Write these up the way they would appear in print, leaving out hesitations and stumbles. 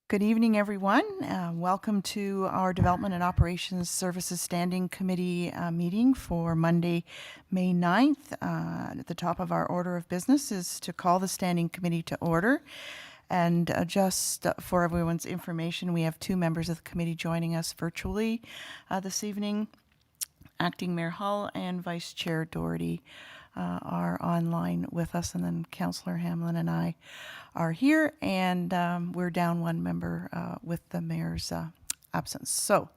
Good evening, everyone. Welcome to our Development and Operations Services Standing Committee meeting for Monday, May 9th. At the top of our order of business is to call the Standing Committee to order. And just for everyone's information, we have two members of the committee joining us virtually this evening. Acting Mayor Hull and Vice Chair Doherty are online with us, and then Councillor Hamlin and I are here, and we're down one member with the mayor's absence. So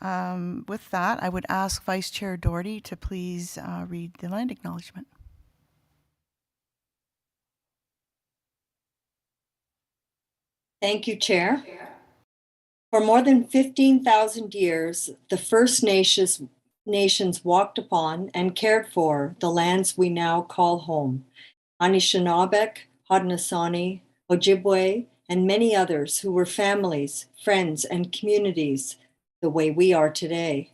with that, I would ask Vice Chair Doherty to please read the land acknowledgement. Thank you, Chair. For more than 15,000 years, the First Nations walked upon and cared for the lands we now call home. Anishinaabek, Haudenosaunee, Ojibwe, and many others who were families, friends, and communities the way we are today.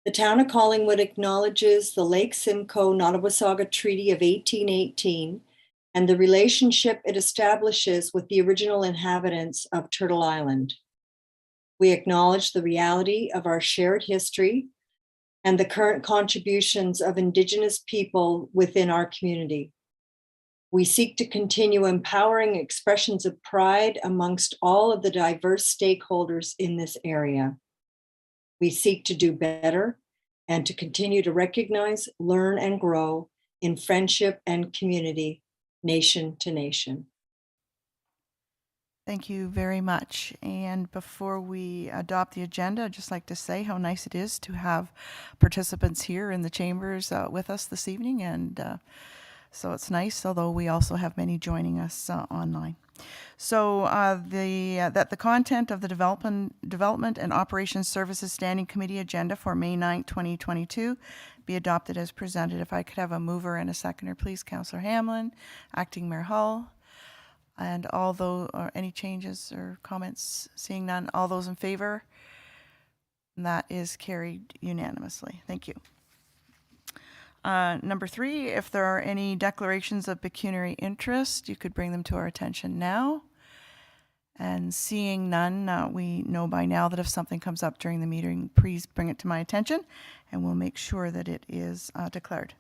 The town of Collingwood acknowledges the Lake Simcoe-Nottawasaga Treaty of 1818 and the relationship it establishes with the original inhabitants of Turtle Island. We acknowledge the reality of our shared history and the current contributions of Indigenous people within our community. We seek to continue empowering expressions of pride amongst all of the diverse stakeholders in this area. We seek to do better and to continue to recognize, learn, and grow in friendship and community, nation to nation. Thank you very much. And before we adopt the agenda, I'd just like to say how nice it is to have participants here in the chambers with us this evening. And so it's nice, although we also have many joining us online. So that the content of the Development and Operations Services Standing Committee agenda for May 9th, 2022 be adopted as presented. If I could have a mover and a seconder, please. Councillor Hamlin, Acting Mayor Hull. And all those, or any changes or comments, seeing none, all those in favor? And that is carried unanimously. Thank you. Number 3, if there are any declarations of pecuniary interest, you could bring them to our attention now. And seeing none, we know by now that if something comes up during the meeting, please bring it to my attention, and we'll make sure that it is declared.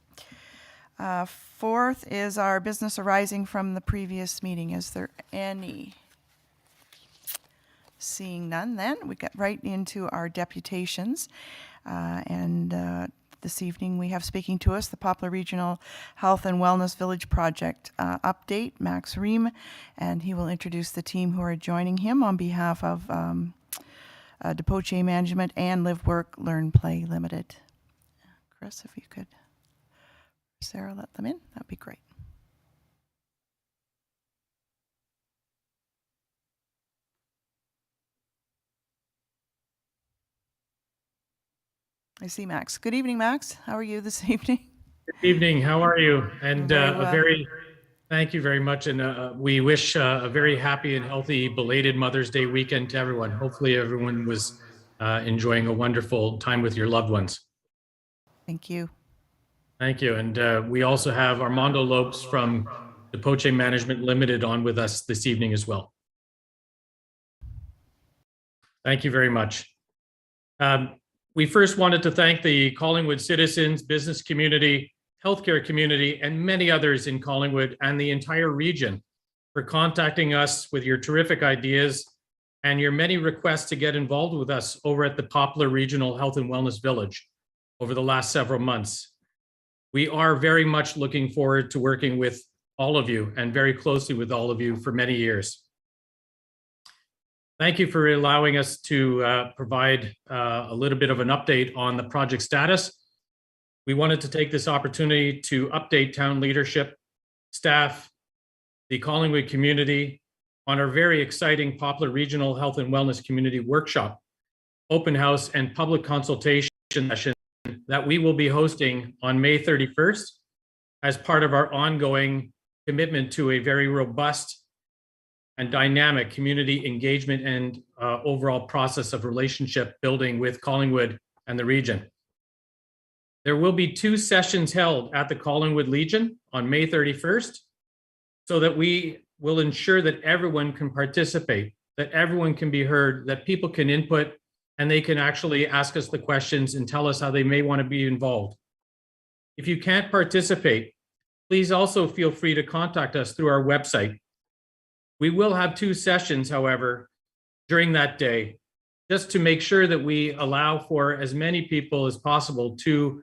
4th is our business arising from the previous meeting. Is there any? Seeing none, then we get right into our deputations. This evening we have speaking to us the Poplar Regional Health and Wellness Village Project update, Max Reim, and he will introduce the team who are joining him on behalf of DEPUTATIONS Management and Live Work Learn Play Limited. Chris, if you could, Sarah, let them in, that'd be great. I see Max. Good evening, Max. How are you this evening? Good evening. How are you? And thank you very much. And we wish a very happy and healthy belated Mother's Day weekend to everyone. Hopefully everyone was enjoying a wonderful time with your loved ones. Thank you. Thank you. And we also have Armando Lopes from DEPUTATIONS Management Limited on with us this evening as well. Thank you very much. We first wanted to thank the Collingwood citizens, business community, healthcare community, and many others in Collingwood and the entire region for contacting us with your terrific ideas and your many requests to get involved with us over at the Poplar Regional Health and Wellness Village over the last several months. We are very much looking forward to working with all of you and very closely with all of you for many years. Thank you for allowing us to provide a little bit of an update on the project status. We wanted to take this opportunity to update town leadership, staff, the Collingwood community on our very exciting Poplar Regional Health and Wellness Community Workshop, open house and public consultation session that we will be hosting on May 31st as part of our ongoing commitment to a very robust and dynamic community engagement and overall process of relationship building with Collingwood and the region. There will be 2 sessions held at the Collingwood Legion on May 31st so that we will ensure that everyone can participate that everyone can be heard, that people can input, and they can actually ask us the questions and tell us how they may want to be involved. If you can't participate, please also feel free to contact us through our website. We will have 2 sessions, however, during that day, just to make sure that we allow for as many people as possible to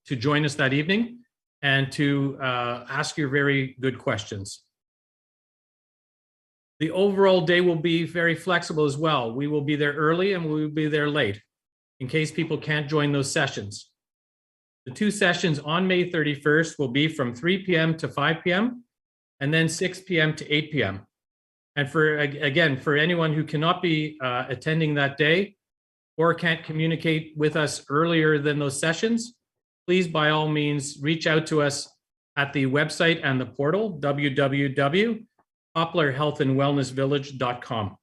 join us that evening and to ask your very good questions. The overall day will be very flexible as well. We will be there early and we will be there late in case people can't join those sessions. The 2 sessions on May 31st will be from 3 p.m. to 5 p.m. and then 6 p.m. to 8 p.m. And for anyone who cannot be attending that day or can't communicate with us earlier than those sessions, please by all means reach out to us at the website and the portal, www.poplarhealthandwellnessvillage.com.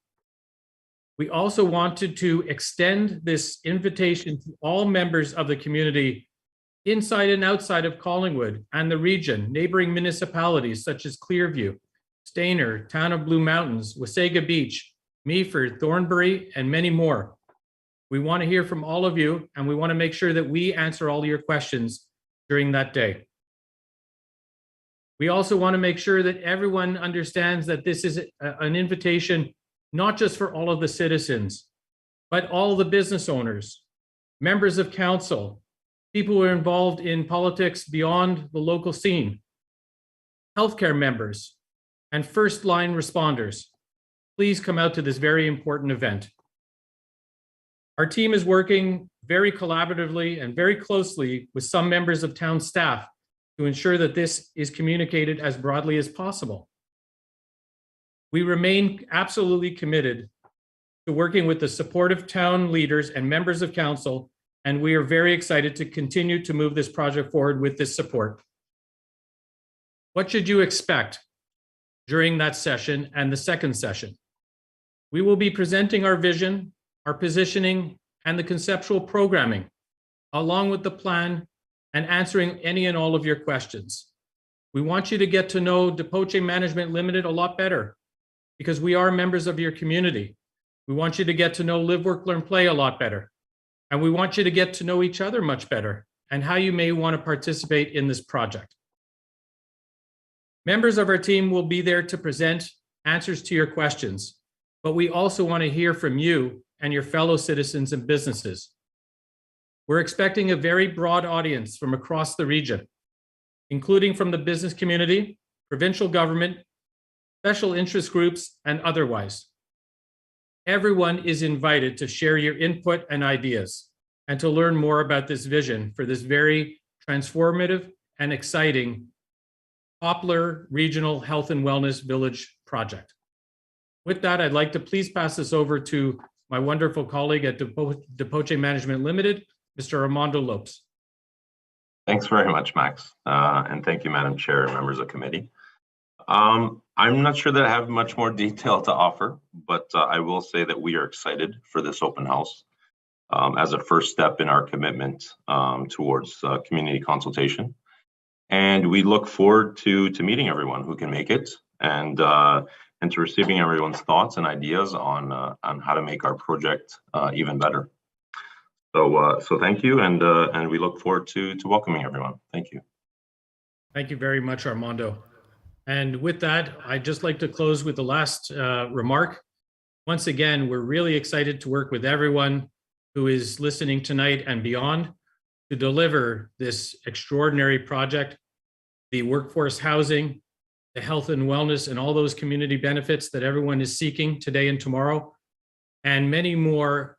We also wanted to extend this invitation to all members of the community inside and outside of Collingwood and the region, neighboring municipalities such as Clearview, Stayner, Town of Blue Mountains, Wasaga Beach, Meaford, Thornbury, and many more. We want to hear from all of you, and we want to make sure that we answer all your questions during that day. We also want to make sure that everyone understands that this is an invitation not just for all of the citizens, but all the business owners, members of council, people who are involved in politics beyond the local scene, healthcare members, and first-line responders. Please come out to this very important event. Our team is working very collaboratively and very closely with some members of town staff to ensure that this is communicated as broadly as possible. We remain absolutely committed to working with the supportive town leaders and members of council, and we are very excited to continue to move this project forward with this support. What should you expect during that session and the second session? We will be presenting our vision, our positioning, and the conceptual programming, along with the plan and answering any and all of your questions. We want you to get to know DEPUTATION Management Limited a lot better because we are members of your community. We want you to get to know Live, Work, Learn, Play a lot better. And we want you to get to know each other much better and how you may want to participate in this project. Members of our team will be there to present answers to your questions, but we also want to hear from you and your fellow citizens and businesses. We're expecting a very broad audience from across the region, including from the business community, provincial government, special interest groups, and otherwise. Everyone is invited to share your input and ideas and to learn more about this vision for this very transformative and exciting Poplar Regional Health and Wellness Village project. With that, I'd like to please pass this over to my wonderful colleague at DEPUTATION Management Limited, Mr. Armando Lopes. Thanks very much, Max. And thank you, Madam Chair and members of committee. I'm not sure that I have much more detail to offer, but I will say that we are excited for this open house as a first step in our commitment towards community consultation. And we look forward to meeting everyone who can make it and to receiving everyone's thoughts and ideas on how to make our project even better. So thank you, and we look forward to welcoming everyone. Thank you. Thank you very much, Armando. And with that, I'd just like to close with the last remark. Once again, we're really excited to work with everyone who is listening tonight and beyond to deliver this extraordinary project, the workforce housing, the health and wellness, and all those community benefits that everyone is seeking today and tomorrow, and many more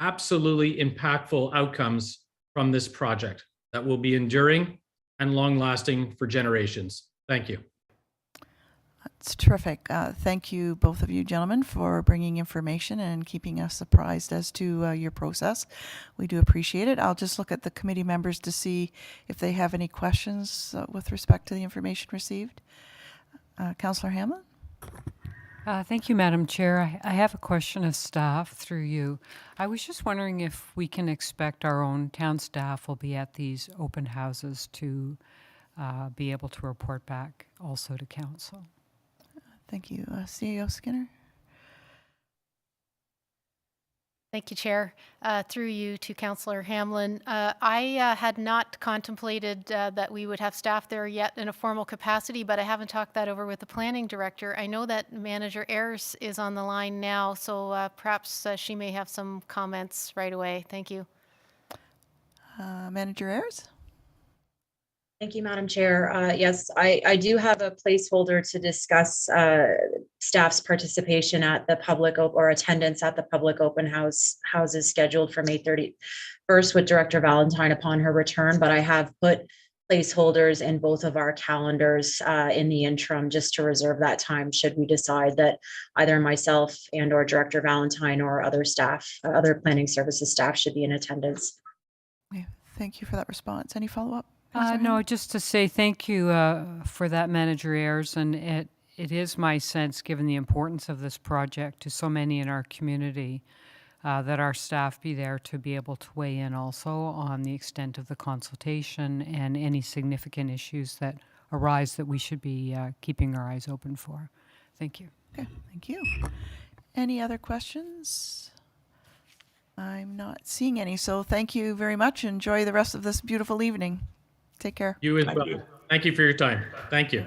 absolutely impactful outcomes from this project that will be enduring and long-lasting for generations. Thank you. That's terrific. Thank you, both of you gentlemen, for bringing information and keeping us apprised as to your process. We do appreciate it. I'll just look at the committee members to see if they have any questions with respect to the information received. Councillor Hamlin? Thank you, Madam Chair. I have a question of staff through you. I was just wondering if we can expect our own town staff will be at these open houses to be able to report back also to council. Thank you. CAO Skinner? Thank you, Chair. Through you to Councillor Hamlin. I had not contemplated that we would have staff there yet in a formal capacity, but I haven't talked that over with the planning director. I know that Manager Ayers is on the line now, so perhaps she may have some comments right away. Thank you. Manager Ayers? Thank you, Madam Chair. Yes, I do have a placeholder to discuss staff's participation at the public or attendance at the public open houses scheduled for May 31st with Director Valentine upon her return, but I have put placeholders in both of our calendars in the interim just to reserve that time should we decide that either myself and or Director Valentine or other staff, other planning services staff should be in attendance. Yeah, thank you for that response. Any follow-up? No, just to say thank you for that, Manager Ayers, and it is my sense, given the importance of this project to so many in our community, that our staff be there to be able to weigh in also on the extent of the consultation and any significant issues that arise that we should be keeping our eyes open for. Thank you. Okay, thank you. Any other questions? I'm not seeing any, so thank you very much. Enjoy the rest of this beautiful evening. Take care. You as well. Thank you for your time. Thank you.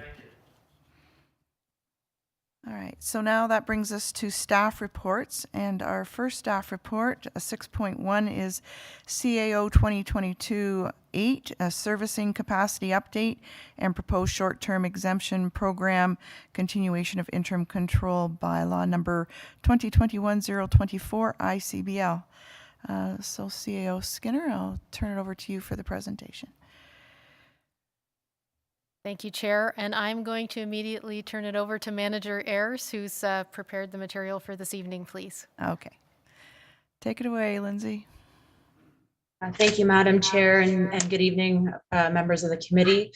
All right, so now that brings us to staff reports, and our first staff report, 6.1, is CAO 2022-8, a servicing capacity update and proposed short-term exemption program continuation of interim control bylaw number 2021-024 ICBL. So CAO Skinner, I'll turn it over to you for the presentation. Thank you, Chair. And I'm going to immediately turn it over to Manager Ayers, who's prepared the material for this evening, please. Okay. Take it away, Lindsay. Thank you, Madam Chair, and good evening, members of the committee.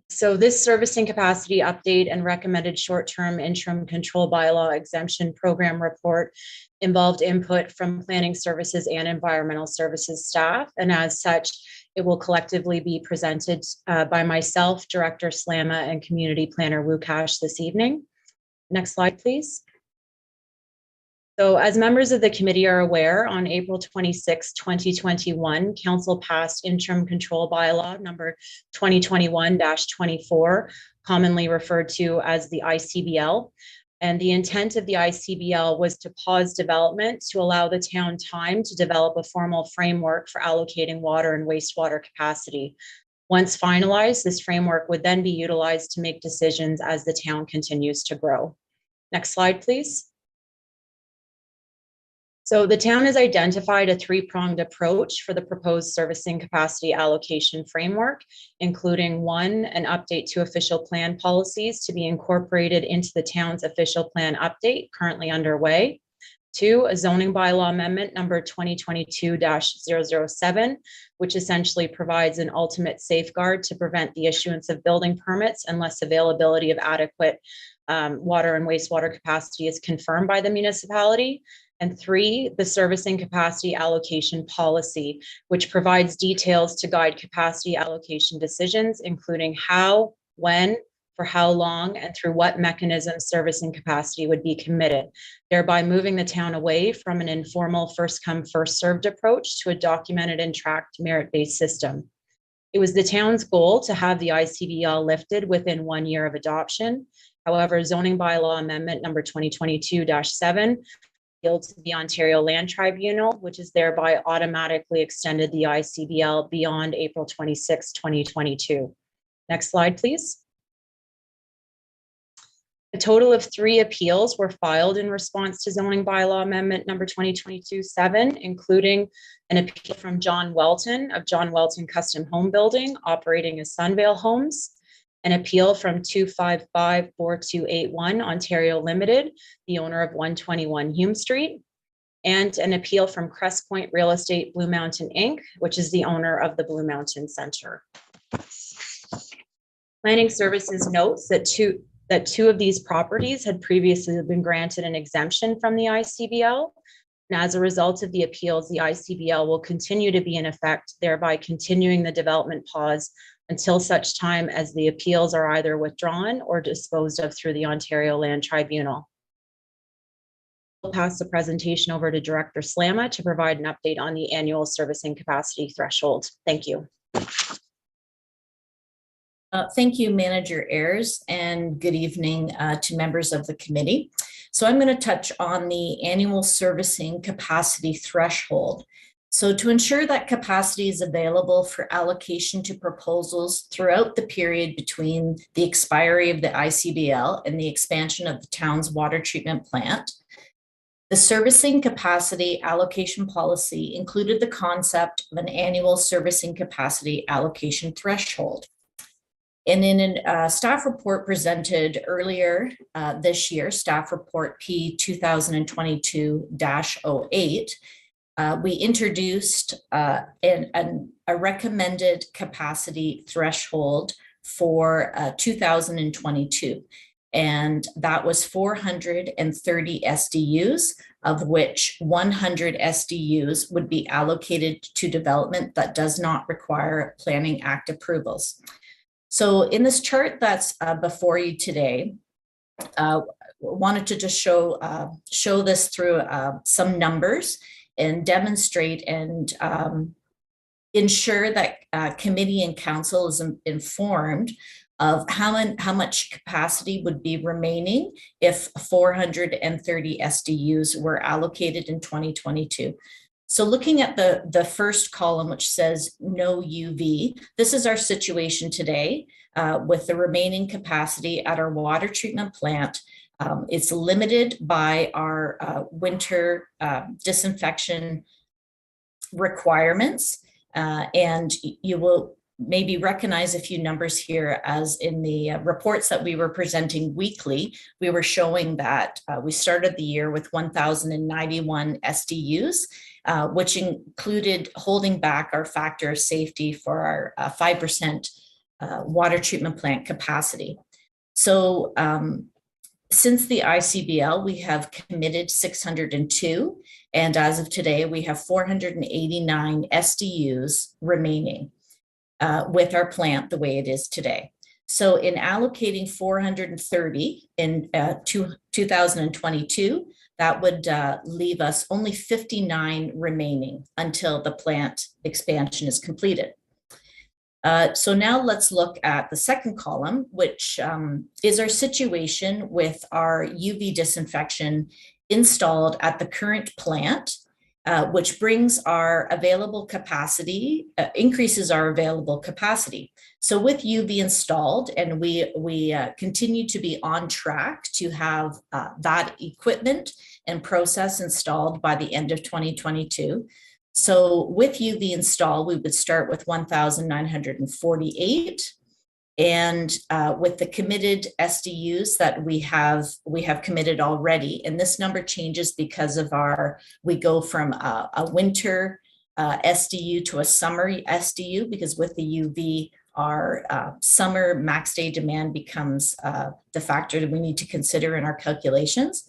So this servicing capacity update and recommended short-term interim control bylaw exemption program report involved input from planning services and environmental services staff. And as such, it will collectively be presented by myself, Director Slama, and Community Planner Wukash this evening. Next slide, please. So as members of the committee are aware, on April 26, 2021, Council passed interim control bylaw number 2021-24, commonly referred to as the ICBL. And the intent of the ICBL was to pause development to allow the town time to develop a formal framework for allocating water and wastewater capacity. Once finalized, this framework would then be utilized to make decisions as the town continues to grow. Next slide, please. So the town has identified a three-pronged approach for the proposed servicing capacity allocation framework, including 1, an update to official plan policies to be incorporated into the town's official plan update currently underway. 2, a zoning bylaw amendment number 2022-007, which essentially provides an ultimate safeguard to prevent the issuance of building permits unless availability of adequate water and wastewater capacity is confirmed by the municipality. And 3, the servicing capacity allocation policy, which provides details to guide capacity allocation decisions, including how, when, for how long, and through what mechanism servicing capacity would be committed, thereby moving the town away from an informal first-come, first-served approach to a documented and tracked merit-based system. It was the town's goal to have the ICBL lifted within 1 year of adoption. However, zoning bylaw amendment number 2022-7 to the Ontario Land Tribunal, which is thereby automatically extended the ICBL beyond April 26, 2022. Next slide, please. A total of 3 appeals were filed in response to zoning bylaw amendment number 2022-7, including an appeal from John Welton of John Welton Custom Home Building, operating as Sunvale Homes, an appeal from 255-4281 Ontario Limited, the owner of 121 Hume Street, and an appeal from Crest Point Real Estate Blue Mountain Inc., which is the owner of the Blue Mountain Center. Planning Services notes that two of these properties had previously been granted an exemption from the ICBL. And as a result of the appeals, the ICBL will continue to be in effect, thereby continuing the development pause until such time as the appeals are either withdrawn or disposed of through the Ontario Land Tribunal. I'll pass the presentation over to Director Slama to provide an update on the annual servicing capacity threshold. Thank you. Thank you, Manager Ayres, and good evening to members of the committee. So I'm going to touch on the annual servicing capacity threshold. So to ensure that capacity is available for allocation to proposals throughout the period between the expiry of the Icbl and the expansion of the town's water treatment plant, the servicing capacity allocation policy included the concept of an annual servicing capacity allocation threshold. And in a staff report presented earlier this year, staff report P 2022-08, we introduced a recommended capacity threshold for 2022. And that was 430 SDUs, of which 100 SDUs would be allocated to development that does not require Planning Act approvals. So in this chart that's before you today, wanted to just show this through some numbers and demonstrate and ensure that committee and council is informed of how much capacity would be remaining if 430 SDUs were allocated in 2022. So looking at the first column, which says no UV, this is our situation today with the remaining capacity at our water treatment plant. It's limited by our winter disinfection requirements. And you will maybe recognize a few numbers here, as in the reports that we were presenting weekly, we were showing that we started the year with 1,091 SDUs, which included holding back our factor of safety for our 5% water treatment plant capacity. So since the Icbl, we have committed 602, and as of today, we have 489 SDUs remaining with our plant the way it is today. So in allocating 430 in 2022, that would leave us only 59 remaining until the plant expansion is completed. So now let's look at the second column, which is our situation with our UV disinfection installed at the current plant, which brings our available capacity, increases our available capacity. So with UV installed, and we continue to be on track to have that equipment and process installed by the end of 2022. So with UV installed, we would start with 1,948. And with the committed SDUs that we have committed already, and this number changes because of we go from a winter SDU to a summer SDU, because with the UV, our summer max day demand becomes the factor that we need to consider in our calculations.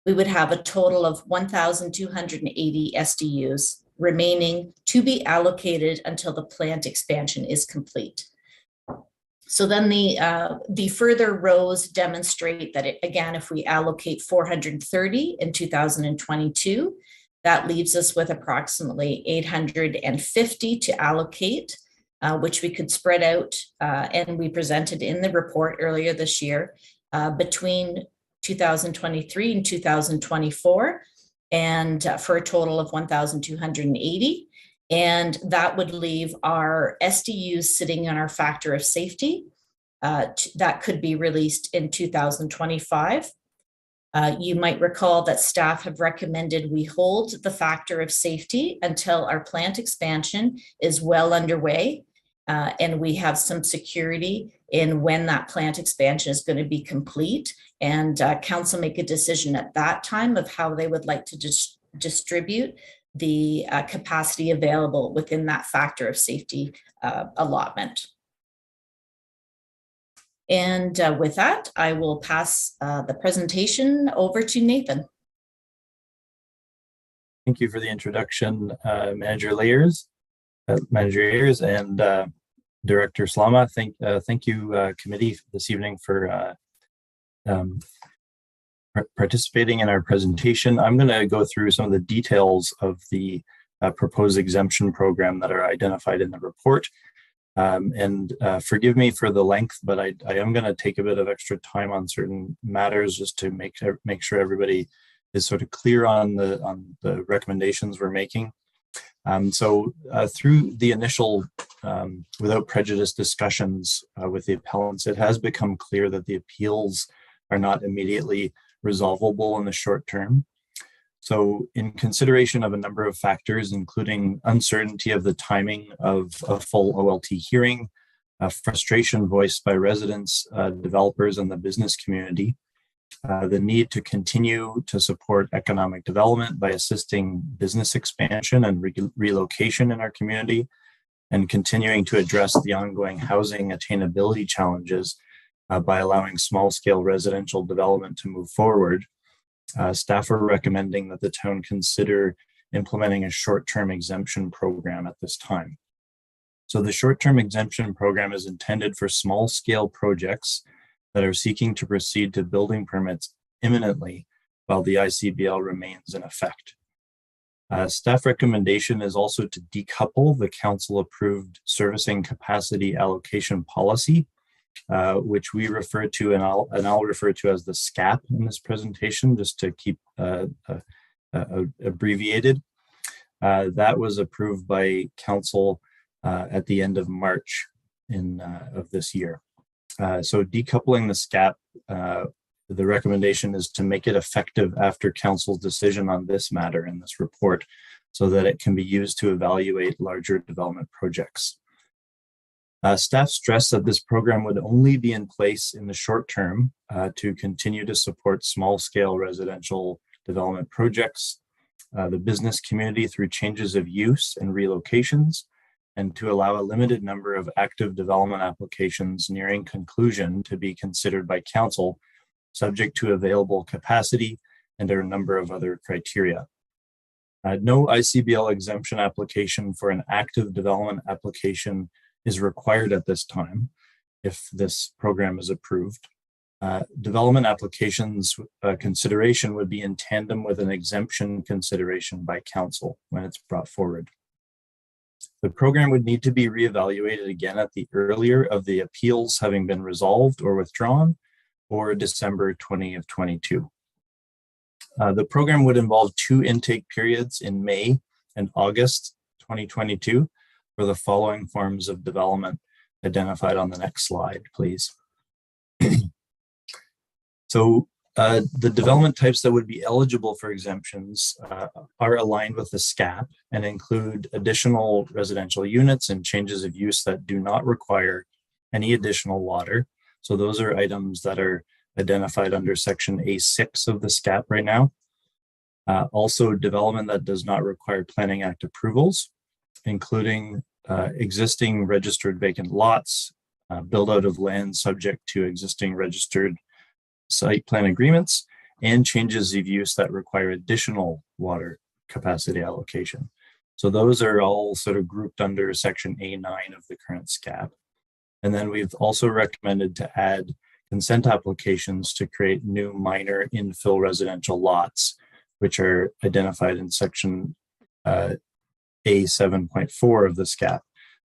We would have a total of 1,280 SDUs remaining to be allocated until the plant expansion is complete. So then the further rows demonstrate that, again, if we allocate 430 in 2022, that leaves us with approximately 850 to allocate, which we could spread out, and we presented in the report earlier this year, between 2023 and 2024, and for a total of 1,280. And that would leave our SDUs sitting on our factor of safety that could be released in 2025. You might recall that staff have recommended we hold the factor of safety until our plant expansion is well underway, and we have some security in when that plant expansion is going to be complete, and council make a decision at that time of how they would like to distribute the capacity available within that factor of safety allotment. And with that, I will pass the presentation over to Nathan. Thank you for the introduction, Manager Ayres, and Director Slama. Thank you, committee, this evening for participating in our presentation. I'm going to go through some of the details of the proposed exemption program that are identified in the report. Forgive me for the length, but I am going to take a bit of extra time on certain matters just to make sure everybody is sort of clear on the recommendations we're making. Through the initial without prejudice discussions with the appellants, it has become clear that the appeals are not immediately resolvable in the short term. So in consideration of a number of factors, including uncertainty of the timing of a full OLT hearing, frustration voiced by residents, developers, and the business community, the need to continue to support economic development by assisting business expansion and relocation in our community, and continuing to address the ongoing housing attainability challenges by allowing small-scale residential development to move forward. Staff are recommending that the town consider implementing a short-term exemption program at this time. So the short-term exemption program is intended for small-scale projects that are seeking to proceed to building permits imminently while the Icbl remains in effect. Staff recommendation is also to decouple the council-approved servicing capacity allocation policy, which we refer to, and I'll refer to as the SCAP in this presentation, just to keep abbreviated. That was approved by council at the end of March of this year. So decoupling the SCAP, the recommendation is to make it effective after council's decision on this matter in this report, so that it can be used to evaluate larger development projects. Staff stressed that this program would only be in place in the short term to continue to support small-scale residential development projects, the business community through changes of use and relocations, and to allow a limited number of active development applications nearing conclusion to be considered by council, subject to available capacity and a number of other criteria. No Icbl exemption application for an active development application is required at this time if this program is approved. Development applications consideration would be in tandem with an exemption consideration by council when it's brought forward. The program would need to be reevaluated again at the earlier of the appeals having been resolved or withdrawn, or December 2022. The program would involve 2 intake periods in May and August 2022 for the following forms of development identified on the next slide, please. So the development types that would be eligible for exemptions are aligned with the SCAP and include additional residential units and changes of use that do not require any additional water. So those are items that are identified under section A6 of the SCAP right now. Also development that does not require Planning Act approvals, including existing registered vacant lots, build out of land subject to existing registered site plan agreements, and changes of use that require additional water capacity allocation. So those are all sort of grouped under section A9 of the current SCAP. And then we've also recommended to add consent applications to create new minor infill residential lots, which are identified in section A7.4 of the SCAP.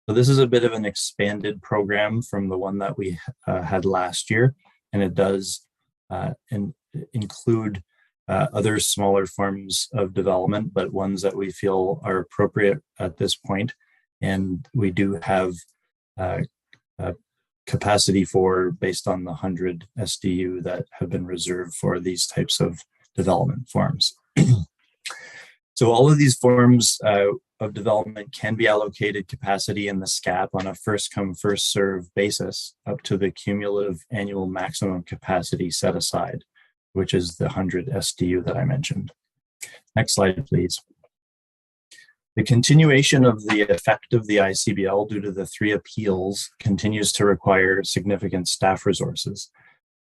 So this is a bit of an expanded program from the one that we had last year, and it does include other smaller forms of development, but ones that we feel are appropriate at this point. And we do have capacity for, based on the 100 SDU that have been reserved for these types of development forms. So all of these forms of development can be allocated capacity in the SCAP on a first come, first served basis up to the cumulative annual maximum capacity set aside, which is the 100 SDU that I mentioned. Next slide, please. The continuation of the effect of the Icbl due to the 3 appeals continues to require significant staff resources.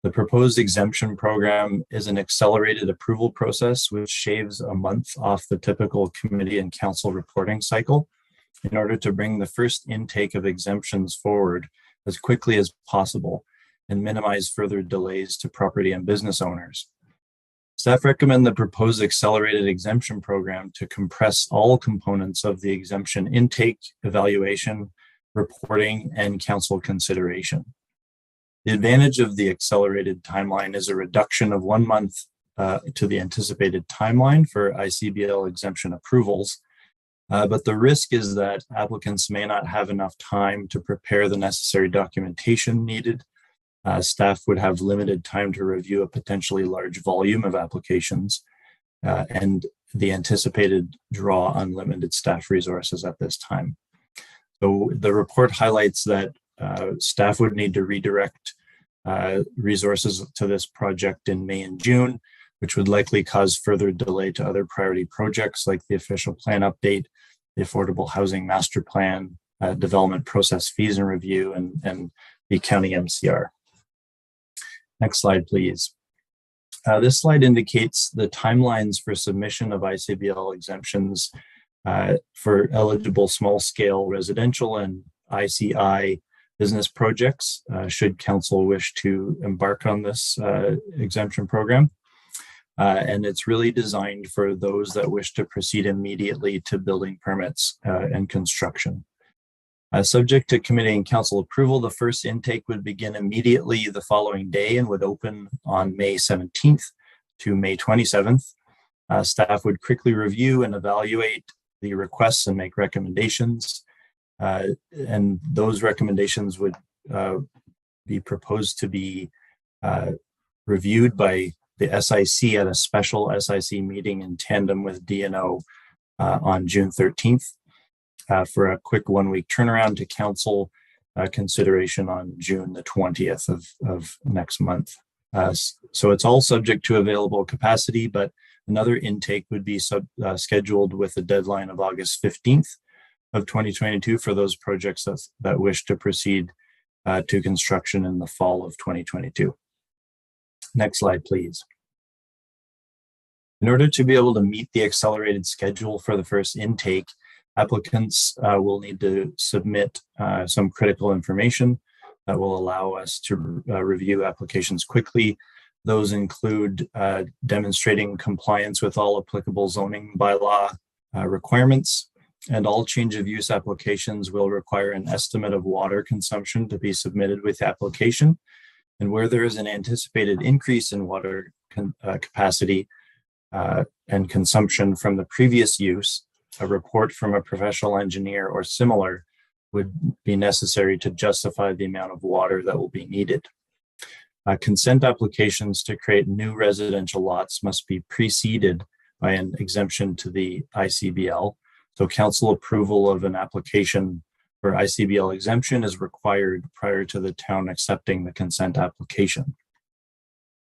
The proposed exemption program is an accelerated approval process, which shaves a month off the typical committee and council reporting cycle. in order to bring the first intake of exemptions forward as quickly as possible and minimize further delays to property and business owners. Staff recommend the proposed accelerated exemption program to compress all components of the exemption intake, evaluation, reporting, and council consideration. The advantage of the accelerated timeline is a reduction of 1 month to the anticipated timeline for ICBL exemption approvals, but the risk is that applicants may not have enough time to prepare the necessary documentation needed. Staff would have limited time to review a potentially large volume of applications, and the anticipated draw on limited staff resources at this time. So the report highlights that staff would need to redirect resources to this project in May and June, which would likely cause further delay to other priority projects like the official plan update, the Affordable Housing Master Plan, development process fees and review, and the county MCR. Next slide, please. This slide indicates the timelines for submission of ICBL exemptions for eligible small-scale residential and ICI business projects, should council wish to embark on this exemption program. And it's really designed for those that wish to proceed immediately to building permits and construction. Subject to committee and council approval, the first intake would begin immediately the following day and would open on May 17th to May 27th. Staff would quickly review and evaluate the requests and make recommendations. And those recommendations would be proposed to be reviewed by the SIC at a special SIC meeting in tandem with DNO on June 13th. For a quick 1 week turnaround to council consideration on June the 20th of next month. So it's all subject to available capacity, but another intake would be scheduled with a deadline of August 15th of 2022 for those projects that wish to proceed to construction in the fall of 2022. Next slide, please. In order to be able to meet the accelerated schedule for the first intake, applicants will need to submit some critical information that will allow us to review applications quickly. Those include demonstrating compliance with all applicable zoning bylaw requirements, and all change of use applications will require an estimate of water consumption to be submitted with the application. And where there is an anticipated increase in water capacity and consumption from the previous use, a report from a professional engineer or similar would be necessary to justify the amount of water that will be needed. Consent applications to create new residential lots must be preceded by an exemption to the ICBL. So council approval of an application for ICBL exemption is required prior to the town accepting the consent application.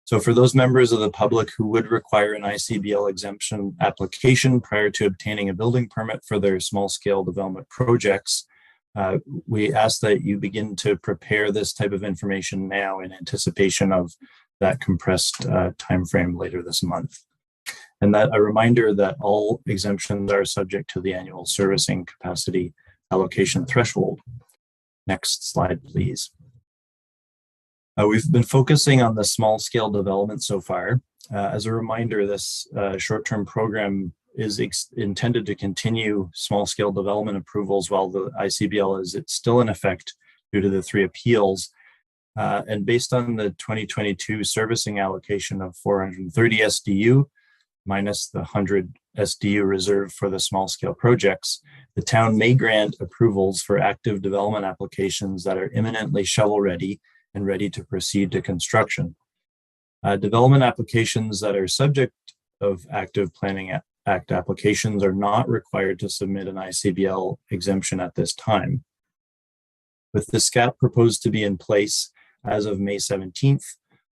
So for those members of the public who would require an ICBL exemption application prior to obtaining a building permit for their small-scale development projects, we ask that you begin to prepare this type of information now in anticipation of that compressed timeframe later this month. And that a reminder that all exemptions are subject to the annual servicing capacity allocation threshold. Next slide, please. We've been focusing on the small scale development so far. As a reminder, this short-term program is intended to continue small scale development approvals while the ICBL is still in effect due to the 3 appeals. And based on the 2022 servicing allocation of 430 SDU minus the 100 SDU reserved for the small scale projects, the town may grant approvals for active development applications that are imminently shovel ready and ready to proceed to construction. Development applications that are subject of active planning act applications are not required to submit an ICBL exemption at this time. With the SCAP proposed to be in place as of May 17th,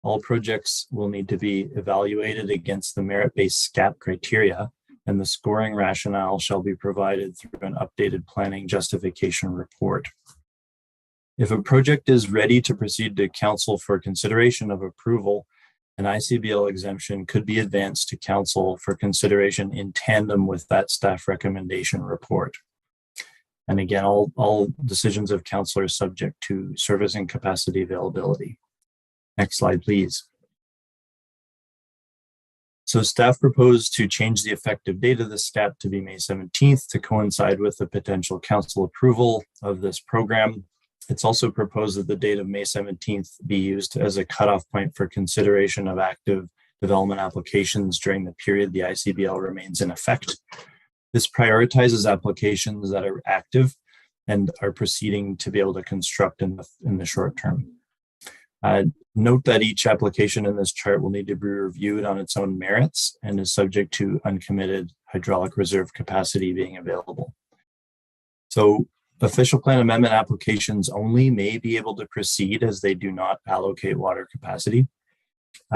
all projects will need to be evaluated against the merit-based SCAP criteria, and the scoring rationale shall be provided through an updated planning justification report. If a project is ready to proceed to council for consideration of approval, an ICBL exemption could be advanced to council for consideration in tandem with that staff recommendation report. And again, all decisions of council are subject to service and capacity availability. Next slide, please. So staff proposed to change the effective date of the SCAP to be May 17th to coincide with the potential council approval of this program. It's also proposed that the date of May 17th be used as a cutoff point for consideration of active development applications during the period the ICBL remains in effect. This prioritizes applications that are active and are proceeding to be able to construct in the short term. Note that each application in this chart will need to be reviewed on its own merits and is subject to uncommitted hydraulic reserve capacity being available. So official plan amendment applications only may be able to proceed as they do not allocate water capacity.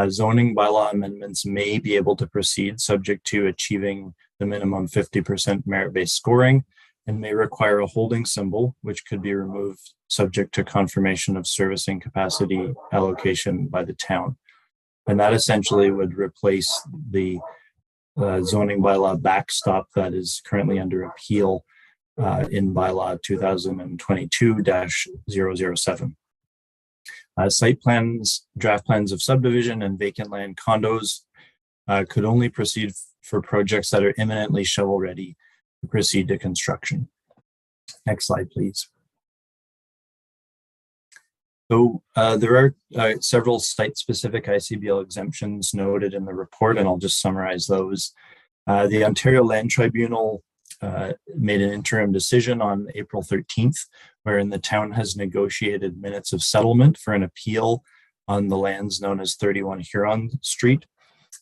Zoning bylaw amendments may be able to proceed subject to achieving the minimum 50% merit-based scoring and may require a holding symbol, which could be removed subject to confirmation of servicing capacity allocation by the town. And that essentially would replace the zoning bylaw backstop that is currently under appeal in bylaw 2022-007. Site plans, draft plans of subdivision and vacant land condos could only proceed for projects that are imminently shovel ready to proceed to construction. Next slide, please. So there are several site-specific ICBL exemptions noted in the report, and I'll just summarize those. The Ontario Land Tribunal made an interim decision on April 13th, wherein the town has negotiated minutes of settlement for an appeal on the lands known as 31 Huron Street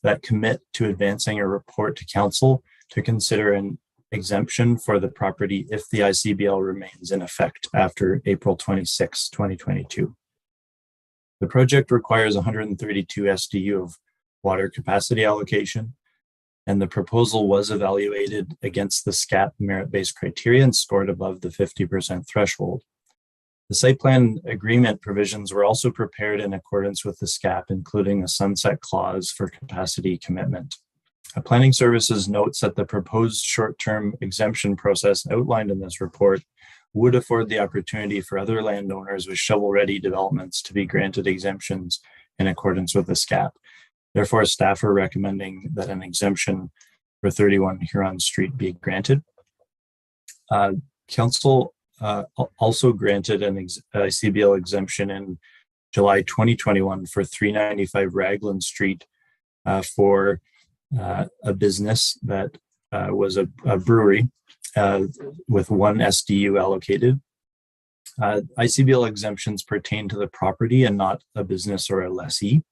that commit to advancing a report to council to consider an exemption for the property if the ICBL remains in effect after April 26, 2022. The project requires 132 SDU of water capacity allocation, and the proposal was evaluated against the SCAP merit-based criteria and scored above the 50% threshold. The site plan agreement provisions were also prepared in accordance with the SCAP, including a sunset clause for capacity commitment. Planning Services notes that the proposed short-term exemption process outlined in this report would afford the opportunity for other landowners with shovel-ready developments to be granted exemptions in accordance with the SCAP. Therefore, staff are recommending that an exemption for 31 Huron Street be granted. Council also granted an ICBL exemption in July 2021 for 395 Raglan Street for a business that was a brewery with one SDU allocated. ICBL exemptions pertain to the property and not a business or a lessee.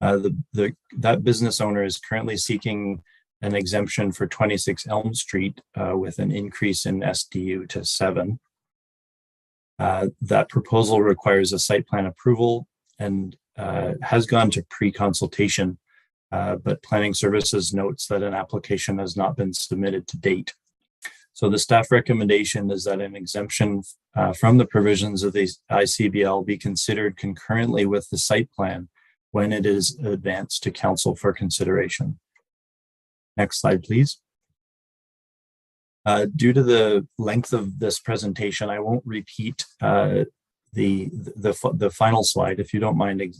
That business owner is currently seeking an exemption for 26 Elm Street with an increase in SDU to 7. That proposal requires a site plan approval and has gone to pre-consultation, but Planning Services notes that an application has not been submitted to date. So the staff recommendation is that an exemption from the provisions of the ICBL be considered concurrently with the site plan when it is advanced to council for consideration. Next slide, please. Due to the length of this presentation, I won't repeat the final slide. If you don't mind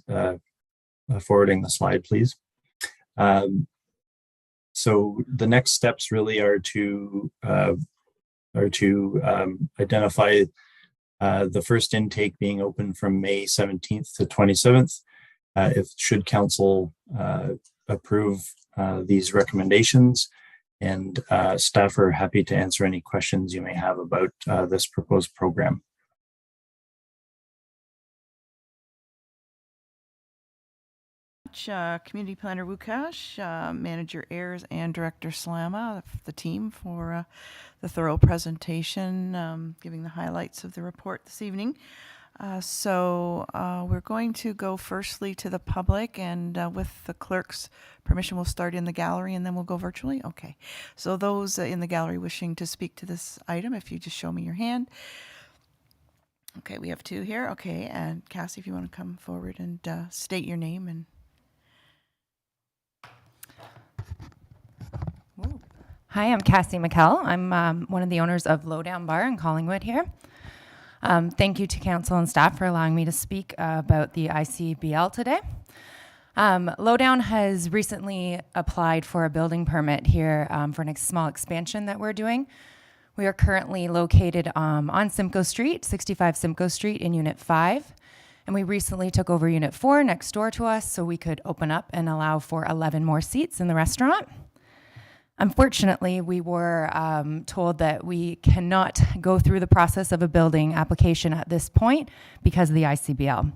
forwarding the slide, please. So the next steps really are to identify the first intake being open from May 17th to 27th. Should council approve these recommendations, and staff are happy to answer any questions you may have about this proposed program. Community Planner Wukash, Manager Ayers, and Director Slama, the team, for the thorough presentation, giving the highlights of the report this evening. So we're going to go firstly to the public, and with the clerk's permission, we'll start in the gallery and then we'll go virtually. Okay. So those in the gallery wishing to speak to this item, if you just show me your hand. Okay, we have 2 here. Okay, and Cassie, if you want to come forward and state your name and. Whoa. Hi, I'm Cassie McKell. I'm one of the owners of Lowdown Bar in Collingwood here. Thank you to council and staff for allowing me to speak about the Icbl today. Lowdown has recently applied for a building permit here for a small expansion that we're doing. We are currently located on Simcoe Street, 65 Simcoe Street in Unit 5. And we recently took over Unit 4 next door to us so we could open up and allow for 11 more seats in the restaurant. Unfortunately, we were told that we cannot go through the process of a building application at this point because of the Icbl.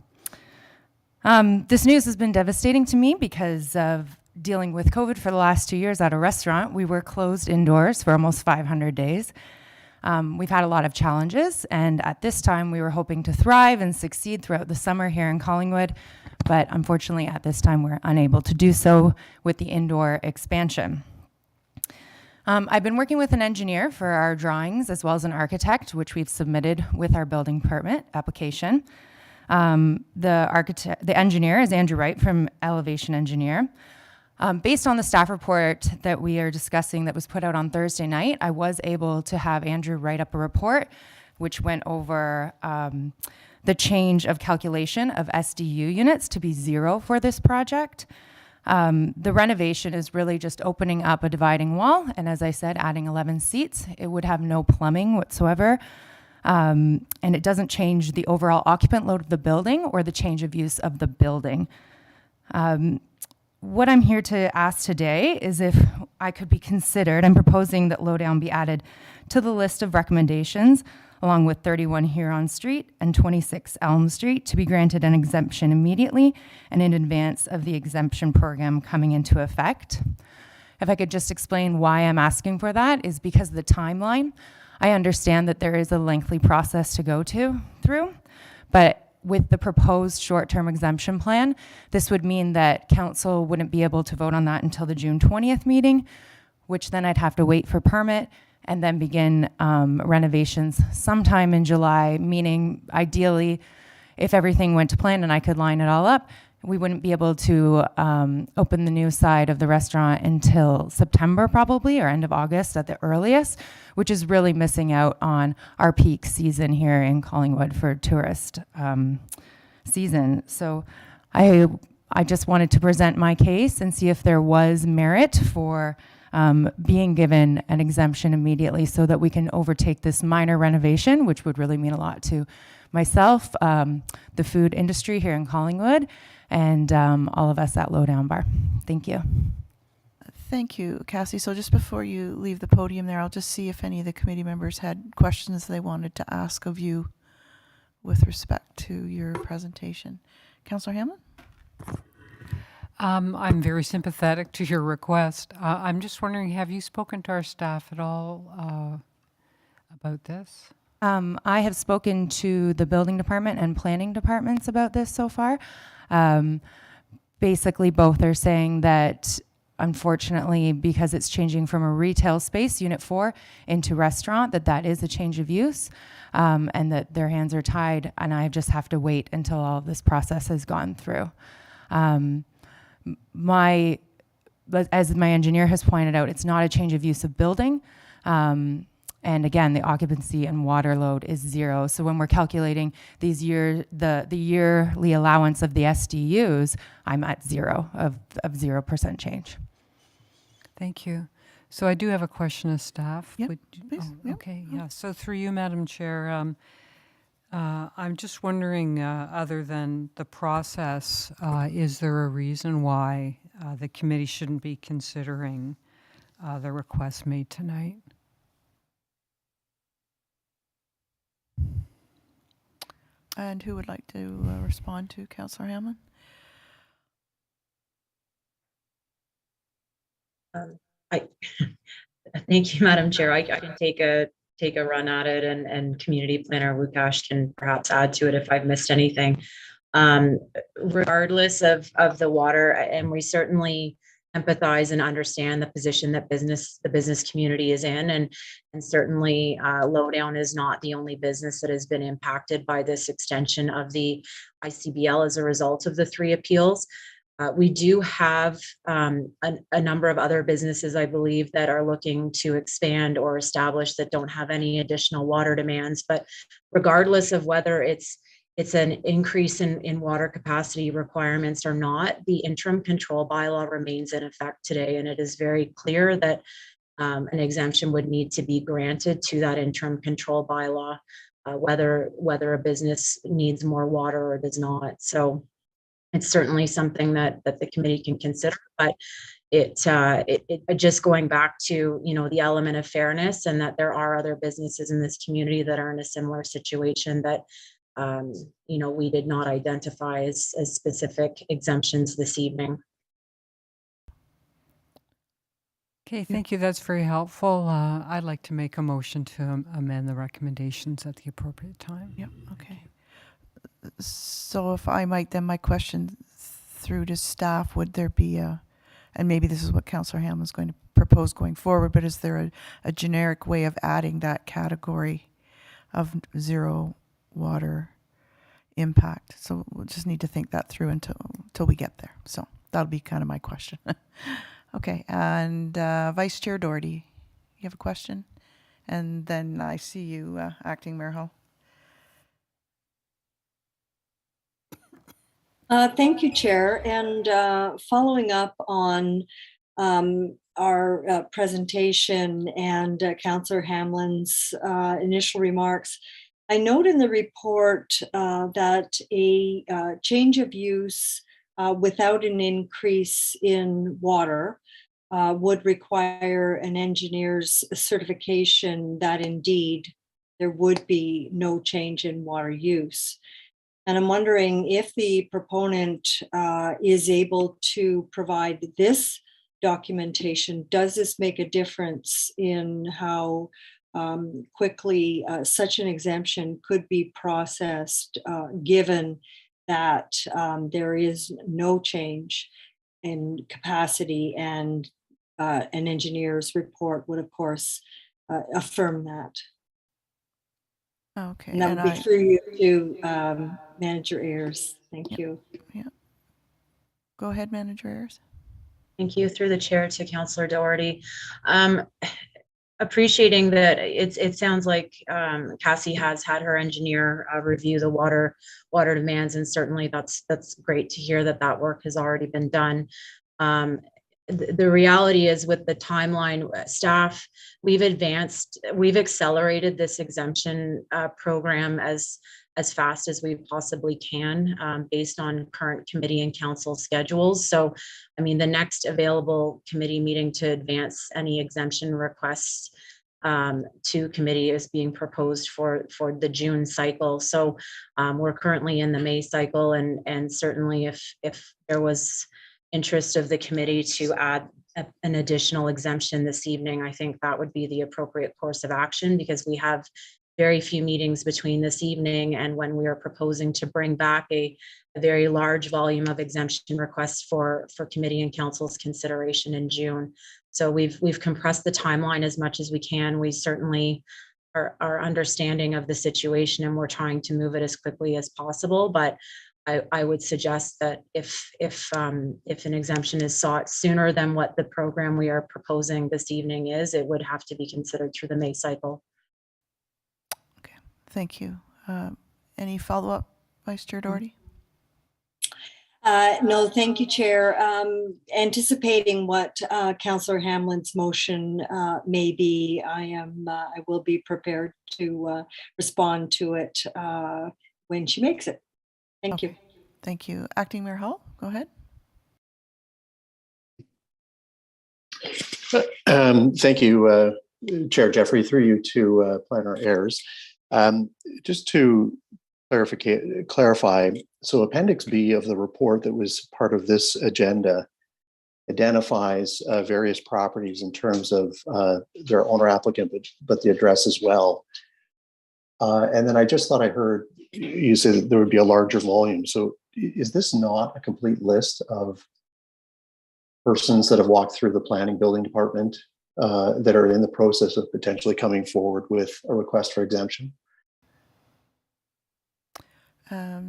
This news has been devastating to me because of dealing with COVID for the last 2 years at a restaurant. We were closed indoors for almost 500 days. We've had a lot of challenges, and at this time we were hoping to thrive and succeed throughout the summer here in Collingwood, but unfortunately at this time we're unable to do so with the indoor expansion. I've been working with an engineer for our drawings as well as an architect, which we've submitted with our building permit application. The engineer is Andrew Wright from Elevation Engineer. Based on the staff report that we are discussing that was put out on Thursday night, I was able to have Andrew write up a report which went over the change of calculation of SDU units to be 0 for this project. The renovation is really just opening up a dividing wall, and as I said, adding 11 seats. It would have no plumbing whatsoever, and it doesn't change the overall occupant load of the building or the change of use of the building. What I'm here to ask today is if I could be considered. I'm proposing that Lowdown be added to the list of recommendations, along with 31 Huron Street and 26 Elm Street, to be granted an exemption immediately and in advance of the exemption program coming into effect. If I could just explain why I'm asking for that is because of the timeline. I understand that there is a lengthy process to go through, but with the proposed short-term exemption plan, this would mean that council wouldn't be able to vote on that until the June 20th meeting, which then I'd have to wait for permit and then begin renovations sometime in July, meaning ideally, if everything went to plan and I could line it all up, we wouldn't be able to open the new side of the restaurant until September probably, or end of August at the earliest, which is really missing out on our peak season here in Collingwood for tourist season. So I just wanted to present my case and see if there was merit for being given an exemption immediately so that we can overtake this minor renovation, which would really mean a lot to myself, the food industry here in Collingwood, and all of us at Lowdown Bar. Thank you. Thank you, Cassie. So just before you leave the podium there, I'll just see if any of the committee members had questions they wanted to ask of you with respect to your presentation. Councillor Hamlin? I'm very sympathetic to your request. I'm just wondering, have you spoken to our staff at all about this? I have spoken to the building department and planning departments about this so far. Basically, both are saying that unfortunately, because it's changing from a retail space, Unit 4, into restaurant, that is a change of use, and that their hands are tied, and I just have to wait until all of this process has gone through. As my engineer has pointed out, it's not a change of use of building. And again, the occupancy and water load is 0. So when we're calculating the yearly allowance of the SDUs, I'm at 0 of 0% change. Thank you. So I do have a question of staff. Yep, please. Yep. Okay, yeah. So through you, Madam Chair, I'm just wondering, other than the process, is there a reason why the committee shouldn't be considering the request made tonight? And who would like to respond to Councillor Hamlin? Thank you, Madam Chair. I can take a run at it, and Community Planner Lukash can perhaps add to it if I've missed anything. Regardless of the water, and we certainly empathize and understand the position that the business community is in, and certainly Lowdown is not the only business that has been impacted by this extension of the Icbl as a result of the 3 appeals. We do have a number of other businesses, I believe, that are looking to expand or establish that don't have any additional water demands. But regardless of whether it's an increase in water capacity requirements or not, the interim control bylaw remains in effect today. And it is very clear that an exemption would need to be granted to that interim control bylaw, whether a business needs more water or does not. So it's certainly something that the committee can consider, but it just going back to, the element of fairness, and that there are other businesses in this community that are in a similar situation that, we did not identify as specific exemptions this evening. Okay, thank you. That's very helpful. I'd like to make a motion to amend the recommendations at the appropriate time. Yep, okay. So if I might, then my question through to staff, would there be and maybe this is what Councillor Hamlin's going to propose going forward, but is there a generic way of adding that category of zero water impact? So we'll just need to think that through until we get there. So that'll be kind of my question. Okay, and Vice Chair Doherty, you have a question? And then I see you, Acting Mayor Hull. Thank you, Chair. And following up on our presentation and Councillor Hamlin's initial remarks, I note in the report that a change of use without an increase in water would require an engineer's certification that indeed there would be no change in water use. And I'm wondering if the proponent is able to provide this documentation. Does this make a difference in how quickly such an exemption could be processed, given that there is no change in capacity, and an engineer's report would, of course, affirm that? Okay. And that would be through you to Manager Ayers. Thank you. Yeah. Go ahead, Manager Ayers. Thank you. Through the chair to Councillor Doherty. Appreciating that it sounds like Cassie has had her engineer review the water demands, and certainly that's great to hear that work has already been done. The reality is, with the timeline, staff, we've accelerated this exemption program as fast as we possibly can, based on current committee and council schedules. So, I mean, the next available committee meeting to advance any exemption requests to committee is being proposed for the June cycle. So we're currently in the May cycle, and certainly if there was interest of the committee to add an additional exemption this evening, I think that would be the appropriate course of action, because we have very few meetings between this evening and when we are proposing to bring back a very large volume of exemption requests for committee and council's consideration in June. So we've compressed the timeline as much as we can. We certainly are understanding of the situation, and we're trying to move it as quickly as possible. But I would suggest that if an exemption is sought sooner than what the program we are proposing this evening is, it would have to be considered through the May cycle. Okay, thank you. Any follow-up, Vice Chair Doherty? No, thank you, Chair. Anticipating what Councillor Hamlin's motion may be, I will be prepared to respond to it when she makes it. Thank you. Thank you. Acting Mayor Hull, go ahead. Thank you, Chair Jeffrey, through you to Planner Ayers. Just to clarify, so Appendix B of the report that was part of this agenda identifies various properties in terms of their owner applicant, but the address as well. And then I just thought I heard you say that there would be a larger volume. So is this not a complete list of persons that have walked through the planning building department that are in the process of potentially coming forward with a request for exemption?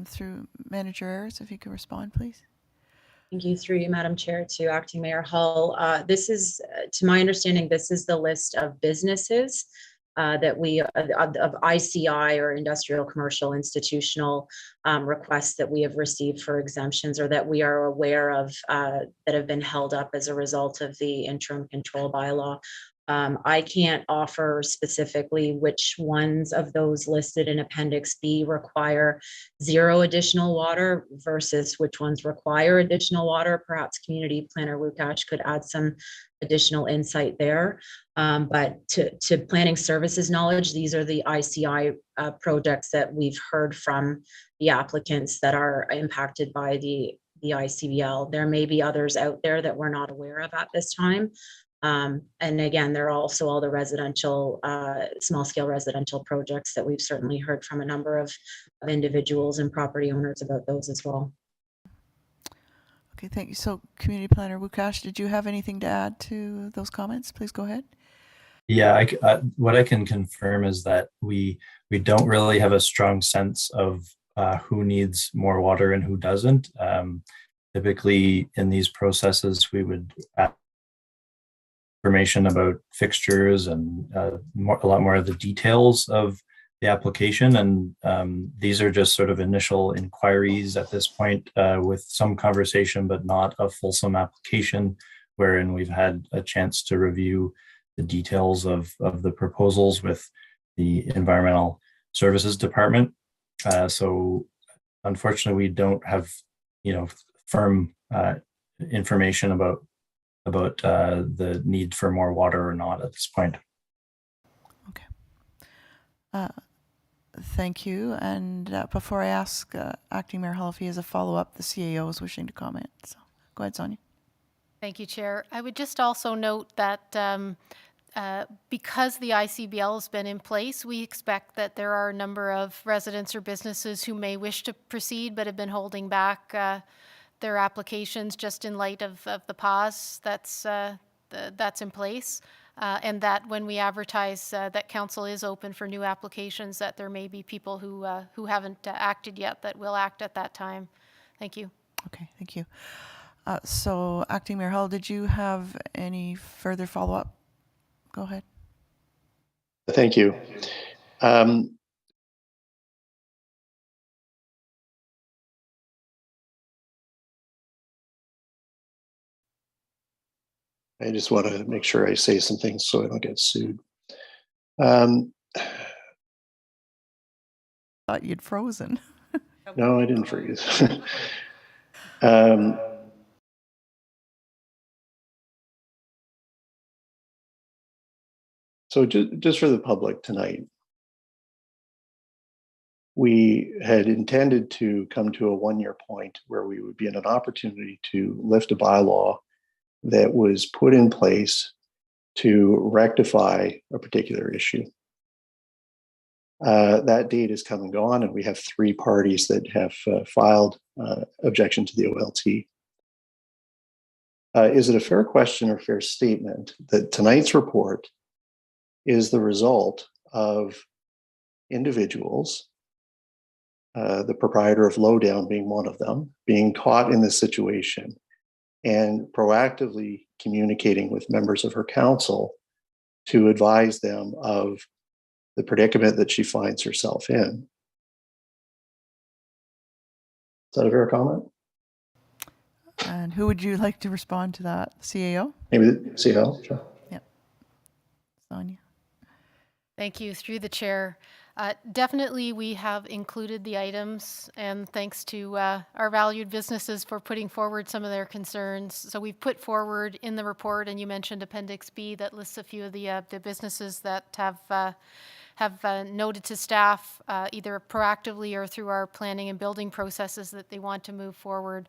Through Manager Ayers, if you could respond, please. Thank you, through you, Madam Chair, to Acting Mayor Hull. This is, to my understanding, this is the list of businesses that we, of ICI or industrial, commercial, institutional requests that we have received for exemptions or that we are aware of that have been held up as a result of the interim control bylaw. I can't offer specifically which ones of those listed in Appendix B require zero additional water versus which ones require additional water. Perhaps Community Planner Lukash could add some additional insight there. But to planning services knowledge, these are the ICI projects that we've heard from the applicants that are impacted by the ICBL. There may be others out there that we're not aware of at this time. And again, there are also all the residential, small scale residential projects that we've certainly heard from a number of individuals and property owners about those as well. Okay, thank you. So Community Planner Lukash, did you have anything to add to those comments? Please go ahead. Yeah, what I can confirm is that we don't really have a strong sense of who needs more water and who doesn't. Typically in these processes, we would add information about fixtures and a lot more of the details of the application. And these are just sort of initial inquiries at this point with some conversation, but not a fulsome application, wherein we've had a chance to review the details of the proposals with the Environmental Services Department. So unfortunately, we don't have, firm information about the need for more water or not at this point. Okay. Thank you. And before I ask Acting Mayor Hull if he has a follow-up, the CAO is wishing to comment. So go ahead, Sonia. Thank you, Chair. I would just also note that because the ICBL has been in place, we expect that there are a number of residents or businesses who may wish to proceed but have been holding back their applications just in light of the pause that's in place. And that when we advertise that council is open for new applications, that there may be people who haven't acted yet that will act at that time. Thank you. Okay, thank you. So Acting Mayor Hull, did you have any further follow-up? Go ahead. Thank you. I just want to make sure I say some things so I don't get sued. Thought you'd frozen. No, I didn't freeze. So just for the public tonight, we had intended to come to a one-year point where we would be in an opportunity to lift a bylaw that was put in place to rectify a particular issue. That date is come and gone, and we have 3 parties that have filed objection to the OLT. Is it a fair question or fair statement that tonight's report is the result of individuals, the proprietor of Lowdown being one of them, being caught in this situation and proactively communicating with members of her council to advise them of the predicament that she finds herself in? Is that a fair comment? And who would you like to respond to that? CAO? Maybe the CAO, sure. Yep. Sonia. Thank you. Through the chair. Definitely, we have included the items, and thanks to our valued businesses for putting forward some of their concerns. So we've put forward in the report, and you mentioned Appendix B that lists a few of the businesses that have noted to staff either proactively or through our planning and building processes that they want to move forward.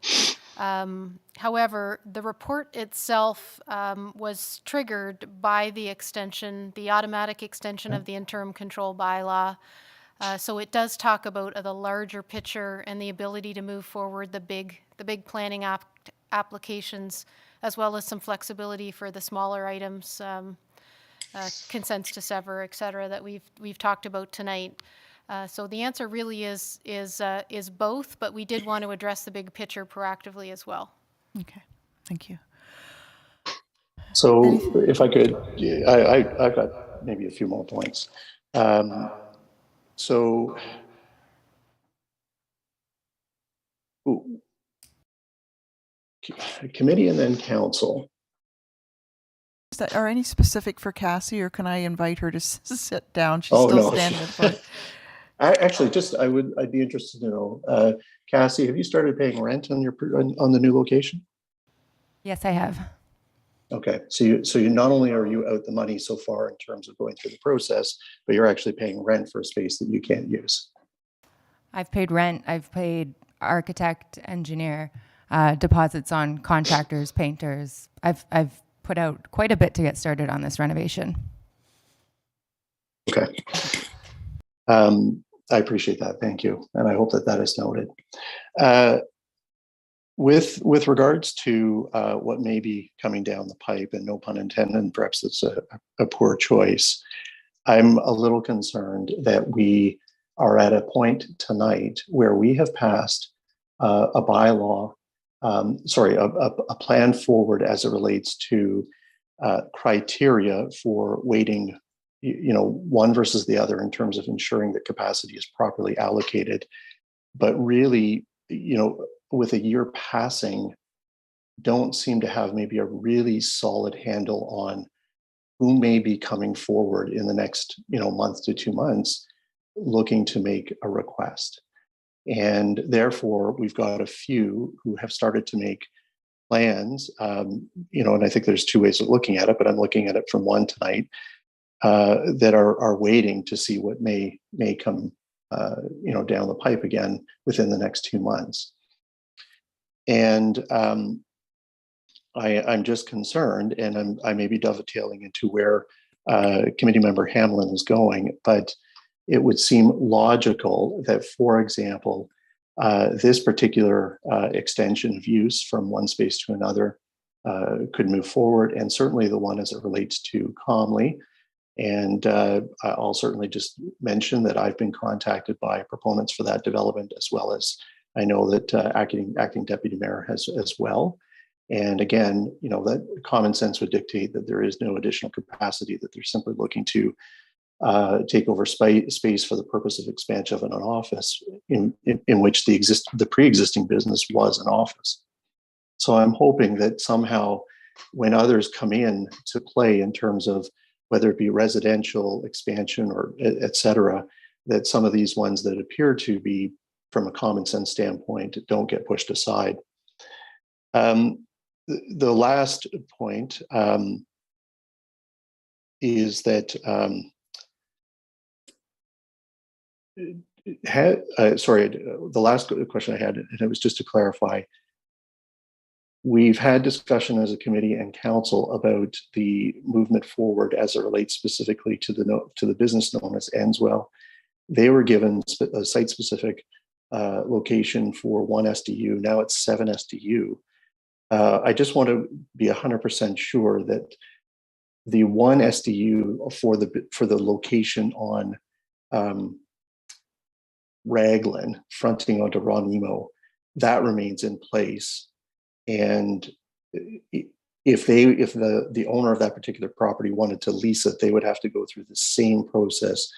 However, the report itself was triggered by the extension, the automatic extension of the interim control bylaw. So it does talk about the larger picture and the ability to move forward the big planning applications, as well as some flexibility for the smaller items, consents to sever, et cetera, that we've talked about tonight. So the answer really is both, but we did want to address the big picture proactively as well. Okay, thank you. So Anything- if I could, I've got maybe a few more points. So ooh, committee and then council. Are any specific for Cassie, or can I invite her to sit down? She's Oh, still no. standing at the front. Actually, I'd be interested to know, Cassie, have you started paying rent on on the new location? Yes, I have. Okay, so you not only are you out the money so far in terms of going through the process, but you're actually paying rent for a space that you can't use. I've paid rent. I've paid architect, engineer, deposits on contractors, painters. I've put out quite a bit to get started on this renovation. Okay. I appreciate that. Thank you. And I hope that that is noted. With regards to what may be coming down the pipe, and no pun intended, and perhaps it's a poor choice, I'm a little concerned that we are at a point tonight where we have passed a bylaw, a plan forward as it relates to criteria for weighting, one versus the other in terms of ensuring that capacity is properly allocated. But really, with a year passing, don't seem to have maybe a really solid handle on who may be coming forward in the next, month to 2 months looking to make a request. And therefore, we've got a few who have started to make plans, and I think there's two ways of looking at it, but I'm looking at it from one tonight, that are waiting to see what may come, down the pipe again within the next 2 months. And I'm just concerned, and I may be dovetailing into where Committee Member Hamlin is going, but it would seem logical that, for example, this particular extension of use from one space to another could move forward, and certainly the one as it relates to Comley. And I'll certainly just mention that I've been contacted by proponents for that development, as well as I know that acting deputy mayor has as well. And again, that common sense would dictate that there is no additional capacity, that they're simply looking to take over space for the purpose of expansion of an office in which the pre-existing business was an office. So I'm hoping that somehow when others come in to play in terms of whether it be residential expansion or et cetera, that some of these ones that appear to be from a common sense standpoint don't get pushed aside. The last point is that the last question I had, and it was just to clarify, we've had discussion as a committee and council about the movement forward as it relates specifically to the business known as Enswell. They were given a site-specific location for 1 SDU. Now it's 7 SDU. I just want to be 100% sure that the 1 SDU for the location on Raglan, fronting onto Ronimo, that remains in place. And if the owner of that particular property wanted to lease it, they would have to go through the same process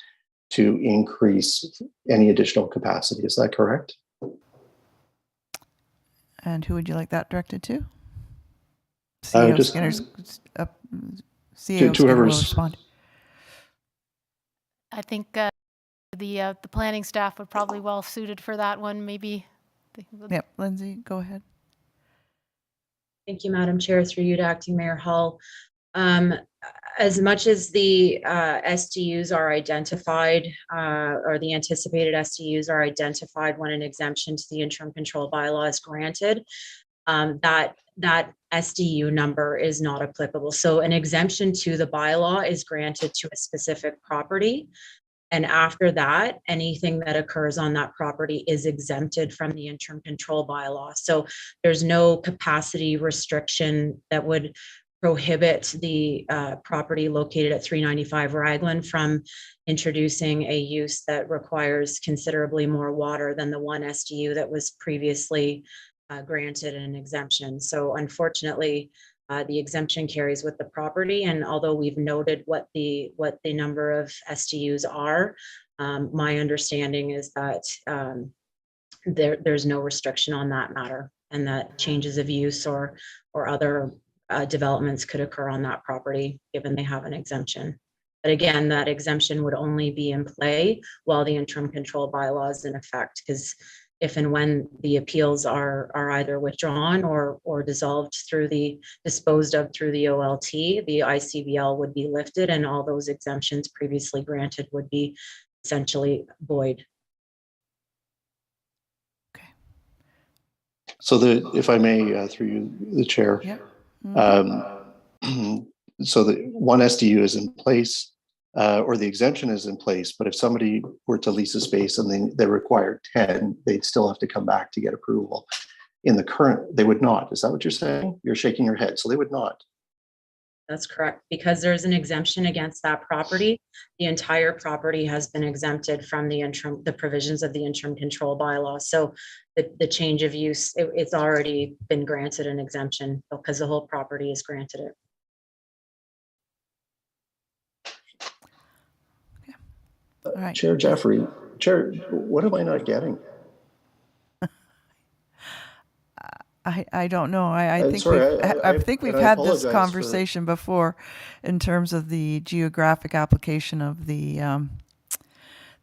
to increase any additional capacity. Is that correct? And who would you like that directed to? CEO Skinner's. CEO Skinner will respond. I think the planning staff would probably well suited for that one. Maybe. Yep, Lindsay, go ahead. Thank you, Madam Chair, through you to Acting Mayor Hull. As much as the SDUs are identified, or the anticipated SDUs are identified when an exemption to the interim control bylaw is granted, that SDU number is not applicable. So an exemption to the bylaw is granted to a specific property. And after that, anything that occurs on that property is exempted from the interim control bylaw. So there's no capacity restriction that would prohibit the property located at 395 Raglan from introducing a use that requires considerably more water than the 1 SDU that was previously granted an exemption. So unfortunately, the exemption carries with the property. And although we've noted what the number of SDUs are, my understanding is that there's no restriction on that matter, and that changes of use or other developments could occur on that property given they have an exemption. But again, that exemption would only be in play while the interim control bylaw is in effect, because if and when the appeals are either withdrawn or dissolved disposed of through the OLT, the ICBL would be lifted and all those exemptions previously granted would be essentially void. Okay. So if I may, through you, the chair, Yep. so the one SDU is in place, or the exemption is in place, but if somebody were to lease a space and they require 10, they'd still have to come back to get approval. In the current, they would not. Is that what you're saying? You're shaking your head. So they would not. That's correct. Because there's an exemption against that property, the entire property has been exempted from the provisions of the interim control bylaw. So the change of use, it's already been granted an exemption because the whole property is granted it. All right. Chair Jeffrey, what am I not getting? I don't know. I think sorry, I think we've and I had this apologize conversation before in terms of the geographic application of the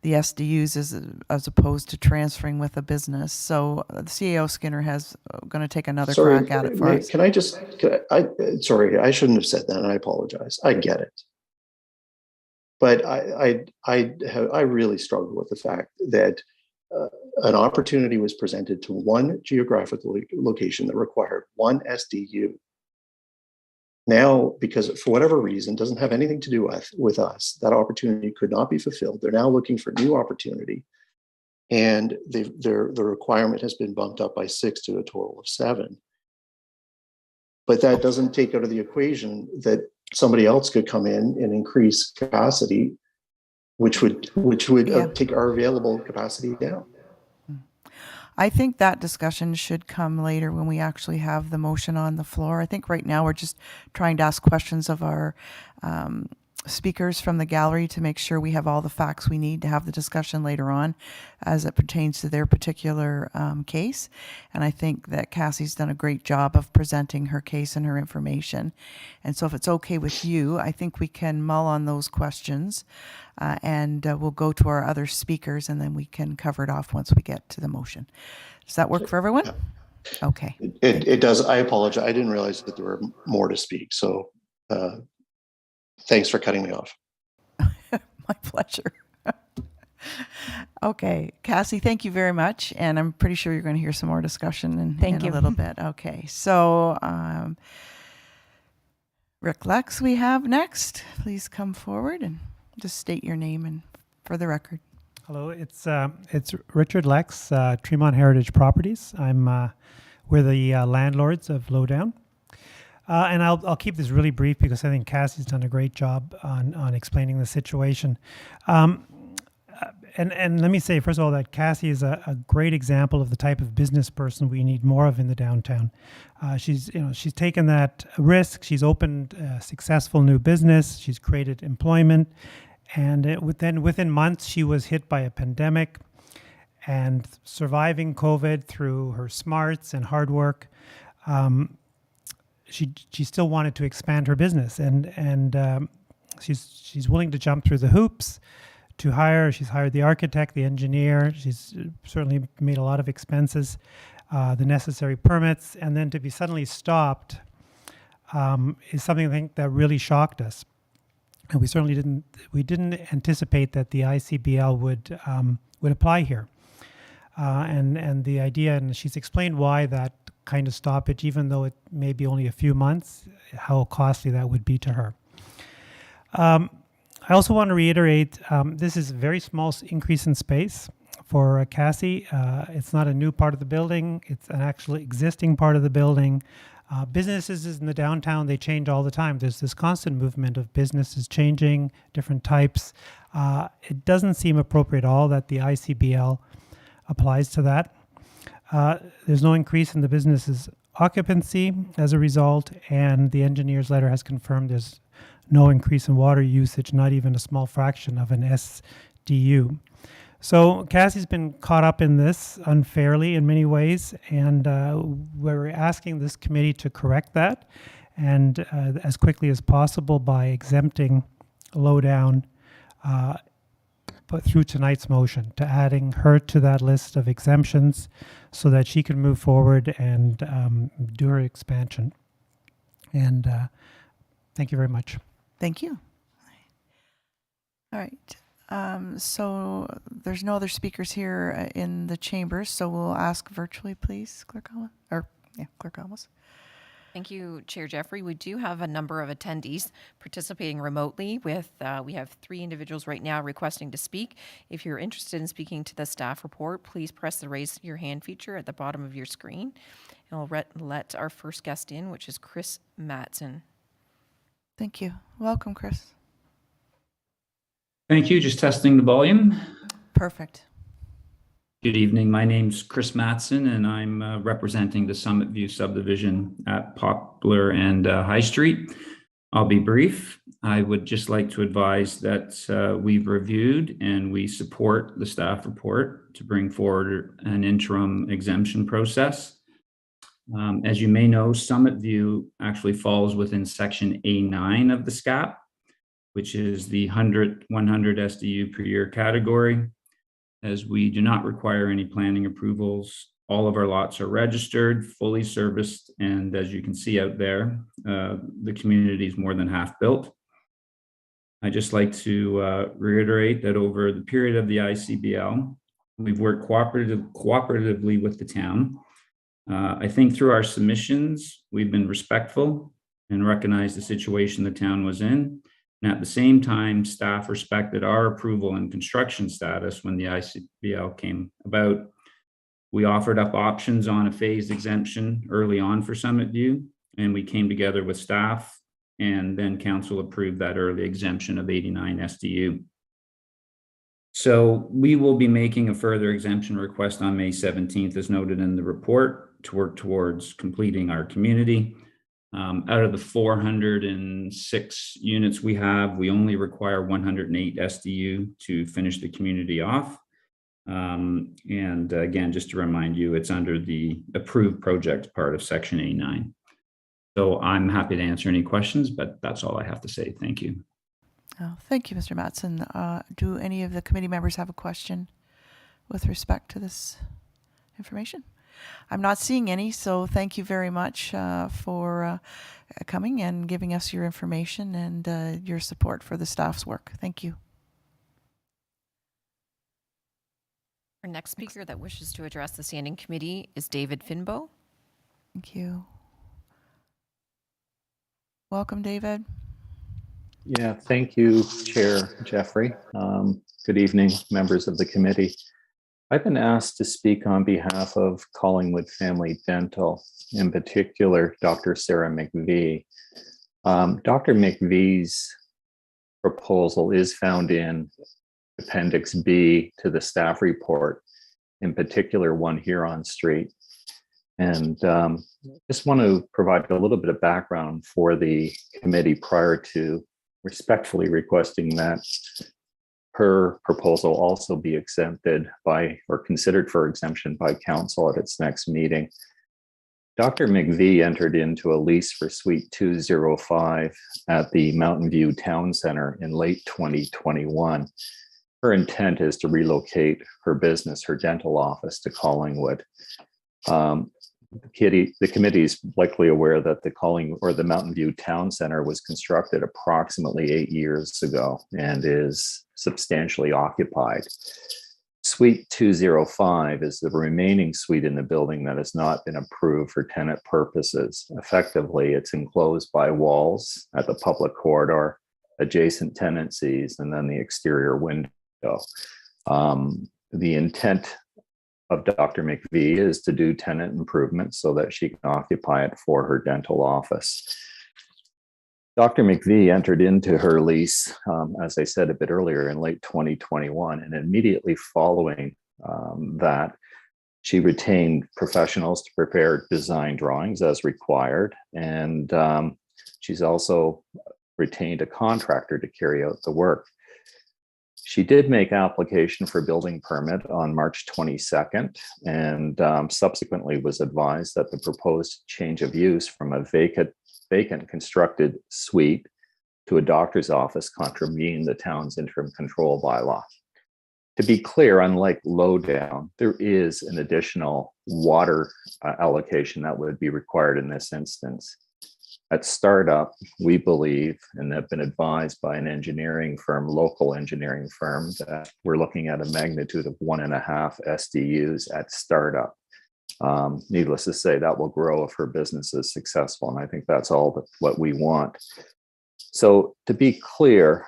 SDUs as opposed to transferring with a business. So the CAO Skinner has going to take another crack at it for us. Sorry, I shouldn't have said that, and I apologize. I get it. But I really struggle with the fact that an opportunity was presented to one geographical location that required one SDU. Now, because for whatever reason, doesn't have anything to do with us, that opportunity could not be fulfilled. They're now looking for new opportunity, and the requirement has been bumped up by 6 to a total of 7. But that doesn't take out of the equation that somebody else could come in and increase capacity, which would take our available capacity down. I think that discussion should come later when we actually have the motion on the floor. I think right now we're just trying to ask questions of our speakers from the gallery to make sure we have all the facts we need to have the discussion later on as it pertains to their particular case. And I think that Cassie's done a great job of presenting her case and her information. And so if it's okay with you, I think we can mull on those questions and we'll go to our other speakers and then we can cover it off once we get to the motion. Does that work for everyone? Yeah. Okay. It does. I apologize. I didn't realize that there were more to speak. So thanks for cutting me off. My pleasure. Okay, Cassie, thank you very much. And I'm pretty sure you're going to hear some more discussion in a little bit. Okay, so Rick Lex we have next. Please come forward and just state your name and for the record. Hello, it's Richard Lex, Tremont Heritage Properties. We're the landlords of Lowdown. And I'll keep this really brief because I think Cassie's done a great job on explaining the situation. And let me say, first of all, that Cassie is a great example of the type of business person we need more of in the downtown. She's taken that risk. She's opened a successful new business. She's created employment. And within months, she was hit by a pandemic, and surviving COVID through her smarts and hard work, she still wanted to expand her business, and she's willing to jump through the hoops to hire. She's hired the architect, the engineer. She's certainly made a lot of expenses, the necessary permits, and then to be suddenly stopped is something I think that really shocked us. And we certainly didn't anticipate that the ICBL would apply here. And the idea, and she's explained why that kind of stoppage, even though it may be only a few months, how costly that would be to her. I also want to reiterate, this is a very small increase in space for Cassie. It's not a new part of the building. It's an actual existing part of the building. Businesses in the downtown, they change all the time. There's this constant movement of businesses changing, different types. It doesn't seem appropriate at all that the ICBL applies to that. There's no increase in the business's occupancy as a result, and the engineer's letter has confirmed there's no increase in water usage, not even a small fraction of an SDU. So Cassie's been caught up in this unfairly in many ways, and we're asking this committee to correct that, and as quickly as possible by exempting Lowdown, but through tonight's motion, to adding her to that list of exemptions so that she can move forward and do her expansion. And thank you very much. Thank you. All right. So there's no other speakers here in the chambers, so we'll ask virtually, please, Clerk Almus. Clerk Almus. Thank you, Chair Jeffrey. We do have a number of attendees participating remotely with, we have 3 individuals right now requesting to speak. If you're interested in speaking to the staff report, please press the raise your hand feature at the bottom of your screen. And we'll let our first guest in, which is Chris Matson. Thank you. Welcome, Chris. Thank you. Just testing the volume. Perfect. Good evening. My name's Chris Matson, and I'm representing the Summit View subdivision at Poplar and High Street. I'll be brief. I would just like to advise that we've reviewed and we support the staff report to bring forward an interim exemption process. As you may know, Summit View actually falls within Section A9 of the SCAP, which is the 100 SDU per year category. As we do not require any planning approvals, all of our lots are registered, fully serviced, and as you can see out there, the community is more than half built. I'd just like to reiterate that over the period of the Icbl, we've worked cooperatively with the town. I think through our submissions, we've been respectful and recognized the situation the town was in. And at the same time, staff respected our approval and construction status when the Icbl came about. We offered up options on a phased exemption early on for Summit View, and we came together with staff, and then council approved that early exemption of 89 SDU. So we will be making a further exemption request on May 17th, as noted in the report, to work towards completing our community. Out of the 406 units we have, we only require 108 SDU to finish the community off. And again, just to remind you, it's under the approved project part of Section A9. So I'm happy to answer any questions, but that's all I have to say. Thank you. Oh, thank you, Mr. Matson. Do any of the committee members have a question with respect to this information? I'm not seeing any, so thank you very much for coming and giving us your information and your support for the staff's work. Thank you. Our next speaker that wishes to address the standing committee is David Finbow. Thank you. Welcome, David. Yeah, thank you, Chair Jeffrey. Good evening, members of the committee. I've been asked to speak on behalf of Collingwood Family Dental, in particular, Dr. Sarah McVie. Dr. McVie's proposal is found in Appendix B to the staff report, in particular one here on Street. And just want to provide a little bit of background for the committee prior to respectfully requesting that her proposal also be exempted by or considered for exemption by council at its next meeting. Dr. McVie entered into a lease for Suite 205 at the Mountain View Town Center in late 2021. Her intent is to relocate her business, her dental office, to Collingwood. The committee is likely aware that the Mountain View Town Center was constructed approximately 8 years ago and is substantially occupied. Suite 205 is the remaining suite in the building that has not been approved for tenant purposes. Effectively, it's enclosed by walls at the public corridor, adjacent tenancies, and then the exterior window. The intent of Dr. McVie is to do tenant improvements so that she can occupy it for her dental office. Dr. McVie entered into her lease, as I said a bit earlier, in late 2021, and immediately following that, She retained professionals to prepare design drawings as required, and she's also retained a contractor to carry out the work. She did make application for building permit on March 22nd, and subsequently was advised that the proposed change of use from a vacant constructed suite to a doctor's office contravened the town's interim control bylaw. To be clear, unlike Lowdown, there is an additional water allocation that would be required in this instance. At startup, we believe, and have been advised by an engineering firm, local engineering firm, that we're looking at a magnitude of 1.5 SDUs at startup. Needless to say, that will grow if her business is successful, and I think that's all what we want. So to be clear,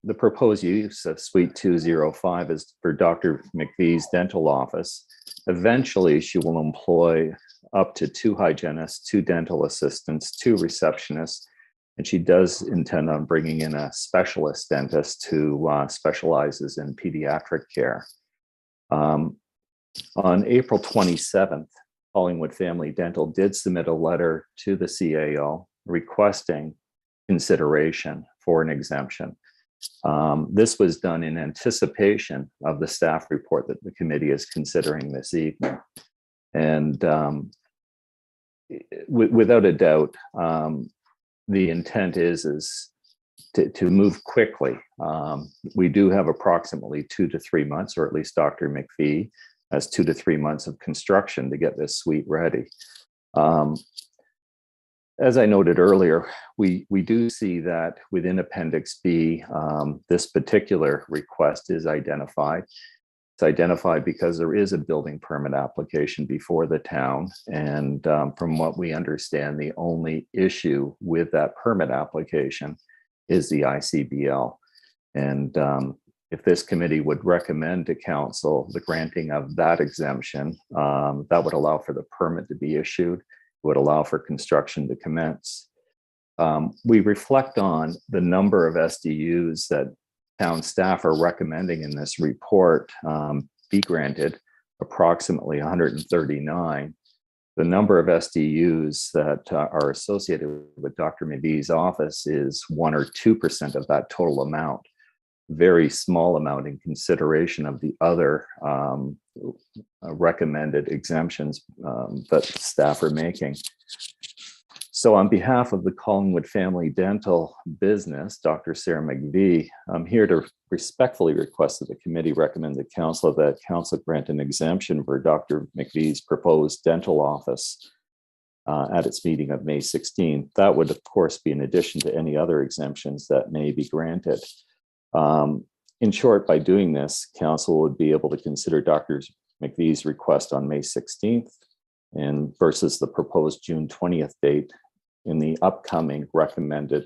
the proposed use of Suite 205 is for Dr. McVie's dental office. Eventually, she will employ up to 2 hygienists, 2 dental assistants, 2 receptionists, and she does intend on bringing in a specialist dentist who specializes in pediatric care. On April 27th, Collingwood Family Dental did submit a letter to the CAO requesting consideration for an exemption. This was done in anticipation of the staff report that the committee is considering this evening. And without a doubt, the intent is to move quickly. We do have approximately 2 to 3 months, or at least Dr. McVie has 2 to 3 months of construction to get this suite ready. As I noted earlier, we do see that within Appendix B, this particular request is identified. It's identified because there is a building permit application before the town. And from what we understand, the only issue with that permit application is the Icbl. And if this committee would recommend to council the granting of that exemption, that would allow for the permit to be issued, would allow for construction to commence. We reflect on the number of SDUs that town staff are recommending in this report be granted, approximately 139. The number of SDUs that are associated with Dr. McVie's office is 1 or 2% of that total amount. Very small amount in consideration of the other recommended exemptions that staff are making. So on behalf of the Collingwood Family Dental business, Dr. Sarah McVie, I'm here to respectfully request that the committee recommend to council that council grant an exemption for Dr. McVie's proposed dental office at its meeting of May 16th. That would, of course, be in addition to any other exemptions that may be granted. In short, by doing this, council would be able to consider Dr. McVie's request on May 16th and versus the proposed June 20th date in the upcoming recommended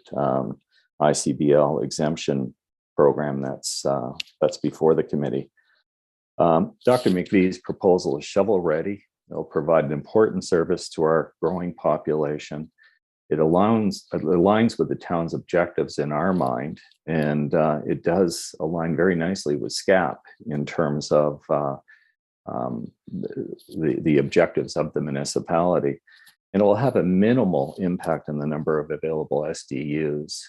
Icbl exemption program that's before the committee. Dr. McVie's proposal is shovel ready. It'll provide an important service to our growing population. It aligns with the town's objectives in our mind, and it does align very nicely with SCAP in terms of the objectives of the municipality. And it will have a minimal impact on the number of available SDUs.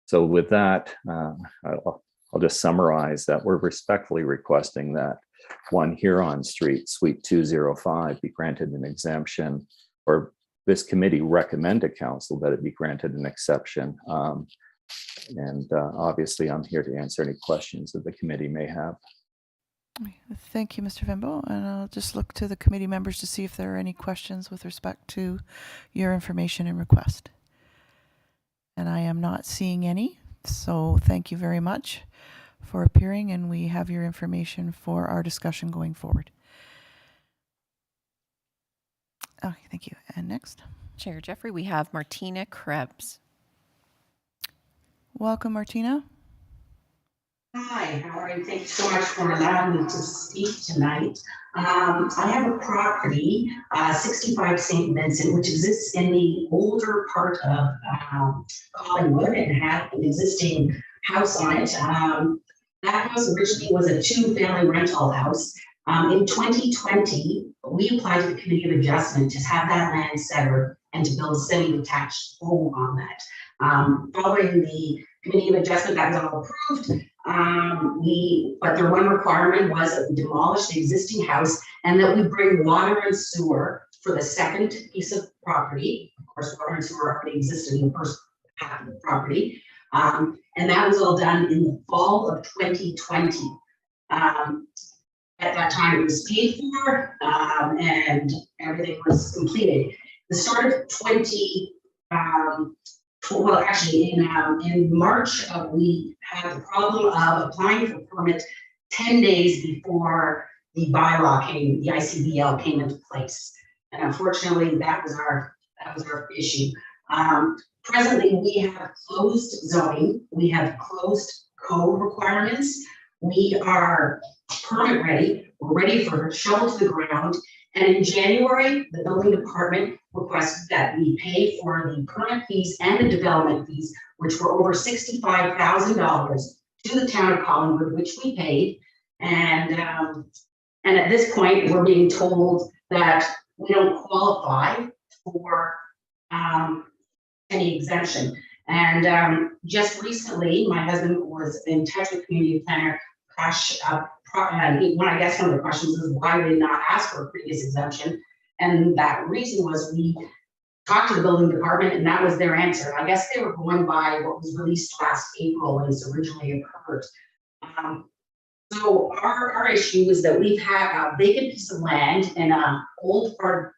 So with that, I'll just summarize that we're respectfully requesting that 1 Huron Street, Suite 205 be granted an exemption, or this committee recommend to council that it be granted an exception. Obviously, I'm here to answer any questions that the committee may have. Thank you, Mr. Vimbo. And I'll just look to the committee members to see if there are any questions with respect to your information and request. And I am not seeing any. So thank you very much for appearing, and we have your information for our discussion going forward. Okay, thank you. And next. Chair Jeffrey, we have Martina Krebs. Welcome, Martina. Hi, how are you? Thank you so much for allowing me to speak tonight. I have a property, 65 St. Vincent, which exists in the older part of Collingwood and had an existing house on it. That house originally was a 2-family rental house. In 2020, we applied to the Committee of Adjustment to have that land centered and to build a semi-detached home on that. Following the Committee of Adjustment, that was all approved. But their one requirement was that we demolish the existing house and that we bring water and sewer for the second piece of property. Of course, water and sewer already existed in the first half of the property. And that was all done in the fall of 2020. At that time, it was paid for and everything was completed. The start of in March, we had the problem of applying for permit 10 days before the bylaw came, the Icbl came into place. And unfortunately, that was our issue. Presently, we have closed zoning, we have closed code requirements, we are permit ready, we're ready for shovel to the ground. And in January, the building department requested that we pay for the permit fees and the development fees, which were over $65,000 to the town of Collingwood, which we paid. And at this point, we're being told that we don't qualify for any exemption. And just recently, my husband was in touch with community planner Crash. One of the questions is why we did not ask for a previous exemption. And that reason was we talked to the building department and that was their answer. I guess they were going by what was released last April as originally occurred. So our issue is that we've had a vacant piece of land in an old part of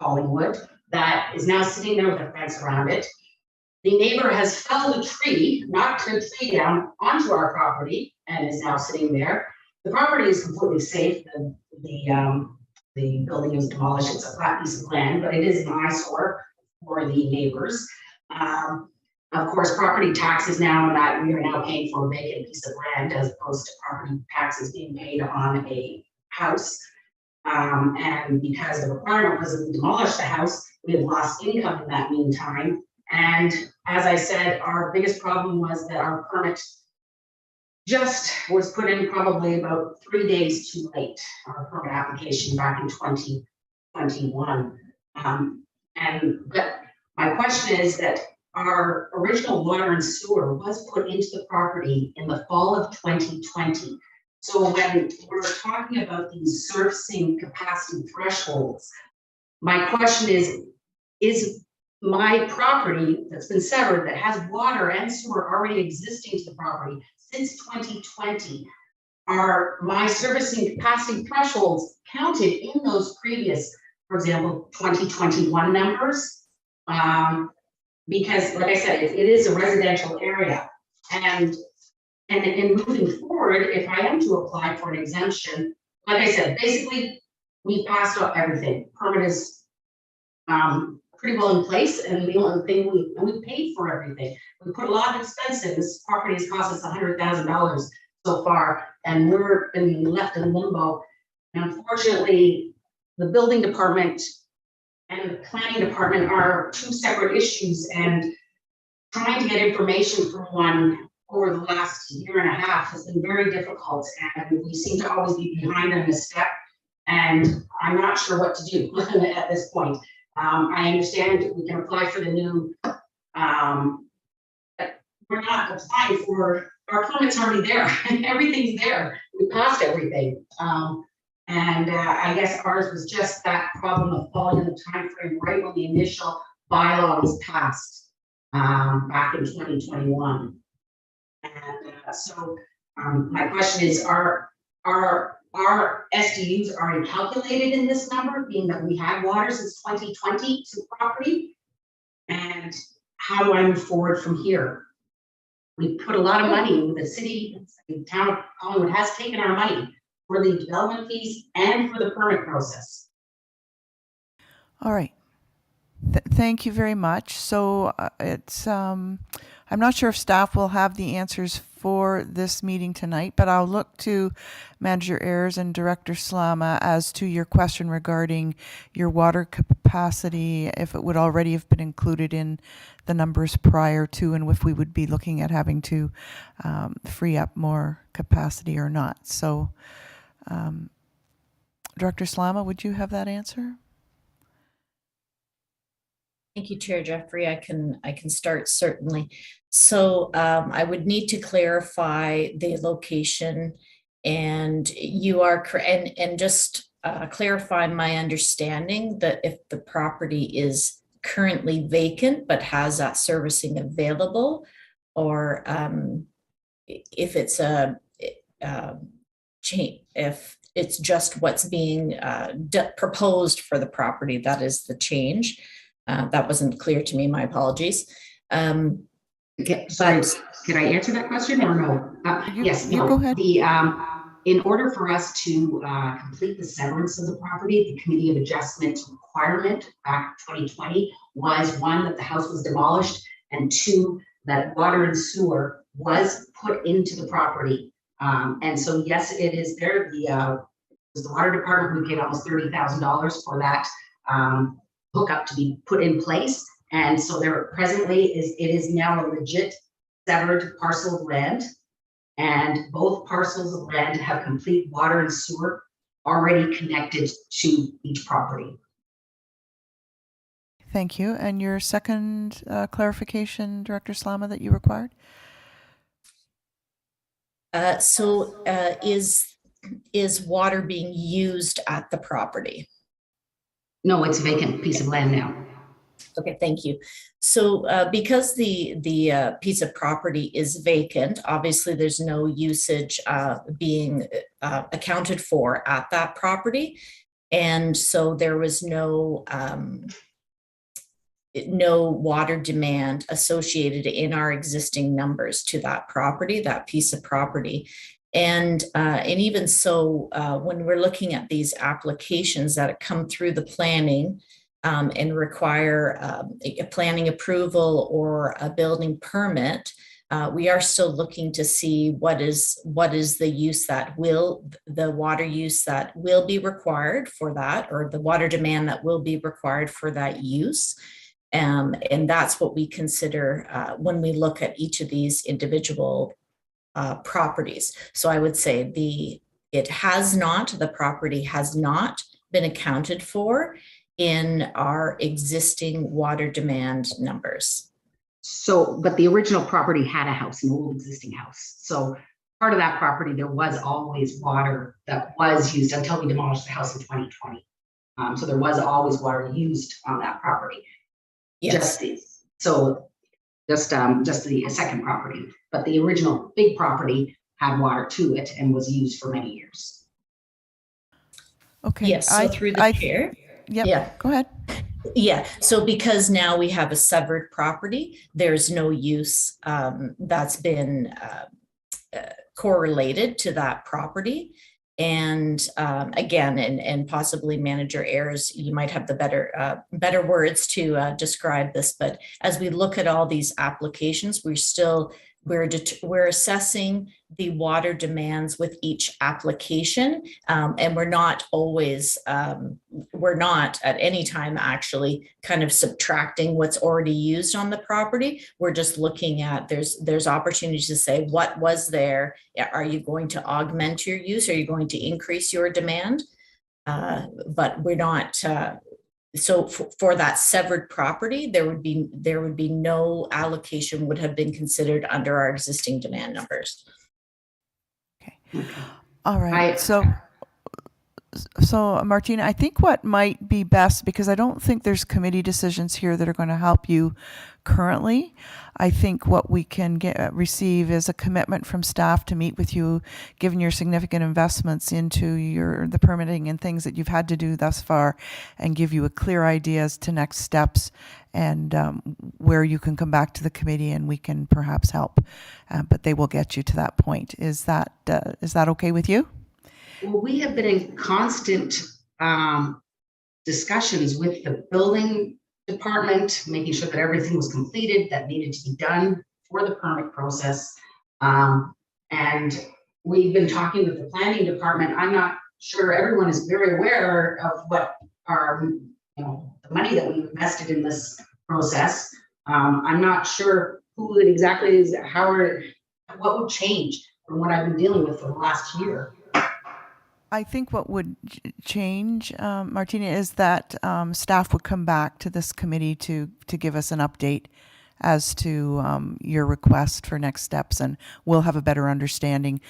Collingwood that is now sitting there with a fence around it. The neighbor has felled a tree, knocked the tree down onto our property and is now sitting there. The property is completely safe. The building is demolished. It's a flat piece of land, but it is an eyesore for the neighbors. Of course, property taxes now that we are now paying for a vacant piece of land as opposed to property taxes being paid on a house. And because the requirement was that we demolish the house, we have lost income in that meantime. And as I said, our biggest problem was that our permit just was put in probably about 3 days too late, our permit application back in 2021. But my question is that our original water and sewer was put into the property in the fall of 2020. So when we're talking about these servicing capacity thresholds, my question is my property that's been severed that has water and sewer already existing to the property since 2020, are my servicing capacity thresholds counted in those previous, for example, 2021 numbers? Because like I said, it is a residential area. And in moving forward, if I am to apply for an exemption, like I said, basically we passed off everything. Permit is pretty well in place, and the only thing we paid for everything. We put a lot of expense in. This property has cost us $100,000 so far, and we're been left in limbo. And unfortunately, the building department and the planning department are two separate issues, and trying to get information from one over the last year and a half has been very difficult, and we seem to always be behind on a step, and I'm not sure what to do at this point. I understand we can apply for the new, but we're not applying for, our permit's already there. Everything's there. We passed everything. And I guess ours was just that problem of falling in the time frame right when the initial bylaw was passed back in 2021. And so my question is, are SDUs already calculated in this number, being that we had water since 2020 to the property? And how do I move forward from here? We put a lot of money, the city, the town of Collingwood has taken our money for the development fees and for the permit process. All right. Thank you very much. So it's, I'm not sure if staff will have the answers for this meeting tonight, but I'll look to Manager Ayers and Director Slama as to your question regarding your water capacity, if it would already have been included in the numbers prior to, and if we would be looking at having to free up more capacity or not. So Director Slama, would you have that answer? Thank you, Chair Jeffrey. I can start certainly. So I would need to clarify the location, and you are and just clarify my understanding that if the property is currently vacant but has that servicing available, or if it's a change, if it's just what's being proposed for the property, that is the change. That wasn't clear to me. My apologies. Sorry, could I answer that question or no? Yes, no. Go ahead. In order for us to complete the severance of the property, the Committee of Adjustment requirement back 2020 was, 1, that the house was demolished, and 2, that water and sewer was put into the property. And so, yes, it is there. The water department, we paid almost $30,000 for that hookup to be put in place. And so there presently it is now a legit severed parcel of land, and both parcels of land have complete water and sewer already connected to each property. Thank you. And your second clarification, Director Slama, that you required? Is water being used at the property? No, it's a vacant piece of land now. Okay, thank you. So because the piece of property is vacant, obviously there's no usage being accounted for at that property. And so there was no water demand associated in our existing numbers to that property, that piece of property. And even so, when we're looking at these applications that come through the planning and require a planning approval or a building permit, we are still looking to see what is the use the water use that will be required for that, or the water demand that will be required for that use. And that's what we consider when we look at each of these individual properties. So I would say the property has not been accounted for in our existing water demand numbers. So, but the original property had a house, an old existing house. So part of that property, there was always water that was used until we demolished the house in 2020. So there was always water used on that property. Yes. Just the second property, but the original big property had water to it and was used for many years. Okay. Yes. So through the chair. Yep. Yeah. Go ahead. Yeah. So because now we have a severed property, there's no use that's been correlated to that property. And again, and possibly Manager Ayers, you might have the better words to describe this. But as we look at all these applications, we're assessing the water demands with each application, and we're not at any time actually kind of subtracting what's already used on the property. We're just looking at there's opportunities to say what was there. Are you going to augment your use? Are you going to increase your demand? But we're not. So for that severed property, there would be no allocation would have been considered under our existing demand numbers. Okay. All right. So Martina, I think what might be best, because I don't think there's committee decisions here that are going to help you currently. I think what we can receive is a commitment from staff to meet with you, given your significant investments into the permitting and things that you've had to do thus far, and give you a clear idea as to next steps and where you can come back to the committee and we can perhaps help. But they will get you to that point. Is that okay with you? Well, we have been in constant discussions with the building department, making sure that everything was completed that needed to be done for the permit process. And we've been talking with the planning department. I'm not sure everyone is very aware of what the money that we've invested in this process. I'm not sure who it exactly is, what would change from what I've been dealing with for the last year. I think what would change, Martina, is that staff would come back to this committee to give us an update as to your request for next steps, and we'll have a better understanding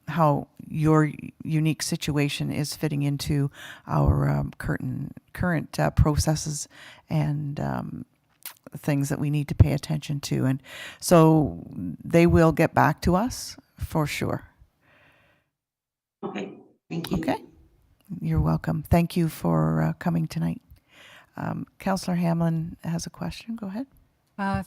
how your unique situation is fitting into our current processes and things that we need to pay attention to. And so they will get back to us for sure. Okay, thank you. Okay, you're welcome. Thank you for coming tonight. Councillor Hamlin has a question. Go ahead.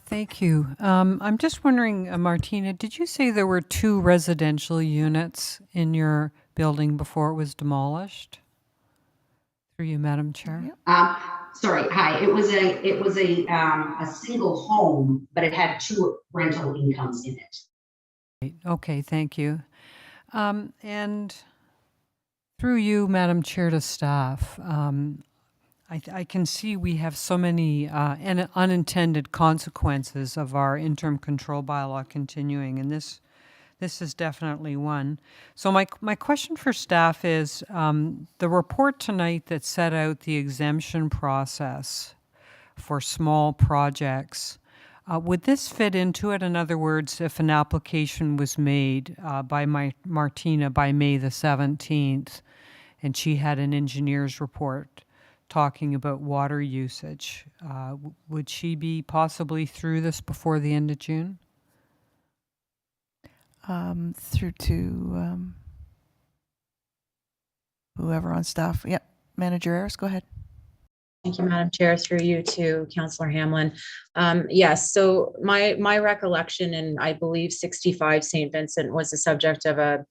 Thank you. I'm just wondering, Martina, did you say there were 2 residential units in your building before it was demolished? Through you, Madam Chair. Sorry, hi. It was a single home, but it had 2 rental incomes in it. Okay, thank you. And through you, Madam Chair, to staff, I can see we have so many unintended consequences of our interim control bylaw continuing, and this is definitely one. So my question for staff is, the report tonight that set out the exemption process for small projects, would this fit into it? In other words, if an application was made by Martina by May the 17th, and she had an engineer's report talking about water usage, would she be possibly through this before the end of June? Through to whoever on staff. Yep, Manager Ayres, go ahead. Thank you, Madam Chair. Through you to Councillor Hamlin. Yes, so my recollection, and I believe 65 St. Vincent was the subject of a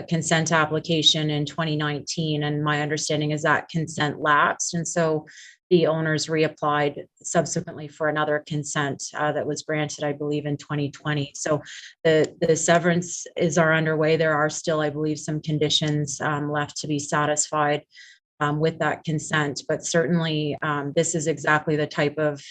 consent application in 2019, and my understanding is that consent lapsed, and so the owners reapplied subsequently for another consent that was granted, I believe, in 2020. So the severance are underway. There are still, I believe, some conditions left to be satisfied with that consent, but certainly this is exactly the type of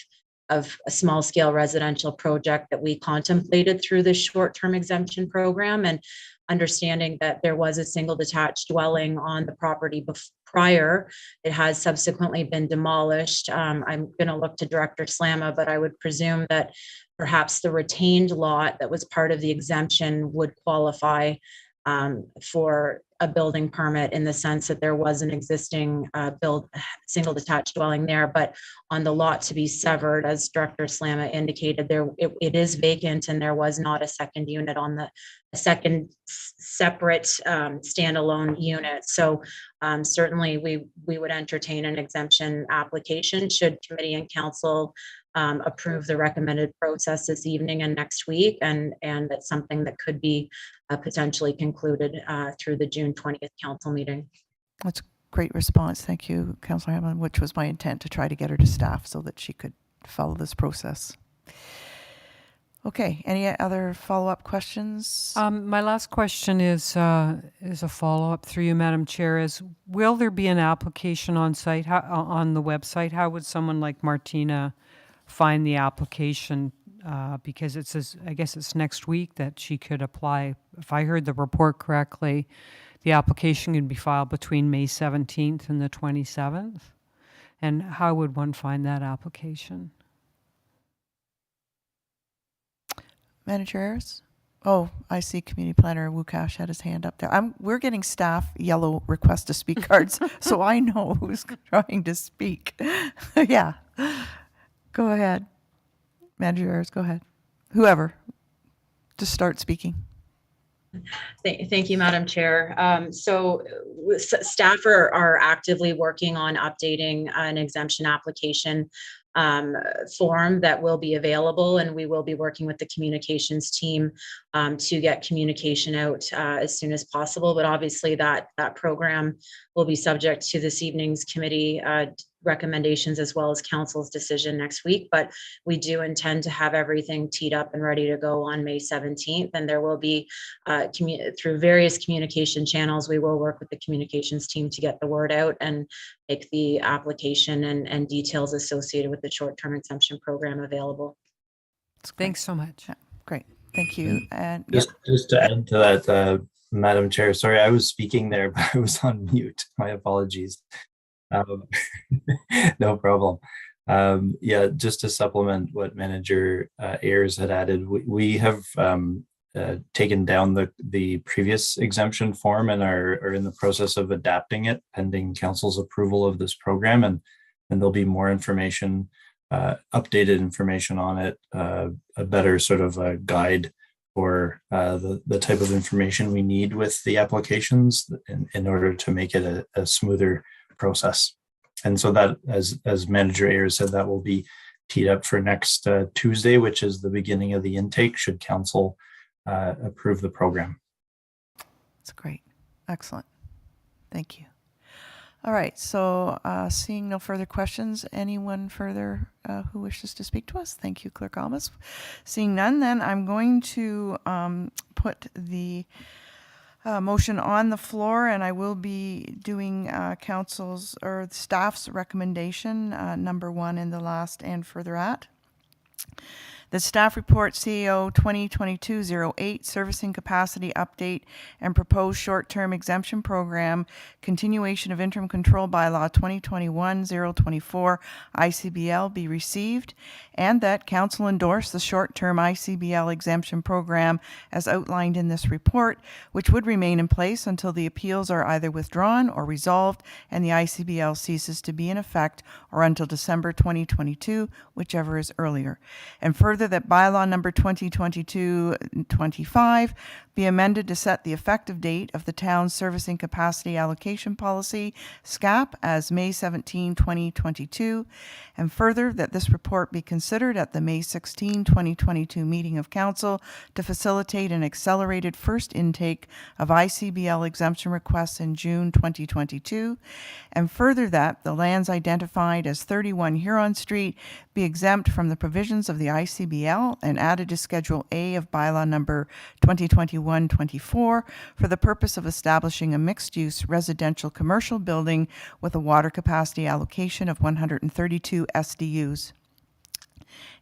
a small scale residential project that we contemplated through the short-term exemption program, and understanding that there was a single detached dwelling on the property prior. It has subsequently been demolished. I'm going to look to Director Slama, but I would presume that perhaps the retained lot that was part of the exemption would qualify for a building permit, in the sense that there was an existing single detached dwelling there, but on the lot to be severed, as Director Slama indicated, it is vacant, and there was not a second unit on the second separate standalone unit. So certainly we would entertain an exemption application should committee and council approve the recommended process this evening and next week, and that's something that could be potentially concluded through the June 20th council meeting. That's a great response. Thank you, Councillor Hamlin, which was my intent, to try to get her to staff so that she could follow this process. Okay, any other follow-up questions? My last question is a follow-up through you, Madam Chair, is will there be an application on site, on the website? How would someone like Martina find the application? Because it says, I guess it's next week that she could apply. If I heard the report correctly, the application can be filed between May 17th and the 27th. And how would one find that application? Manager Ayres? Oh, I see Community Planner Wukash had his hand up there. We're getting staff yellow request to speak cards, so I know who's trying to speak. Yeah. Go ahead. Manager Ayres, go ahead. Whoever, just start speaking. Thank you, Madam Chair. So staff are actively working on updating an exemption application form that will be available, and we will be working with the communications team to get communication out as soon as possible. But obviously that program will be subject to this evening's committee recommendations as well as council's decision next week. But we do intend to have everything teed up and ready to go on May 17th. And there will be through various communication channels, we will work with the communications team to get the word out and make the application and details associated with the short-term exemption program available. Thanks so much. Yeah, great. Thank you. And just to add to that, Madam Chair, sorry, I was speaking there, but I was on mute. My apologies. No problem. Yeah, just to supplement what Manager Ayers had added, we have taken down the previous exemption form and are in the process of adapting it pending council's approval of this program, and there'll be more information, updated information on it, a better sort of a guide for the type of information we need with the applications in order to make it a smoother process. And so that, as Manager Ayers said, that will be teed up for next Tuesday, which is the beginning of the intake, should council approve the program. That's great. Excellent. Thank you. All right. So seeing no further questions, anyone further who wishes to speak to us? Thank you, Clerk Almas. Seeing none, then I'm going to put the motion on the floor, and I will be doing council's or staff's recommendation, number 1 in the last and further at. The staff report CEO 2022-08 servicing capacity update and proposed short-term exemption program, continuation of interim control bylaw 2021-024 ICBL be received, and that council endorse the short-term ICBL exemption program as outlined in this report, which would remain in place until the appeals are either withdrawn or resolved and the ICBL ceases to be in effect, or until December 2022, whichever is earlier. And further, that bylaw number 2022-25 be amended to set the effective date of the town's servicing capacity allocation policy, SCAP, as May 17, 2022. And further, that this report be considered at the May 16, 2022 meeting of council to facilitate an accelerated first intake of ICBL exemption requests in June 2022. And further, that the lands identified as 31 Huron Street be exempt from the provisions of the ICBL and added to Schedule A of bylaw number 2021-24 for the purpose of establishing a mixed-use residential commercial building with a water capacity allocation of 132 SDUs.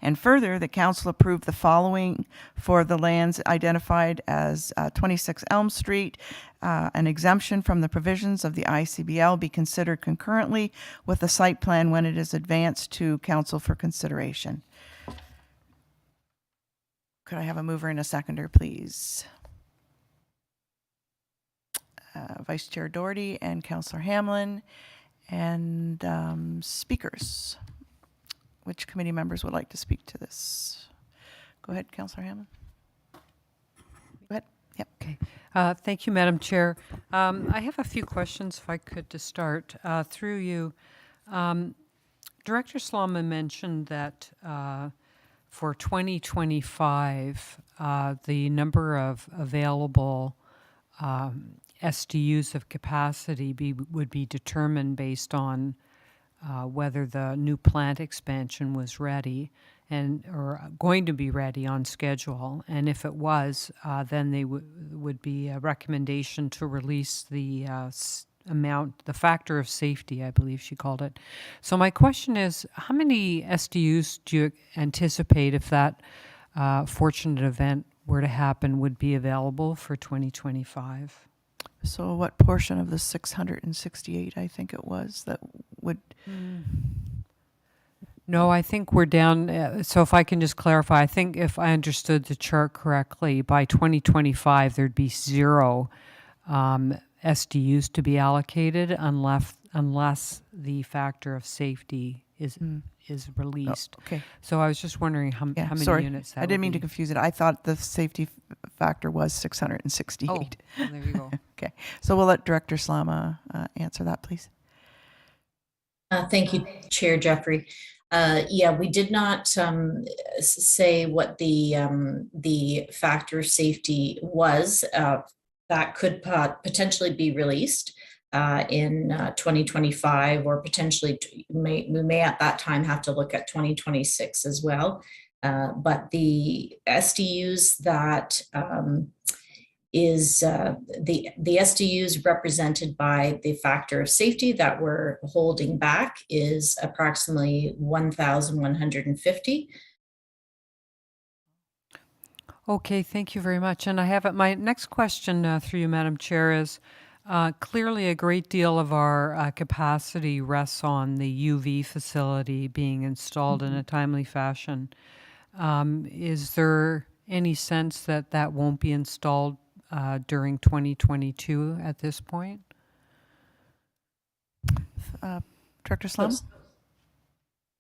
And further, the council approved the following for the lands identified as 26 Elm Street. An exemption from the provisions of the ICBL be considered concurrently with the site plan when it is advanced to council for consideration. Could I have a mover and a seconder, please? Vice Chair Doherty and Councillor Hamlin. And speakers. Which committee members would like to speak to this? Go ahead, Councillor Hamlin. Go ahead. Yep. Okay. Thank you, Madam Chair. I have a few questions, if I could, to start through you. Director Slama mentioned that for 2025, the number of available SDUs of capacity would be determined based on whether the new plant expansion was ready or going to be ready on schedule. And if it was, then they would be a recommendation to release the the factor of safety, I believe she called it. So my question is, how many SDUs do you anticipate, if that fortunate event were to happen, would be available for 2025? So what portion of the 668, I think it was, that would... No, I think we're down. So if I can just clarify, I think if I understood the chart correctly, by 2025, there'd be 0 SDUs to be allocated unless the factor of safety is released. Oh, okay. So I was just wondering how many units that I didn't mean to be. confuse it. I thought the safety factor was 668. Oh, well, there you go. Okay. So we'll let Director Slama answer that, please. Thank you, Chair Jeffrey. Yeah, we did not say what the factor of safety was. That could potentially be released in 2025, or potentially we may at that time have to look at 2026 as well. But the SDUs that is the SDUs represented by the factor of safety that we're holding back is approximately 1,150. Okay, thank you very much. And I have my next question through you, Madam Chair, is clearly a great deal of our capacity rests on the UV facility being installed in a timely fashion. Is there any sense that that won't be installed during 2022 at this point? Director Slum?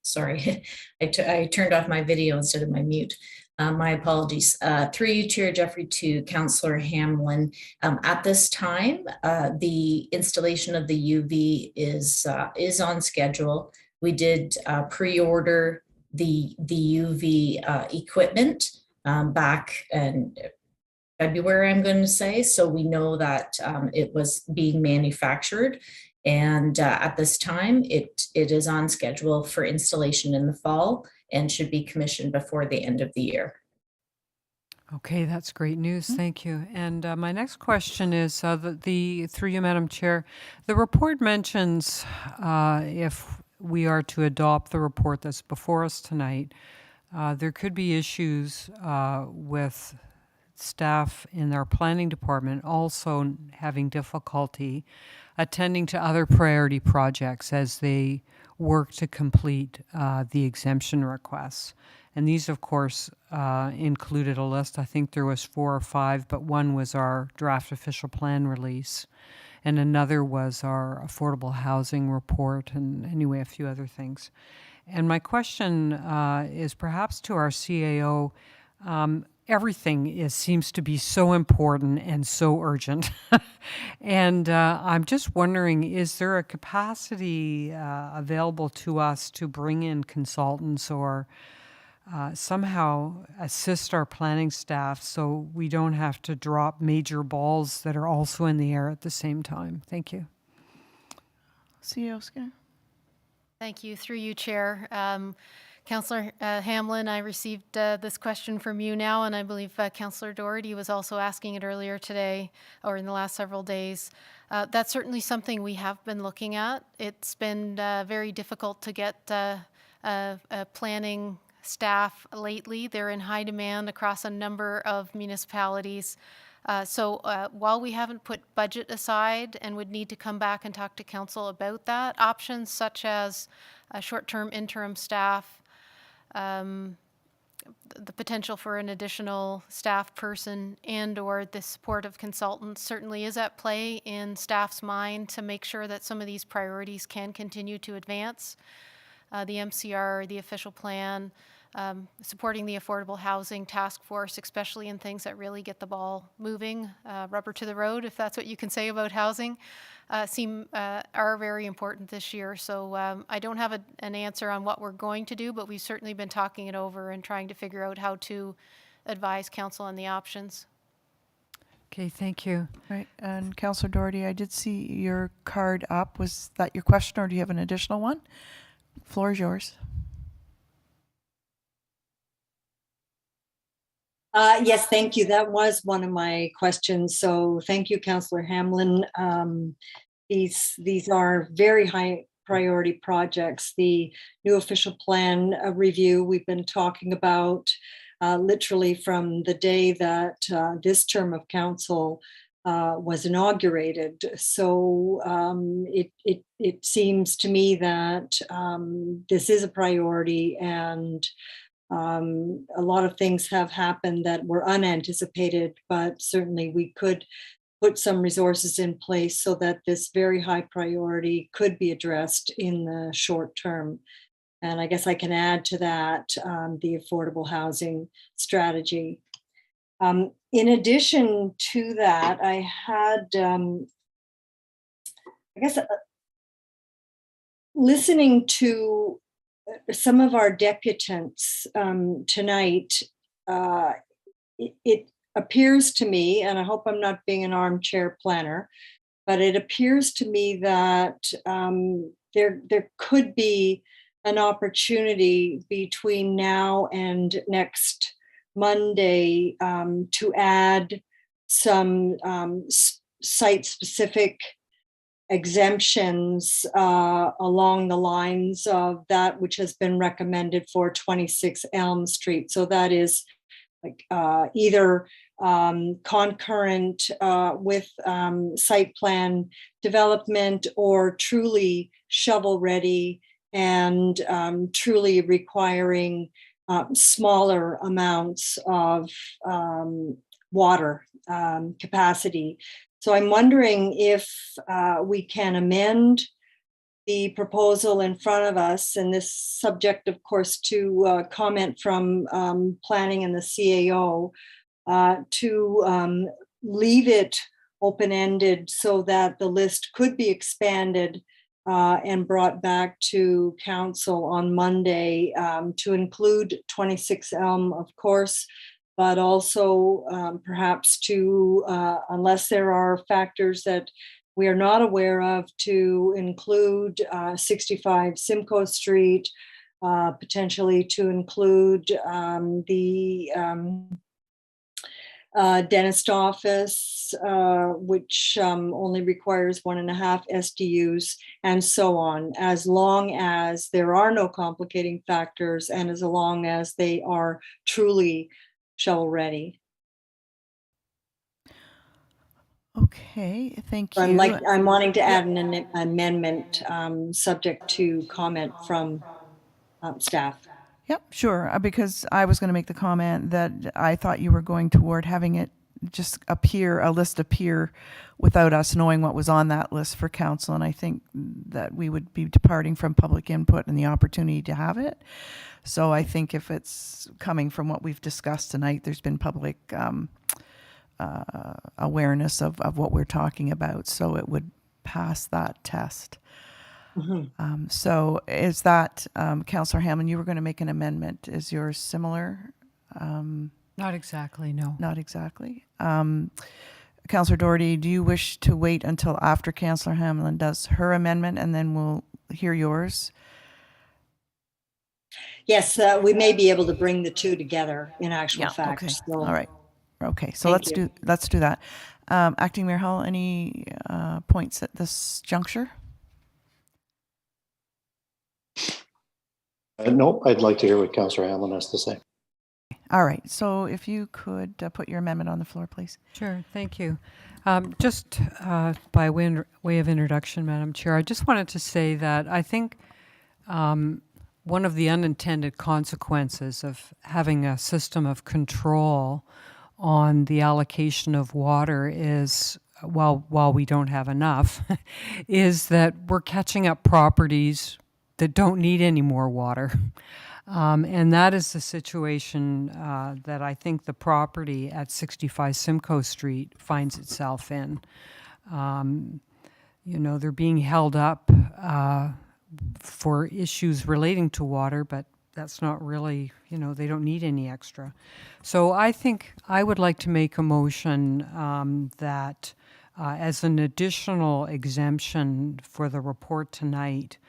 Sorry, I turned off my video instead of my mute. My apologies. Through you, Chair Jeffrey, to Councillor Hamlin. At this time, the installation of the UV is on schedule. We did pre-order the UV equipment back in February, I'm going to say. So we know that it was being manufactured. And at this time, it is on schedule for installation in the fall and should be commissioned before the end of the year. Okay, that's great news. Thank you. And my next question is through you, Madam Chair, the report mentions if we are to adopt the report that's before us tonight, there could be issues with staff in our planning department also having difficulty attending to other priority projects as they work to complete the exemption requests. And these, of course, included a list. I think there was 4 or 5, but one was our draft official plan release, and another was our affordable housing report, and anyway, a few other things. And my question is perhaps to our CAO. Everything seems to be so important and so urgent. And I'm just wondering, is there a capacity available to us to bring in consultants or somehow assist our planning staff so we don't have to drop major balls that are also in the air at the same time? Thank you. CEO Skinner. Thank you. Through you, Chair. Councillor Hamlin, I received this question from you now, and I believe Councillor Doherty was also asking it earlier today or in the last several days. That's certainly something we have been looking at. It's been very difficult to get planning staff lately. They're in high demand across a number of municipalities. So while we haven't put budget aside and would need to come back and talk to council about that, options such as short-term interim staff, the potential for an additional staff person and or the support of consultants certainly is at play in staff's mind to make sure that some of these priorities can continue to advance. The MCR, the official plan, supporting the affordable housing task force, especially in things that really get the ball moving, rubber to the road, if that's what you can say about housing, are very important this year. So I don't have an answer on what we're going to do, but we've certainly been talking it over and trying to figure out how to advise council on the options. Okay, thank you. Right, and Councillor Doherty, I did see your card up. Was that your question, or do you have an additional one? Floor is yours. Yes, thank you. That was one of my questions. So thank you, Councillor Hamlin. These are very high priority projects. The new official plan review we've been talking about literally from the day that this term of council was inaugurated. So it seems to me that this is a priority, and a lot of things have happened that were unanticipated, but certainly we could put some resources in place so that this very high priority could be addressed in the short term. And I guess I can add to that the affordable housing strategy. In addition to that, I had, listening to some of our deputants tonight, it appears to me, and I hope I'm not being an armchair planner, but it appears to me that there could be an opportunity between now and next Monday to add some site-specific exemptions along the lines of that which has been recommended for 26 Elm Street. So that is either concurrent with site plan development or truly shovel ready and truly requiring smaller amounts of water capacity. So I'm wondering if we can amend the proposal in front of us, and this subject, of course, to comment from planning and the CAO, to leave it open-ended so that the list could be expanded and brought back to council on Monday to include 26 Elm, of course, but also perhaps to, unless there are factors that we are not aware of, to include 65 Simcoe Street, potentially to include the dentist office, which only requires 1.5 SDUs, and so on, as long as there are no complicating factors and as long as they are truly shovel ready. Okay, thank you. I'm wanting to add an amendment subject to comment from staff. Yep, sure. Because I was going to make the comment that I thought you were going toward having it just appear, a list appear without us knowing what was on that list for council. And I think that we would be departing from public input and the opportunity to have it. So I think if it's coming from what we've discussed tonight, there's been public awareness of what we're talking about. So it would pass that test. Mm-hmm. So is that, Councillor Hamlin, you were going to make an amendment. Is yours similar? Not exactly, no. Not exactly. Councillor Doherty, do you wish to wait until after Councillor Hamlin does her amendment and then we'll hear yours? Yes, we may be able to bring the two together in actual fact. Okay. So, all right. Okay, so Thank you. let's do that. Acting Mayor Hull, any points at this juncture? No, I'd like to hear what Councillor Hamlin has to say. All right, so if you could put your amendment on the floor, please. Sure, thank you. Just by way of introduction, Madam Chair, I just wanted to say that I think one of the unintended consequences of having a system of control on the allocation of water is, while we don't have enough, is that we're catching up properties that don't need any more water. And that is the situation that I think the property at 65 Simcoe Street finds itself in. You know, they're being held up for issues relating to water, but that's not really, you know, they don't need any extra. So I think I would like to make a motion that as an additional exemption for the report tonight,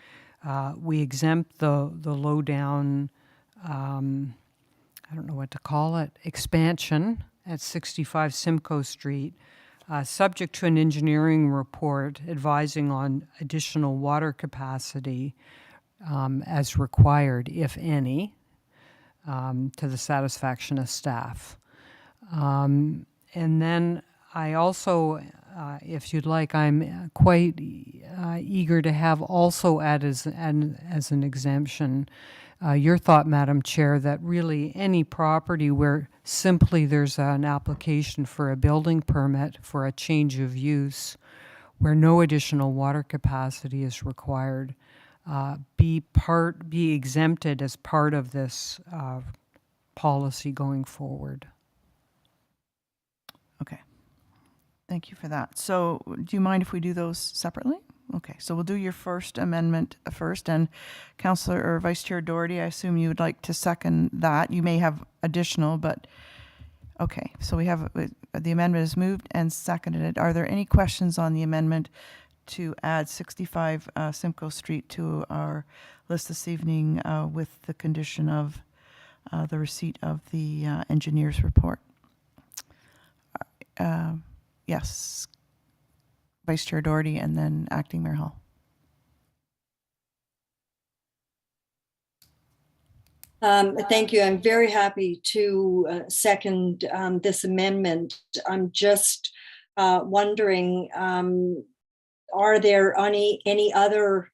we exempt the low down, I don't know what to call it, expansion at 65 Simcoe Street, subject to an engineering report advising on additional water capacity as required, if any, to the satisfaction of staff. And then I also, if you'd like, I'm quite eager to have also add as an exemption your thought, Madam Chair, that really any property where simply there's an application for a building permit for a change of use, where no additional water capacity is required, be exempted as part of this policy going forward. Okay. Thank you for that. So do you mind if we do those separately? Okay, so we'll do your first amendment first. And Councillor or Vice Chair Doherty, I assume you would like to second that. You may have additional, but okay. So we have the amendment is moved and seconded. Are there any questions on the amendment to add 65 Simcoe Street to our list this evening with the condition of the receipt of the engineer's report? Yes. Vice Chair Doherty and then Acting Mayor Hull. Thank you. I'm very happy to second this amendment. I'm just wondering, are there any other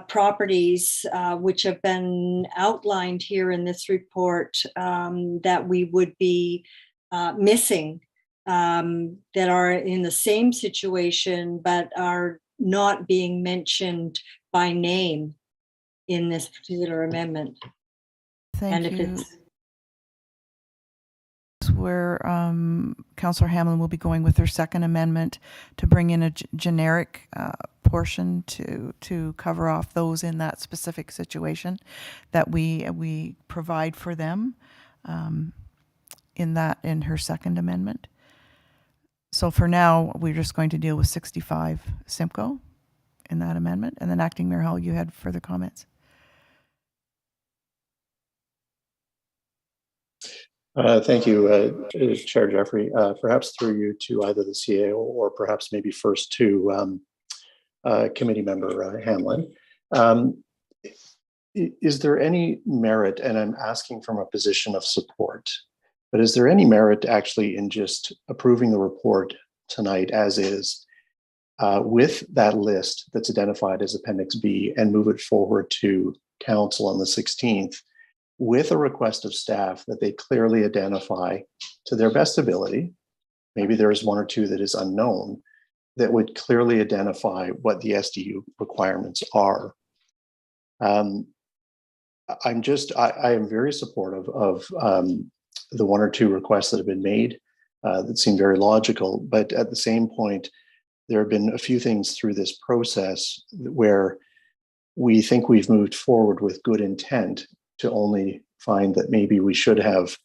properties which have been outlined here in this report that we would be missing, that are in the same situation but are not being mentioned by name in this particular amendment? Thank you. Where Councillor Hamlin will be going with her second amendment to bring in a generic portion to cover off those in that specific situation that we provide for them in her second amendment. So for now, we're just going to deal with 65 Simcoe in that amendment. And then Acting Mayor Hall, you had further comments. Thank you, Chair Jeffrey. Perhaps through you to either the CAO or perhaps maybe first to committee member Hamlin. Is there any merit, and I'm asking from a position of support, but is there any merit actually in just approving the report tonight as is with that list that's identified as Appendix B and move it forward to Council on the 16th? With a request of staff that they clearly identify to their best ability, maybe there is one or two that is unknown, that would clearly identify what the SDU requirements are. I am very supportive of the one or two requests that have been made that seem very logical, but at the same point, there have been a few things through this process where we think we've moved forward with good intent to only find that maybe we should have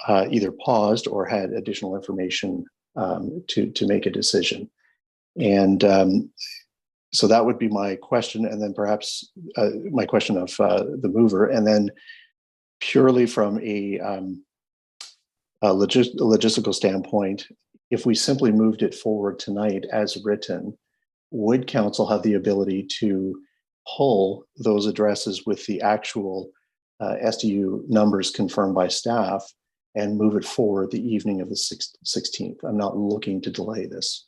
either paused or had additional information to make a decision. And so that would be my question. And then perhaps my question of the mover. And then purely from a logistical standpoint, if we simply moved it forward tonight as written, would council have the ability to pull those addresses with the actual SDU numbers confirmed by staff and move it forward the evening of the 16th? I'm not looking to delay this.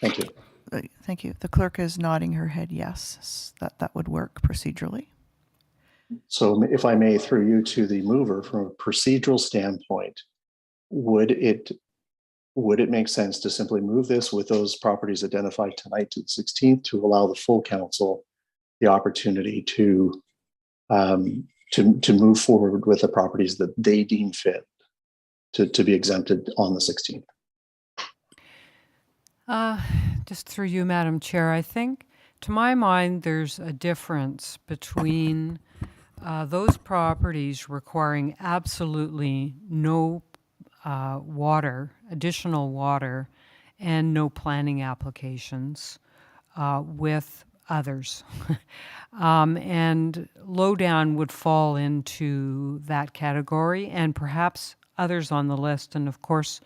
Thank you. Thank you. The clerk is nodding her head yes, that would work procedurally. So if I may, through you to the mover, from a procedural standpoint, would it make sense to simply move this with those properties identified tonight to the 16th to allow the full council the opportunity to move forward with the properties that they deem fit to be exempted on the 16th? Just through you, Madam Chair, I think, to my mind, there's a difference between those properties requiring absolutely no additional water, and no planning applications with others. And Lowdown would fall into that category, and perhaps others on the list. And of course,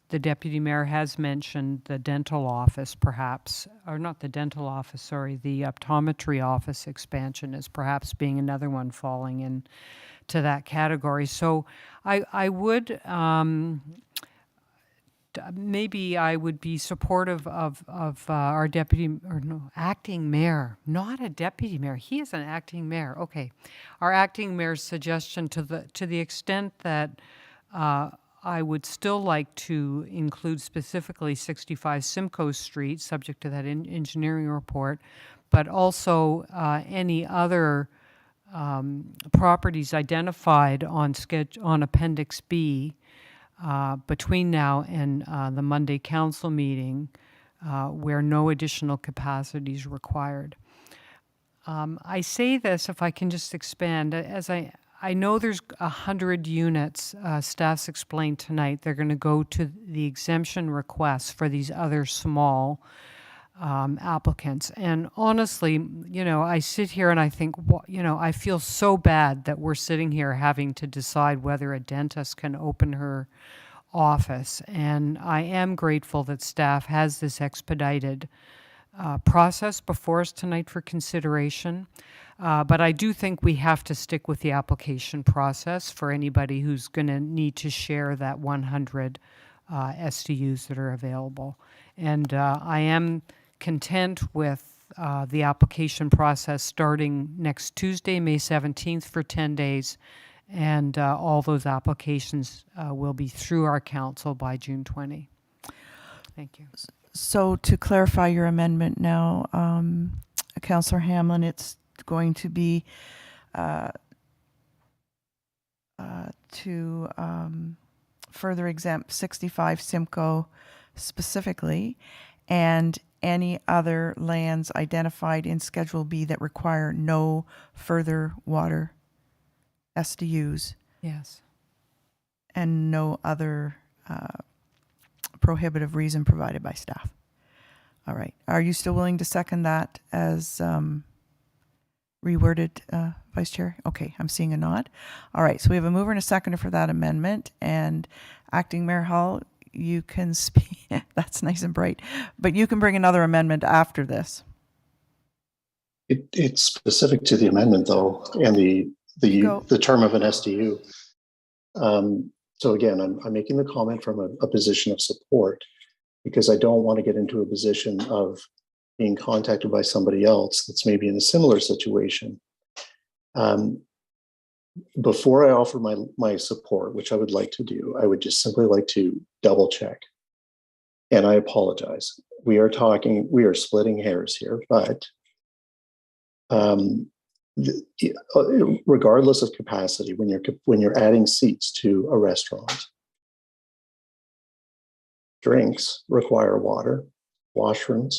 the Deputy Mayor has mentioned the dental office, perhaps, or not the dental office, sorry, the optometry office expansion as perhaps being another one falling into that category. So I would, maybe I would be supportive of our acting mayor, not a deputy mayor. He is an acting mayor. Okay, our acting mayor's suggestion to the extent that I would still like to include specifically 65 Simcoe Street, subject to that engineering report, but also any other properties identified on Appendix B between now and the Monday council meeting where no additional capacity is required. I say this, if I can just expand, as I know there's 100 units, staff's explained tonight, they're going to go to the exemption requests for these other small applicants. And honestly, I sit here and I think, I feel so bad that we're sitting here having to decide whether a dentist can open her office. And I am grateful that staff has this expedited process before us tonight for consideration. But I do think we have to stick with the application process for anybody who's going to need to share that 100 SDUs that are available. And I am content with the application process starting next Tuesday, May 17th for 10 days. And all those applications will be through our council by June 20. Thank you. So to clarify your amendment now, Councillor Hamlin, it's going to be to further exempt 65 Simcoe specifically, and any other lands identified in Schedule B that require no further water SDUs. Yes. And no other prohibitive reason provided by staff. All right. Are you still willing to second that as reworded, Vice Chair? Okay, I'm seeing a nod. All right, so we have a mover and a seconder for that amendment, and Acting Mayor Hall, you can speak. That's nice and bright, but you can bring another amendment after this. It's specific to the amendment, though, and the term of an SDU. So again, I'm making the comment from a position of support, because I don't want to get into a position of being contacted by somebody else that's maybe in a similar situation. Before I offer my support, which I would like to do, I would just simply like to double check. And I apologize. We are splitting hairs here, but regardless of capacity, when you're adding seats to a restaurant, drinks require water, washrooms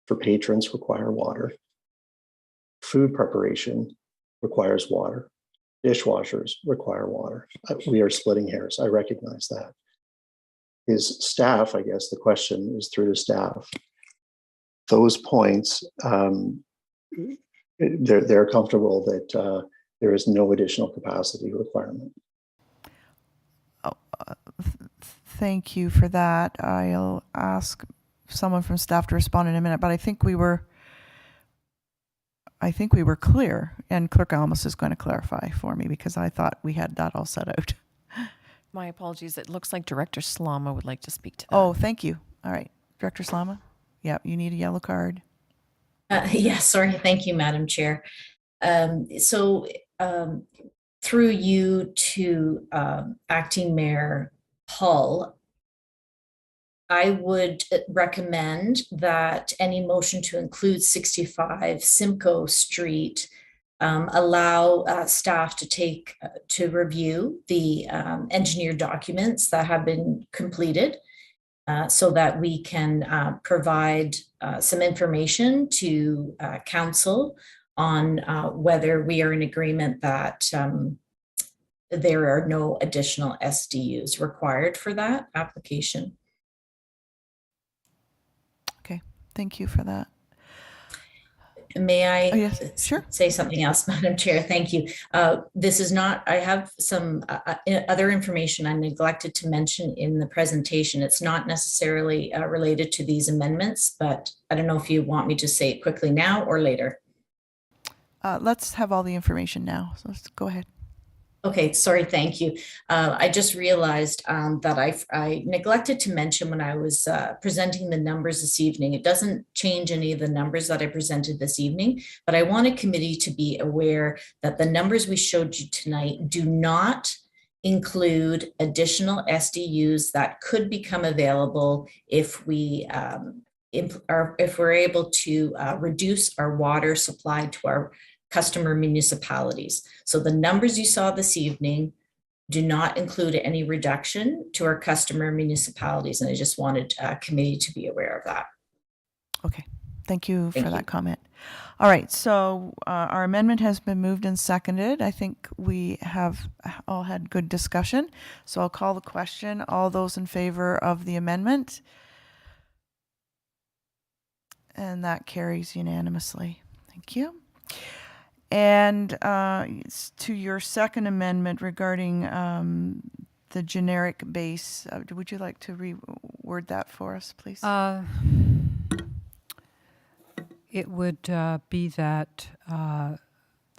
for patrons require water, food preparation requires water, dishwashers require water. We are splitting hairs. I recognize that. Is staff, I guess the question is through the staff, those points, they're comfortable that there is no additional capacity requirement. Thank you for that. I'll ask someone from staff to respond in a minute, but I think we were clear, and Clerk Almus is going to clarify for me, because I thought we had that all set out. My apologies. It looks like Director Slama would like to speak to that. Oh, thank you. All right, Director Slama. Yeah, you need a yellow card. Yes, sorry. Thank you, Madam Chair. Through you to Acting Mayor Hull, I would recommend that any motion to include 65 Simcoe Street allow staff to review the engineered documents that have been completed, so that we can provide some information to council on whether we are in agreement that there are no additional SDUs required for that application. Okay, thank you for that. May I yes, sure. say something else, Madam Chair? Thank you. This is not, I have some other information I neglected to mention in the presentation. It's not necessarily related to these amendments, but I don't know if you want me to say it quickly now or later. Let's have all the information now. So let's go ahead. Okay, sorry, thank you. I just realized that I neglected to mention when I was presenting the numbers this evening. It doesn't change any of the numbers that I presented this evening, but I want a committee to be aware that the numbers we showed you tonight do not include additional SDUs that could become available if we're able to reduce our water supply to our customer municipalities. So the numbers you saw this evening do not include any reduction to our customer municipalities. And I just wanted a committee to be aware of that. Okay, thank you for that comment. All right, so our amendment has been moved and seconded. I think we have all had good discussion. So I'll call the question. All those in favor of the amendment? And that carries unanimously. Thank you. And to your second amendment regarding the generic base, would you like to reword that for us, please? It would be that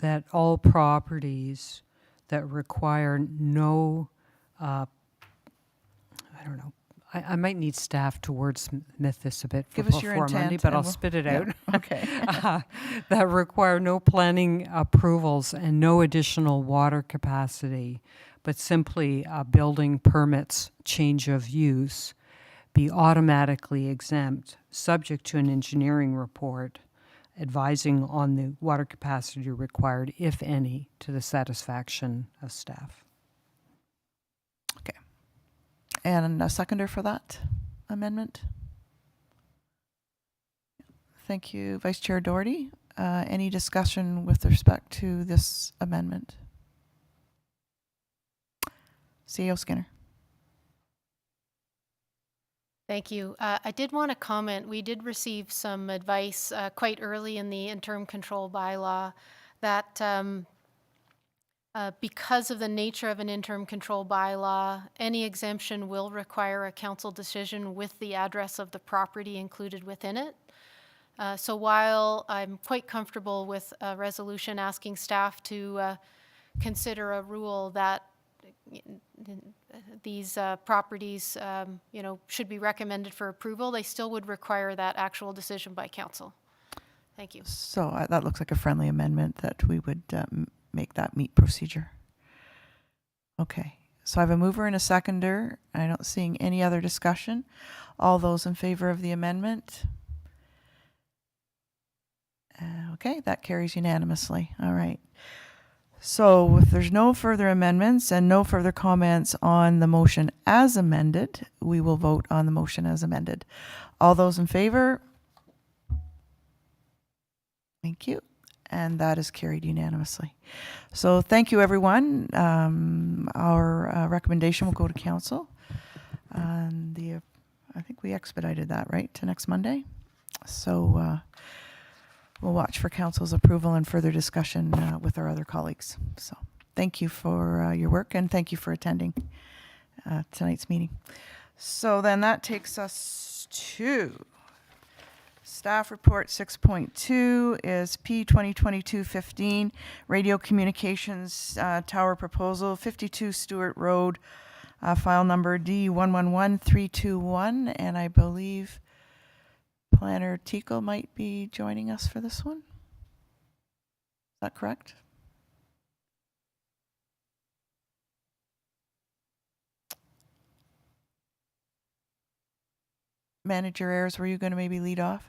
that all properties that require no, I don't know, I might need staff to wordsmith this a bit Give us your before Monday, intent but and I'll we'll- spit it yeah, out. okay. That require no planning approvals and no additional water capacity, but simply building permits, change of use, be automatically exempt, subject to an engineering report advising on the water capacity required, if any, to the satisfaction of staff. And a seconder for that amendment? Thank you, Vice Chair Doherty. Any discussion with respect to this amendment? CEO Skinner. Thank you. I did want to comment, we did receive some advice quite early in the interim control bylaw that because of the nature of an interim control bylaw, any exemption will require a council decision with the address of the property included within it. So while I'm quite comfortable with a resolution asking staff to consider a rule that these properties, should be recommended for approval, they still would require that actual decision by council. Thank you. So that looks like a friendly amendment that we would make that meet procedure. Okay, so I have a mover and a seconder. I don't seeing any other discussion. All those in favor of the amendment? Okay, that carries unanimously. All right. So if there's no further amendments and no further comments on the motion as amended, we will vote on the motion as amended. All those in favor? Thank you. And that is carried unanimously. So thank you, everyone. Our recommendation will go to council. I think we expedited that, right, to next Monday? So we'll watch for council's approval and further discussion with our other colleagues. So thank you for your work and thank you for attending tonight's meeting. So then that takes us to staff report 6.2 is P 2022-15 Radiocommunications Tower Proposal, 52 Stewart Road, file number D111321, and I believe Planner Tico might be joining us for this one. Is that correct? Manager Ayers, were you going to maybe lead off?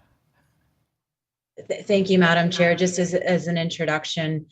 Thank you, Madam Chair. Just as an introduction,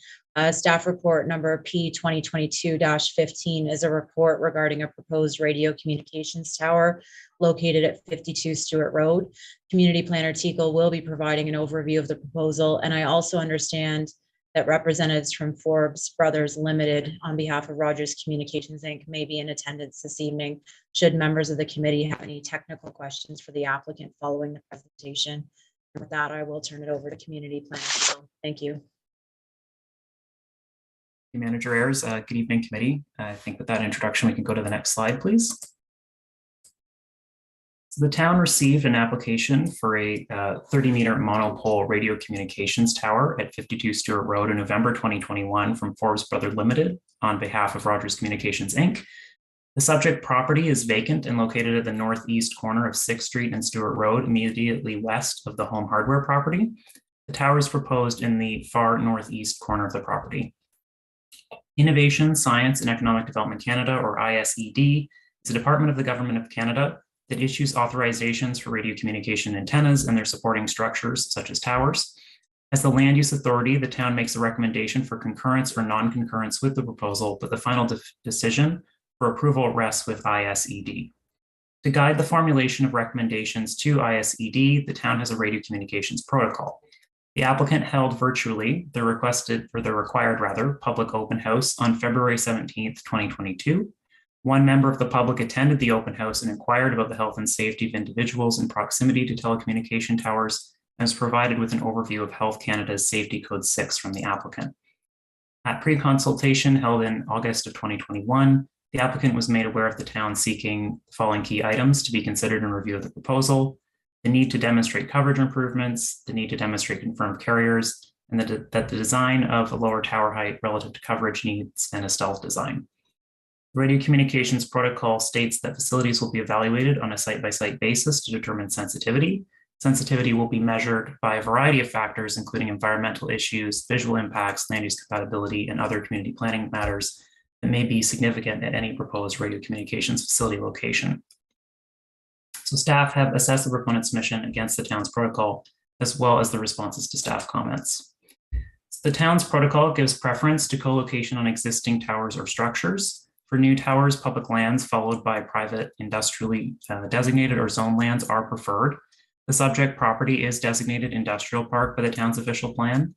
staff report number P 2022-15 is a report regarding a proposed radio communications tower located at 52 Stewart Road. Community Planner Tico will be providing an overview of the proposal, and I also understand that representatives from Forbes Brothers Limited on behalf of Rogers Communications Inc. may be in attendance this evening should members of the committee have any technical questions for the applicant following the presentation. With that, I will turn it over to Community Planner. Thank you. Manager Ayers, good evening, committee. I think with that introduction, we can go to the next slide, please. So the town received an application for a 30-meter monopole radio communications tower at 52 Stewart Road in November 2021 from Forbes Brothers Limited on behalf of Rogers Communications Inc. The subject property is vacant and located at the northeast corner of 6th Street and Stewart Road, immediately west of the Home Hardware property. The tower is proposed in the far northeast corner of the property. Innovation, Science and Economic Development Canada, or ISED, is a department of the Government of Canada that issues authorizations for radio communication antennas and their supporting structures, such as towers. As the land use authority, the town makes a recommendation for concurrence or non-concurrence with the proposal, but the final decision for approval rests with ISED. To guide the formulation of recommendations to ISED, the town has a radio communications protocol. The applicant held virtually the required public open house on February 17th, 2022. One member of the public attended the open house and inquired about the health and safety of individuals in proximity to telecommunication towers and was provided with an overview of Health Canada's Safety Code 6 from the applicant. At pre-consultation held in August of 2021, the applicant was made aware of the town seeking the following key items to be considered in review of the proposal: the need to demonstrate coverage improvements, the need to demonstrate confirmed carriers, and that the design of a lower tower height relative to coverage needs and a stealth design. The radio communications protocol states that facilities will be evaluated on a site-by-site basis to determine sensitivity. Sensitivity will be measured by a variety of factors, including environmental issues, visual impacts, land use compatibility, and other community planning matters that may be significant at any proposed radio communications facility location. So staff have assessed the proponent's submission against the town's protocol, as well as the responses to staff comments. The town's protocol gives preference to co-location on existing towers or structures. For new towers, public lands followed by private industrially designated or zoned lands are preferred. The subject property is designated industrial park by the town's official plan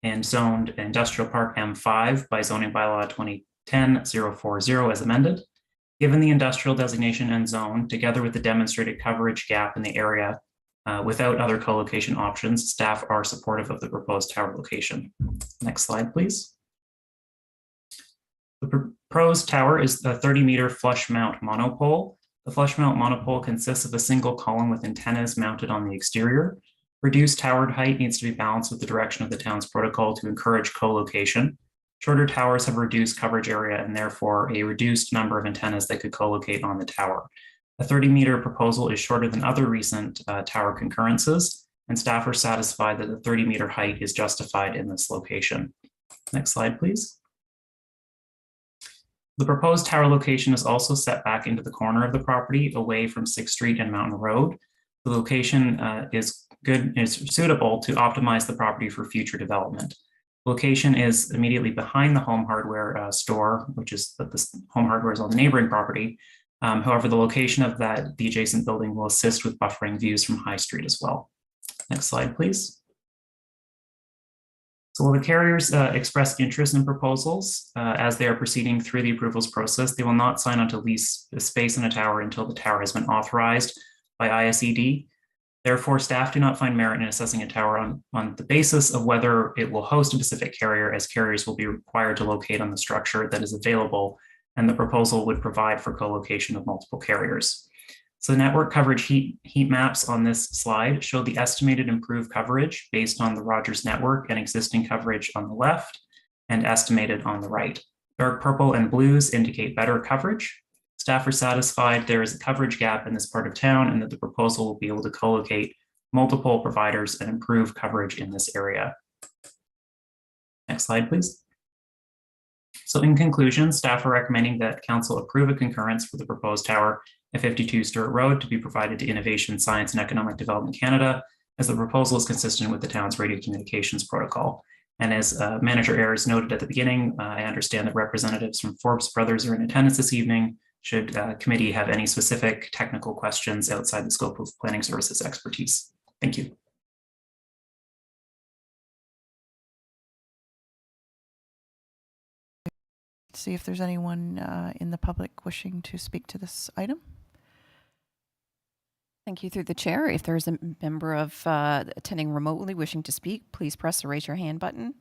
and zoned industrial park M5 by zoning bylaw 2010-040 as amended. Given the industrial designation and zone, together with the demonstrated coverage gap in the area, without other co-location options, staff are supportive of the proposed tower location. Next slide, please. The proposed tower is the 30-meter flush mount monopole. The flush mount monopole consists of a single column with antennas mounted on the exterior. Reduced tower height needs to be balanced with the direction of the town's protocol to encourage co-location. Shorter towers have reduced coverage area and therefore a reduced number of antennas that could co-locate on the tower. A 30-meter proposal is shorter than other recent tower concurrences, and staff are satisfied that the 30-meter height is justified in this location. Next slide, please. The proposed tower location is also set back into the corner of the property away from 6th Street and Mountain Road. The location is suitable to optimize the property for future development. The location is immediately behind the home hardware store, which is that this home hardware is on the neighboring property. However, the location of the adjacent building will assist with buffering views from High Street as well. Next slide, please. So while the carriers express interest in proposals as they are proceeding through the approvals process, they will not sign on to lease the space in a tower until the tower has been authorized by ISED. Therefore, staff do not find merit in assessing a tower on the basis of whether it will host a specific carrier, as carriers will be required to locate on the structure that is available, and the proposal would provide for co-location of multiple carriers. So network coverage heat maps on this slide show the estimated improved coverage based on the Rogers network and existing coverage on the left and estimated on the right. Dark purple and blues indicate better coverage. Staff are satisfied there is a coverage gap in this part of town and that the proposal will be able to co-locate multiple providers and improve coverage in this area. Next slide, please. So in conclusion, staff are recommending that council approve a concurrence for the proposed tower at 52 Stewart Road to be provided to Innovation, Science and Economic Development Canada, as the proposal is consistent with the town's radio communications protocol. And as Manager Ayers noted at the beginning, I understand that representatives from Forbes Brothers are in attendance this evening. Should committee have any specific technical questions outside the scope of planning services expertise? Thank you. See if there's anyone in the public wishing to speak to this item. Thank you through the chair. If there's a member of attending remotely wishing to speak, please press the raise your hand button.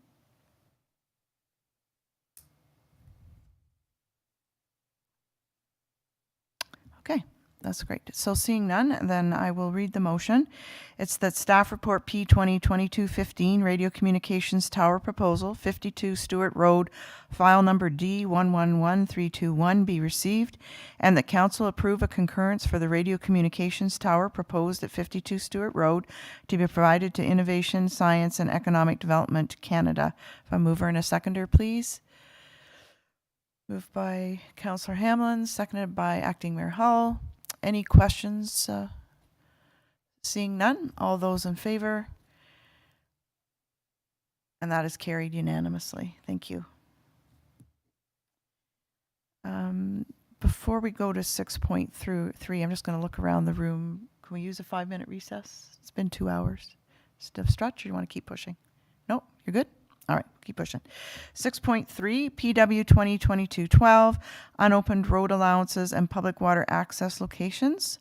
Okay, that's great. So seeing none, then I will read the motion. It's that staff report P 2022-15 Radio Communications Tower Proposal 52 Stewart Road, file number D111321 be received, and that council approve a concurrence for the Radio Communications Tower proposed at 52 Stewart Road to be provided to Innovation, Science and Economic Development Canada. If a mover and a seconder, please. Moved by Councillor Hamlin, seconded by Acting Mayor Hull. Any questions? Seeing none, all those in favor? And that is carried unanimously. Thank you. Before we go to 6.3, I'm just going to look around the room. Can we use a 5-minute recess? It's been 2 hours. Stiff stretch, or do you want to keep pushing? Nope, you're good? All right, keep pushing. 6.3, PW 2022-12, unopened road allowances and public water access locations.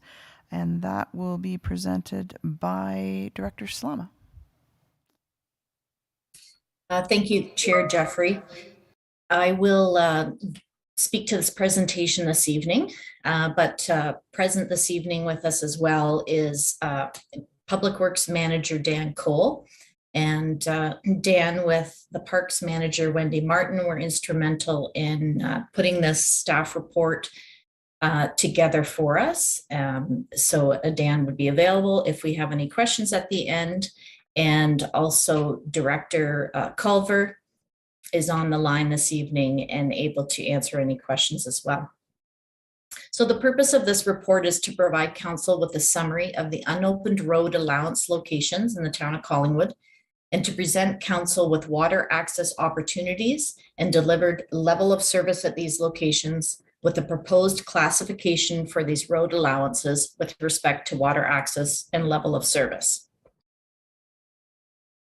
And that will be presented by Director Slama. Thank you, Chair Jeffrey. I will speak to this presentation this evening, but present this evening with us as well is Public Works Manager Dan Cole And Dan, with the parks manager, Wendy Martin, were instrumental in putting this staff report together for us. So Dan would be available if we have any questions at the end. And also Director Culver is on the line this evening and able to answer any questions as well. So the purpose of this report is to provide council with a summary of the unopened road allowance locations in the town of Collingwood, and to present council with water access opportunities and delivered level of service at these locations, with a proposed classification for these road allowances with respect to water access and level of service.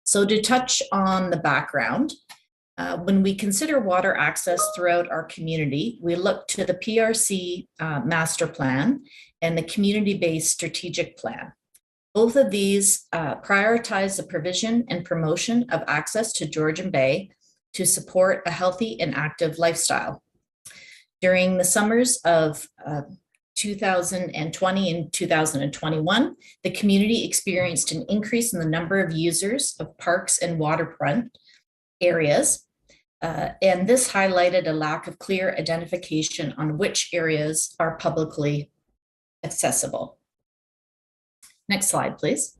So to touch on the background, when we consider water access throughout our community, we look to the PRC master plan and the community-based strategic plan. Both of these prioritize the provision and promotion of access to Georgian Bay to support a healthy and active lifestyle. During the summers of 2020 and 2021, the community experienced an increase in the number of users of parks and waterfront areas. And this highlighted a lack of clear identification on which areas are publicly accessible. Next slide, please.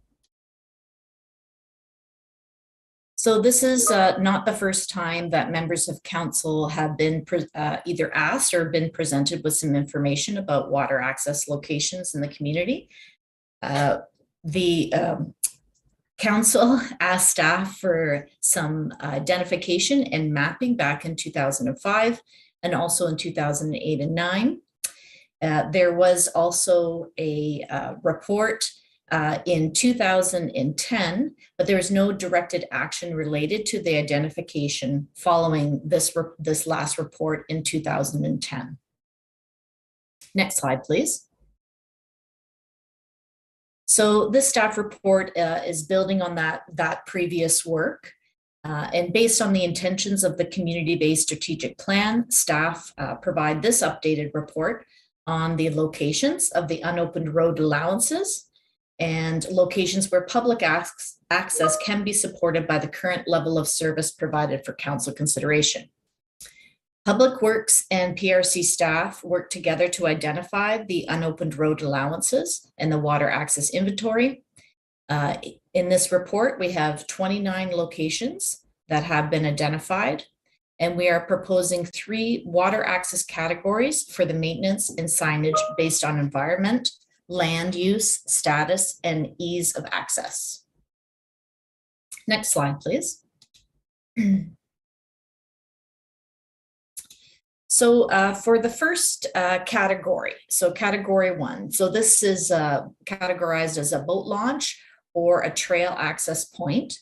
So this is not the first time that members of council have been either asked or been presented with some information about water access locations in the community. The council asked staff for some identification and mapping back in 2005 and also in 2008 and 9. There was also a report in 2010, but there was no directed action related to the identification following this last report in 2010. Next slide, please. So this staff report is building on that previous work. And based on the intentions of the community-based strategic plan, staff provide this updated report on the locations of the unopened road allowances and locations where public access can be supported by the current level of service provided for council consideration. Public Works and PRC staff work together to identify the unopened road allowances and the water access inventory. In this report, we have 29 locations that have been identified, and we are proposing 3 water access categories for the maintenance and signage based on environment, land use, status, and ease of access. Next slide, please. So for the first category, so category 1, so this is categorized as a boat launch or a trail access point.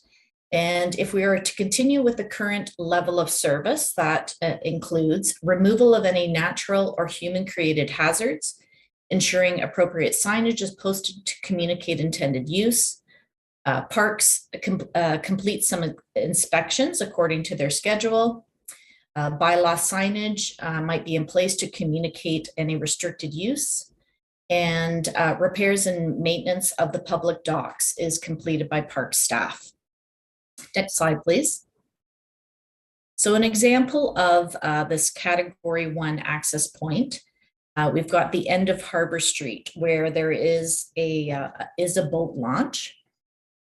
And if we are to continue with the current level of service, that includes removal of any natural or human-created hazards, ensuring appropriate signage is posted to communicate intended use. Parks complete some inspections according to their schedule. Bylaw signage might be in place to communicate any restricted use. And repairs and maintenance of the public docks is completed by park staff. Next slide, please. So an example of this category 1 access point, we've got the end of Harbor Street where there is a boat launch.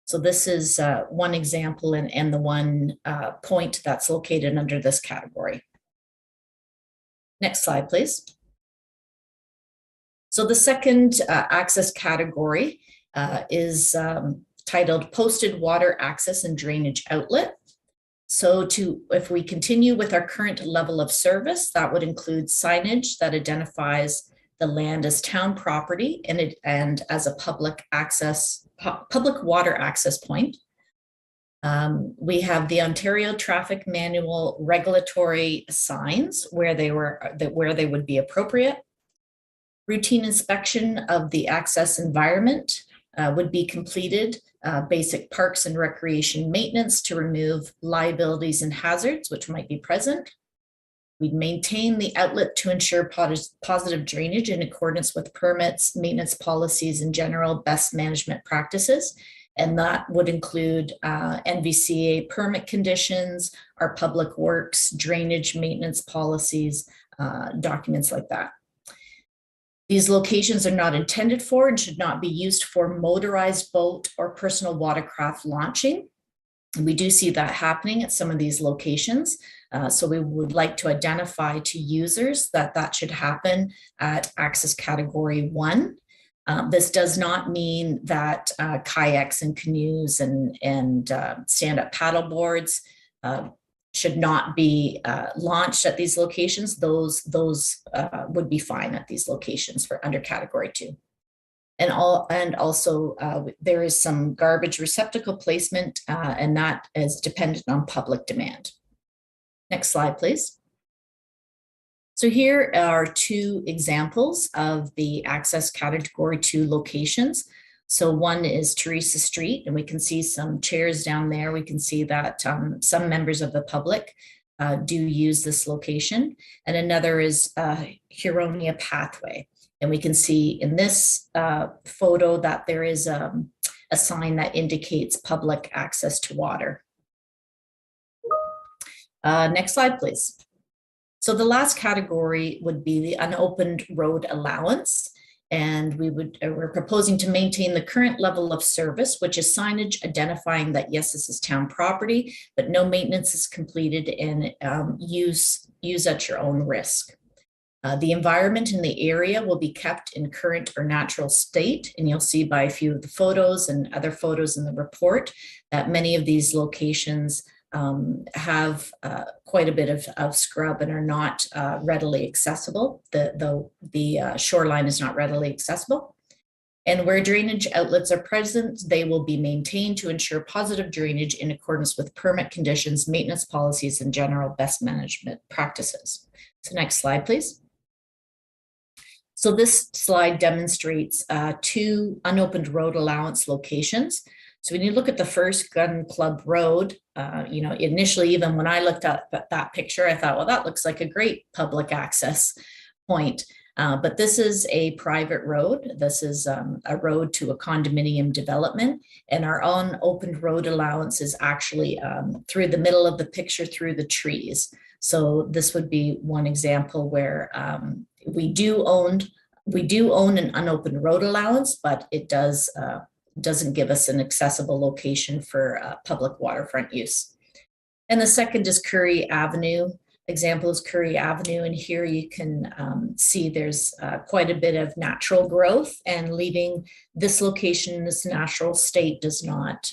So this is one example and the one point that's located under this category. Next slide, please. So the second access category is titled Posted Water Access and Drainage Outlet. So if we continue with our current level of service, that would include signage that identifies the land as town property and as a public water access point. We have the Ontario Traffic Manual regulatory signs where they would be appropriate. Routine inspection of the access environment would be completed. Basic parks and recreation maintenance to remove liabilities and hazards which might be present. We'd maintain the outlet to ensure positive drainage in accordance with permits, maintenance policies, and general best management practices. And that would include NVCA permit conditions, our public works, drainage maintenance policies, documents like that. These locations are not intended for and should not be used for motorized boat or personal watercraft launching. And we do see that happening at some of these locations. So we would like to identify to users that that should happen at access category 1. This does not mean that kayaks and canoes and stand-up paddle boards should not be launched at these locations. Those would be fine at these locations for under category 2. And also there is some garbage receptacle placement, and that is dependent on public demand. Next slide, please. So here are 2 examples of the access category 2 locations. So one is Teresa Street, and we can see some chairs down there. We can see that some members of the public do use this location. And another is Huronia Pathway. And we can see in this photo that there is a sign that indicates public access to water. Next slide, please. So the last category would be the unopened road allowance. And we're proposing to maintain the current level of service, which is signage identifying that, yes, this is town property, but no maintenance is completed and use at your own risk. The environment in the area will be kept in current or natural state. And you'll see by a few of the photos and other photos in the report that many of these locations have quite a bit of scrub and are not readily accessible. The shoreline is not readily accessible. And where drainage outlets are present, they will be maintained to ensure positive drainage in accordance with permit conditions, maintenance policies, and general best management practices. So next slide, please. So this slide demonstrates 2 unopened road allowance locations. So when you look at the first Gun Club Road, initially, even when I looked at that picture, I thought, well, that looks like a great public access point. But this is a private road. This is a road to a condominium development. And our unopened road allowance is actually through the middle of the picture through the trees. So this would be one example where we do own an unopened road allowance, but it doesn't give us an accessible location for public waterfront use. And the second is Currie Avenue. Example is Currie Avenue, and here you can see there's quite a bit of natural growth, and leaving this location in this natural state does not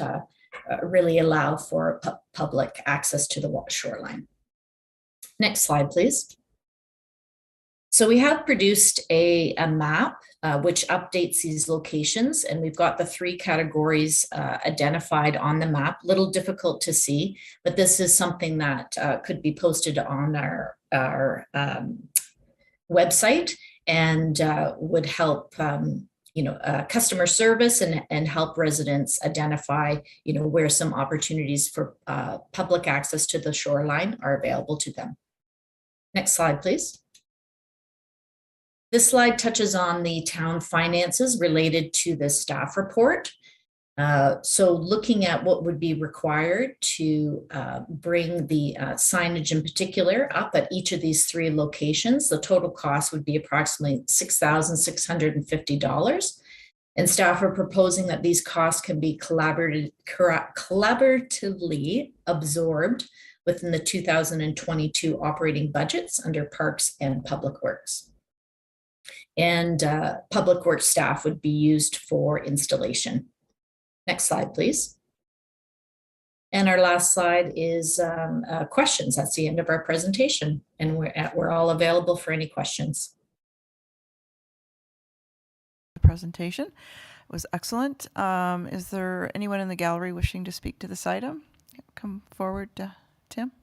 really allow for public access to the shoreline. Next slide, please. So we have produced a map which updates these locations, and we've got the 3 categories identified on the map. Little difficult to see, but this is something that could be posted on our website and would help customer service and help residents identify where some opportunities for public access to the shoreline are available to them. Next slide, please. This slide touches on the town finances related to the staff report. So looking at what would be required to bring the signage in particular up at each of these 3 locations, the total cost would be approximately $6,650. And staff are proposing that these costs can be collaboratively absorbed within the 2022 operating budgets under Parks and Public Works. And public works staff would be used for installation. Next slide, please. And our last slide is questions. That's the end of our presentation, and we're all available for any questions. The presentation was excellent. Is there anyone in the gallery wishing to speak to this item? Come forward, Tim.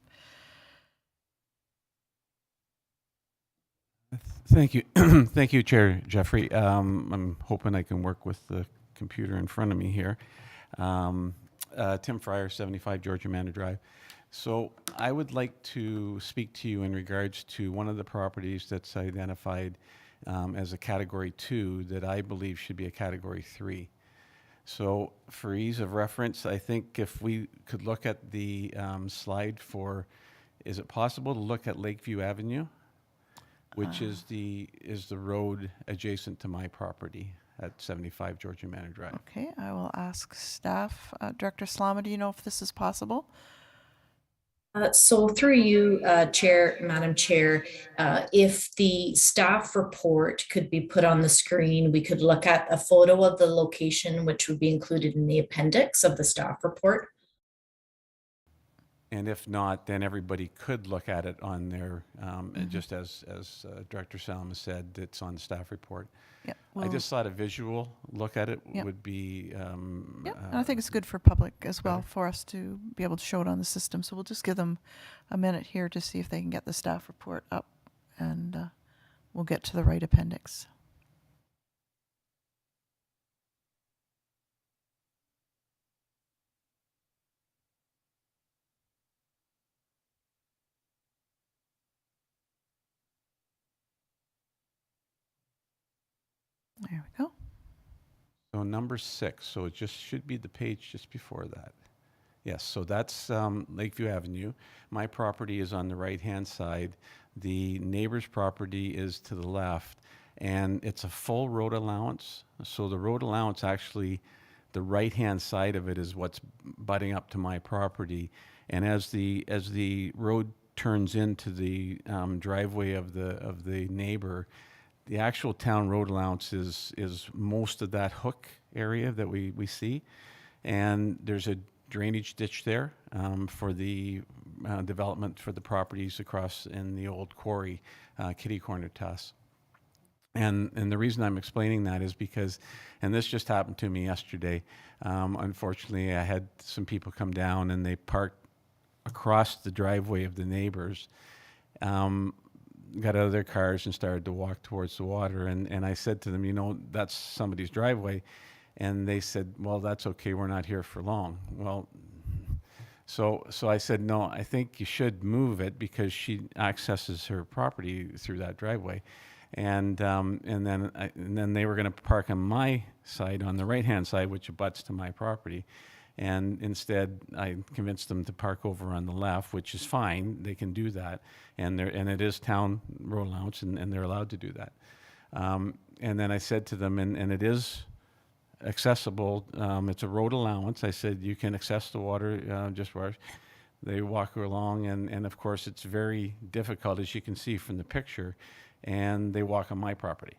Thank you. Thank you, Chair Jeffrey. I'm hoping I can work with the computer in front of me here. Tim Fryer, 75 Georgia Manor Drive. So I would like to speak to you in regards to one of the properties that's identified as a Category 2 that I believe should be a Category 3. So for ease of reference, I think if we could look at the slide for, is it possible to look at Lakeview Avenue, which is the road adjacent to my property at 75 Georgia Manor Drive? Okay, I will ask staff. Director Slama, do you know if this is possible? So through you, Madam Chair, if the staff report could be put on the screen, we could look at a photo of the location, which would be included in the appendix of the staff report. And if not, then everybody could look at it on their, and just as Director Salma said, it's on the staff report. Yeah, I just thought a visual look at it would be. And I think it's good for public as well, for us to be able to show it on the system. So we'll just give them a minute here to see if they can get the staff report up, and we'll get to the right appendix. There we go. So number 6, so it just should be the page just before that. Yes, so that's Lakeview Avenue. My property is on the right-hand side. The neighbor's property is to the left, and it's a full road allowance. So the road allowance actually, the right-hand side of it is what's butting up to my property. And as the road turns into the driveway of the neighbor, the actual town road allowance is most of that hook area that we see. And there's a drainage ditch there for the development for the properties across in the old quarry, kitty corner to us. And the reason I'm explaining that is because, and this just happened to me yesterday, unfortunately I had some people come down and they parked across the driveway of the neighbors, got out of their cars and started to walk towards the water. And I said to them, you know, that's somebody's driveway. And they said, well, that's okay, we're not here for long. Well, so I said, no, I think you should move it because she accesses her property through that driveway. And then they were going to park on my side, on the right-hand side, which abuts to my property. And instead, I convinced them to park over on the left, which is fine. They can do that. And it is town road allowance, and they're allowed to do that. And then I said to them, and it is accessible. It's a road allowance. I said, you can access the water just where they walk along. And of course, it's very difficult, as you can see from the picture. And they walk on my property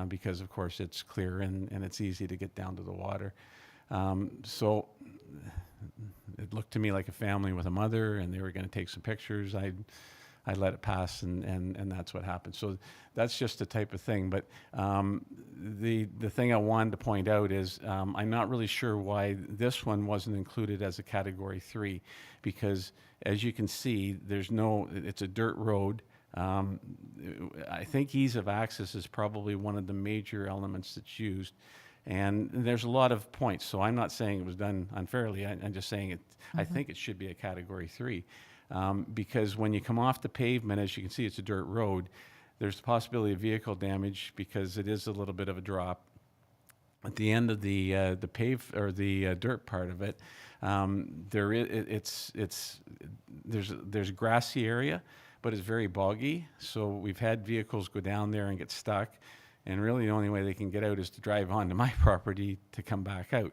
because, of course, it's clear and it's easy to get down to the water. So it looked to me like a family with a mother, and they were going to take some pictures. I let it pass, and that's what happened. So that's just the type of thing. But the thing I wanted to point out is I'm not really sure why this one wasn't included as a Category 3, because as you can see, it's a dirt road. I think ease of access is probably one of the major elements that's used. And there's a lot of points, so I'm not saying it was done unfairly. I'm just saying it. I think it should be a Category 3, because when you come off the pavement, as you can see, it's a dirt road. There's the possibility of vehicle damage because it is a little bit of a drop. At the end of the dirt part of it, there's a grassy area, but it's very boggy. So we've had vehicles go down there and get stuck. And really the only way they can get out is to drive onto my property to come back out.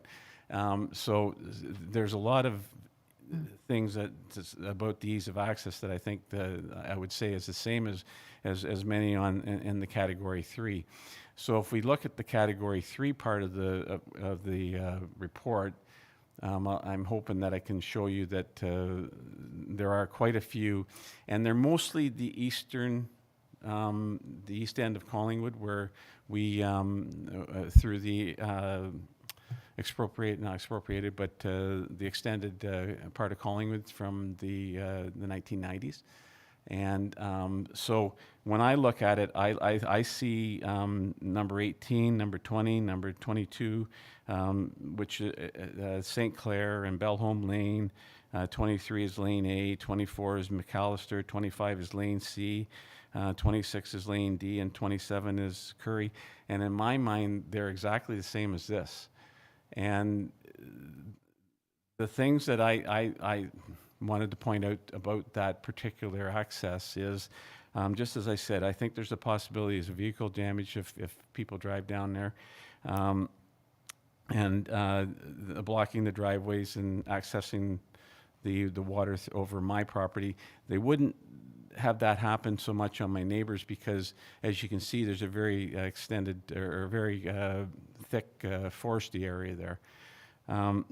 So there's a lot of things about the ease of access that I think I would say is the same as many in the Category 3. So if we look at the Category 3 part of the report, I'm hoping that I can show you that there are quite a few, and they're mostly the east end of Collingwood, where we, through the not expropriated, but the extended part of Collingwood from the 1990s. And so when I look at it, I see number 18, number 20, number 22, which St. Clair and Belholme Lane, 23 is Lane A, 24 is McAllister, 25 is Lane C, 26 is Lane D, and 27 is Curry. And in my mind, they're exactly the same as this. And the things that I wanted to point out about that particular access is, just as I said, I think there's a possibility of vehicle damage if people drive down there. Blocking the driveways and accessing the water over my property. They wouldn't have that happen so much on my neighbors because, as you can see, there's a very extended or very thick foresty area there. But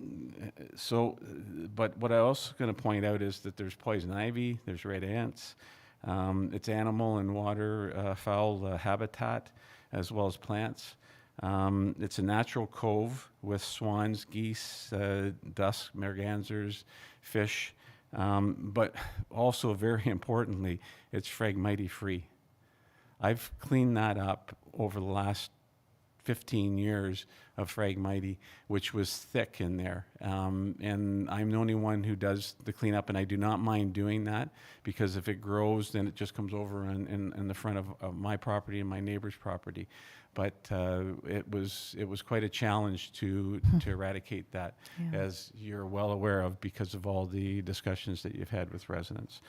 what I also going to point out is that there's poison ivy, there's red ants, it's animal and water fowl habitat, as well as plants. It's a natural cove with swans, geese, dusk, mergansers, fish, but also very importantly, it's Phragmite free. I've cleaned that up over the last 15 years of Phragmite, which was thick in there. And I'm the only one who does the cleanup, and I do not mind doing that because if it grows, then it just comes over in the front of my property and my neighbor's property. But it was quite a challenge to eradicate that, as you're well aware of because of all the discussions that you've had with residents.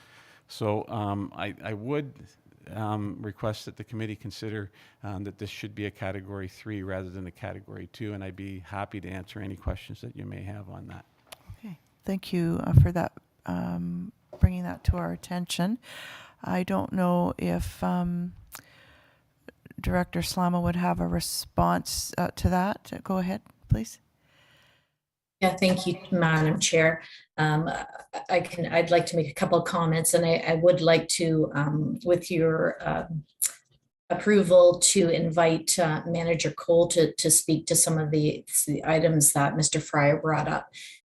So I would request that the committee consider that this should be a Category 3 rather than a Category 2, and I'd be happy to answer any questions that you may have on that. Okay, thank you for that, bringing that to our attention. I don't know if Director Slama would have a response to that. Go ahead, please. Yeah, thank you, Madam Chair. I'd like to make a couple of comments, and I would like to, with your approval, to invite Manager Cole to speak to some of the items that Mr. Fryer brought up.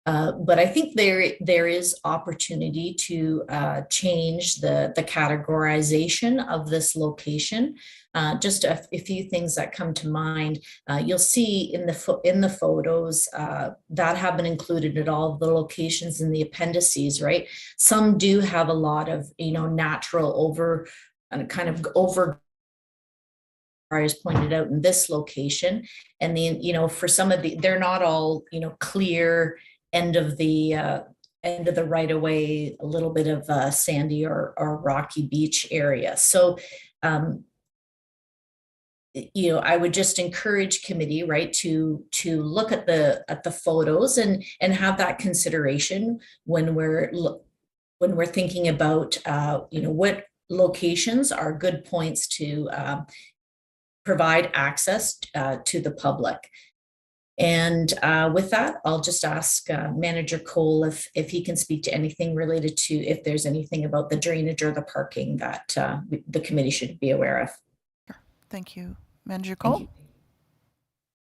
But I think there is opportunity to change the categorization of this location. Just a few things that come to mind. You'll see in the photos that have been included at all of the locations in the appendices, right? Some do have a lot of natural over as pointed out in this location, and then for some of they're not all clear end of the right of way, a little bit of sandy or rocky beach area. So I would just encourage committee, right, to look at the photos and have that consideration when we're thinking about what locations are good points to provide access to the public. And with that, I'll just ask Manager Cole if he can speak to anything related to if there's anything about the drainage or the parking that the committee should be aware of. Sure. Thank you. Manager Cole?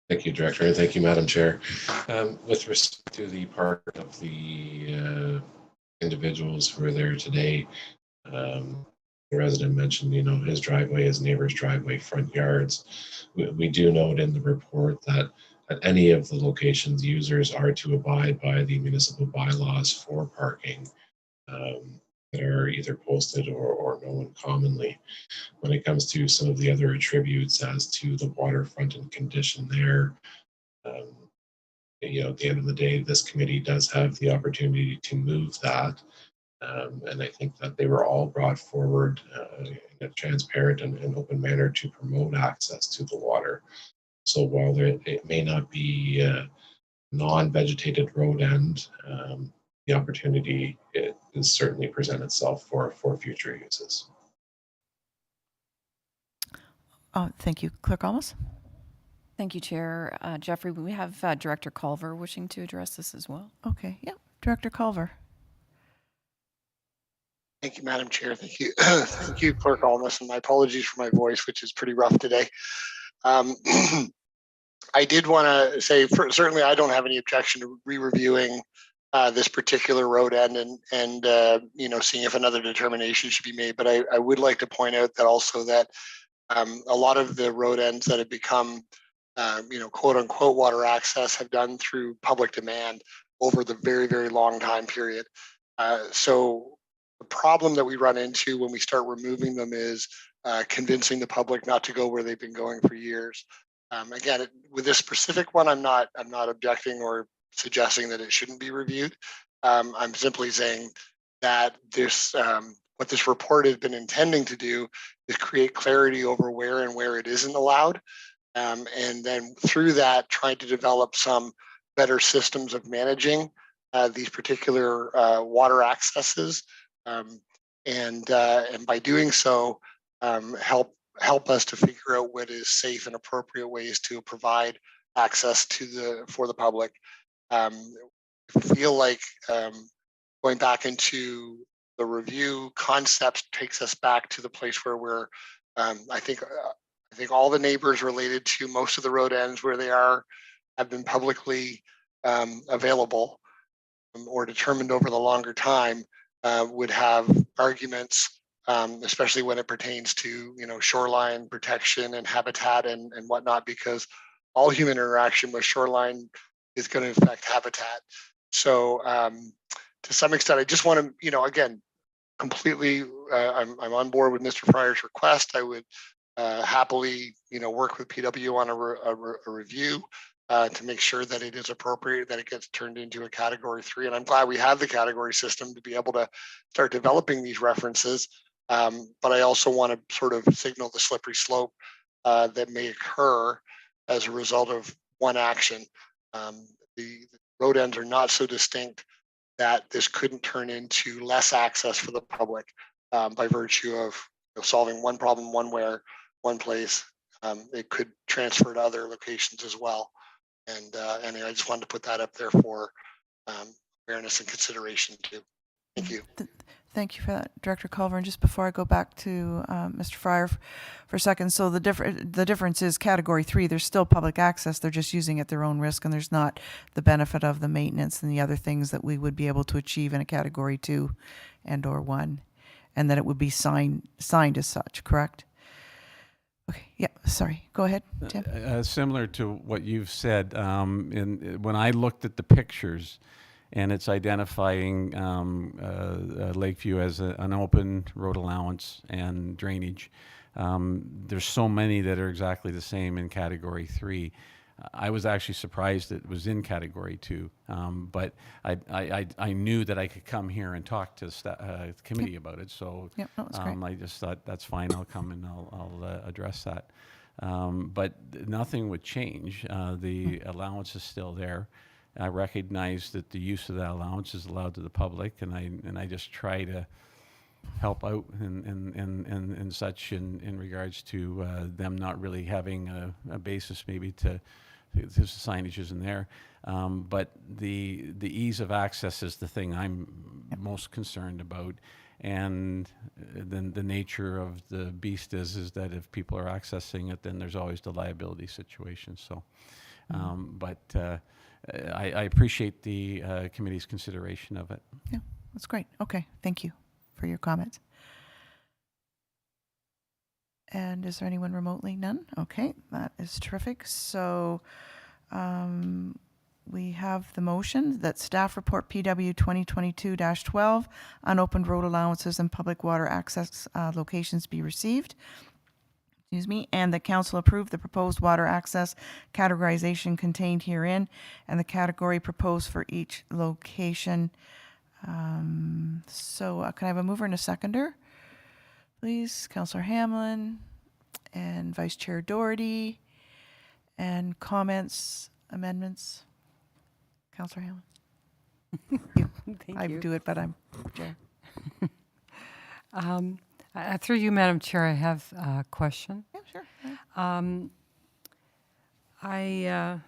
Thank you, Director, and thank you, Madam Chair. With respect to the part of the individuals who are there today, the resident mentioned, his driveway, his neighbor's driveway, front yards. We do note in the report that at any of the locations, users are to abide by the municipal bylaws for parking that are either posted or known commonly. When it comes to some of the other attributes as to the waterfront and condition there, at the end of the day, this committee does have the opportunity to move that. And I think that they were all brought forward in a transparent and open manner to promote access to the water. So while it may not be a non-vegetated road end, the opportunity is certainly present itself for future uses. Thank you. Clerk Almus? Thank you, Chair. Jeffrey, we have Director Culver wishing to address this as well. Okay, yeah. Director Culver. Thank you, Madam Chair. Thank you. Thank you, Clerk Almus, and my apologies for my voice, which is pretty rough today. I did want to say, certainly I don't have any objection to re-reviewing this particular road end and seeing if another determination should be made. But I would like to point out that also that a lot of the road ends that have become, quote unquote, water access have done through public demand over the very, very long time period. So the problem that we run into when we start removing them is convincing the public not to go where they've been going for years. Again, with this specific one, I'm not objecting or suggesting that it shouldn't be reviewed. I'm simply saying that this what this report has been intending to do is create clarity over where it isn't allowed, and then through that, trying to develop some better systems of managing these particular water accesses, and by doing so, help us to figure out what is safe and appropriate ways to provide access to for the public. Feel like going back into the review concepts takes us back to the place where we're, I think all the neighbors related to most of the road ends where they have been publicly available or determined over the longer time, would have arguments, especially when it pertains to shoreline protection and habitat and whatnot, because all human interaction with shoreline is going to affect habitat. So to some extent, I just want to, again, completely, I'm on board with Mr. Fryer's request. I would happily, work with PW on a review to make sure that it is appropriate, that it gets turned into a category 3. And I'm glad we have the category system to be able to start developing these references. But I also want to sort of signal the slippery slope that may occur as a result of one action. The road ends are not so distinct that this couldn't turn into less access for the public by virtue of solving one problem one place. It could transfer to other locations as well. And I just wanted to put that up there for awareness and consideration too. Thank you. Thank you for that, Director Culver. And just before I go back to Mr. Fryer for a second, so the difference is category 3, there's still public access, they're just using it at their own risk, and there's not the benefit of the maintenance and the other things that we would be able to achieve in a category 2 and or 1, and that it would be signed as such, correct? Okay, yeah, sorry, go ahead, Tim. Similar to what you've said, when I looked at the pictures, and it's identifying Lakeview as an open road allowance and drainage. There's so many that are exactly the same in category 3. I was actually surprised it was in category 2, but I knew that I could come here and talk to the committee about it. So no, that's great. I just thought that's fine. I'll come and I'll address that. But nothing would change. The allowance is still there. I recognize that the use of that allowance is allowed to the public, and I just try to help out and such in regards to them not really having a basis maybe to signage isn't there. But the ease of access is the thing I'm most concerned about. And then the nature of the beast is that if people are accessing it, then there's always the liability situation. So, I appreciate the committee's consideration of it. Yeah, that's great. Okay, thank you for your comments. And is there anyone remotely? None? Okay, that is terrific. So we have the motion that staff report PW 2022-12, unopened road allowances and public water access locations be received. Excuse me, and the council approve the proposed water access categorization contained herein and the category proposed for each location. So can I have a mover and a seconder, please? Councillor Hamlin and Vice Chair Doherty, and comments, amendments. Councillor Hamlin. Thank you. do it, but I'm chair. Through you, Madam Chair, I have a question. Yeah, sure. I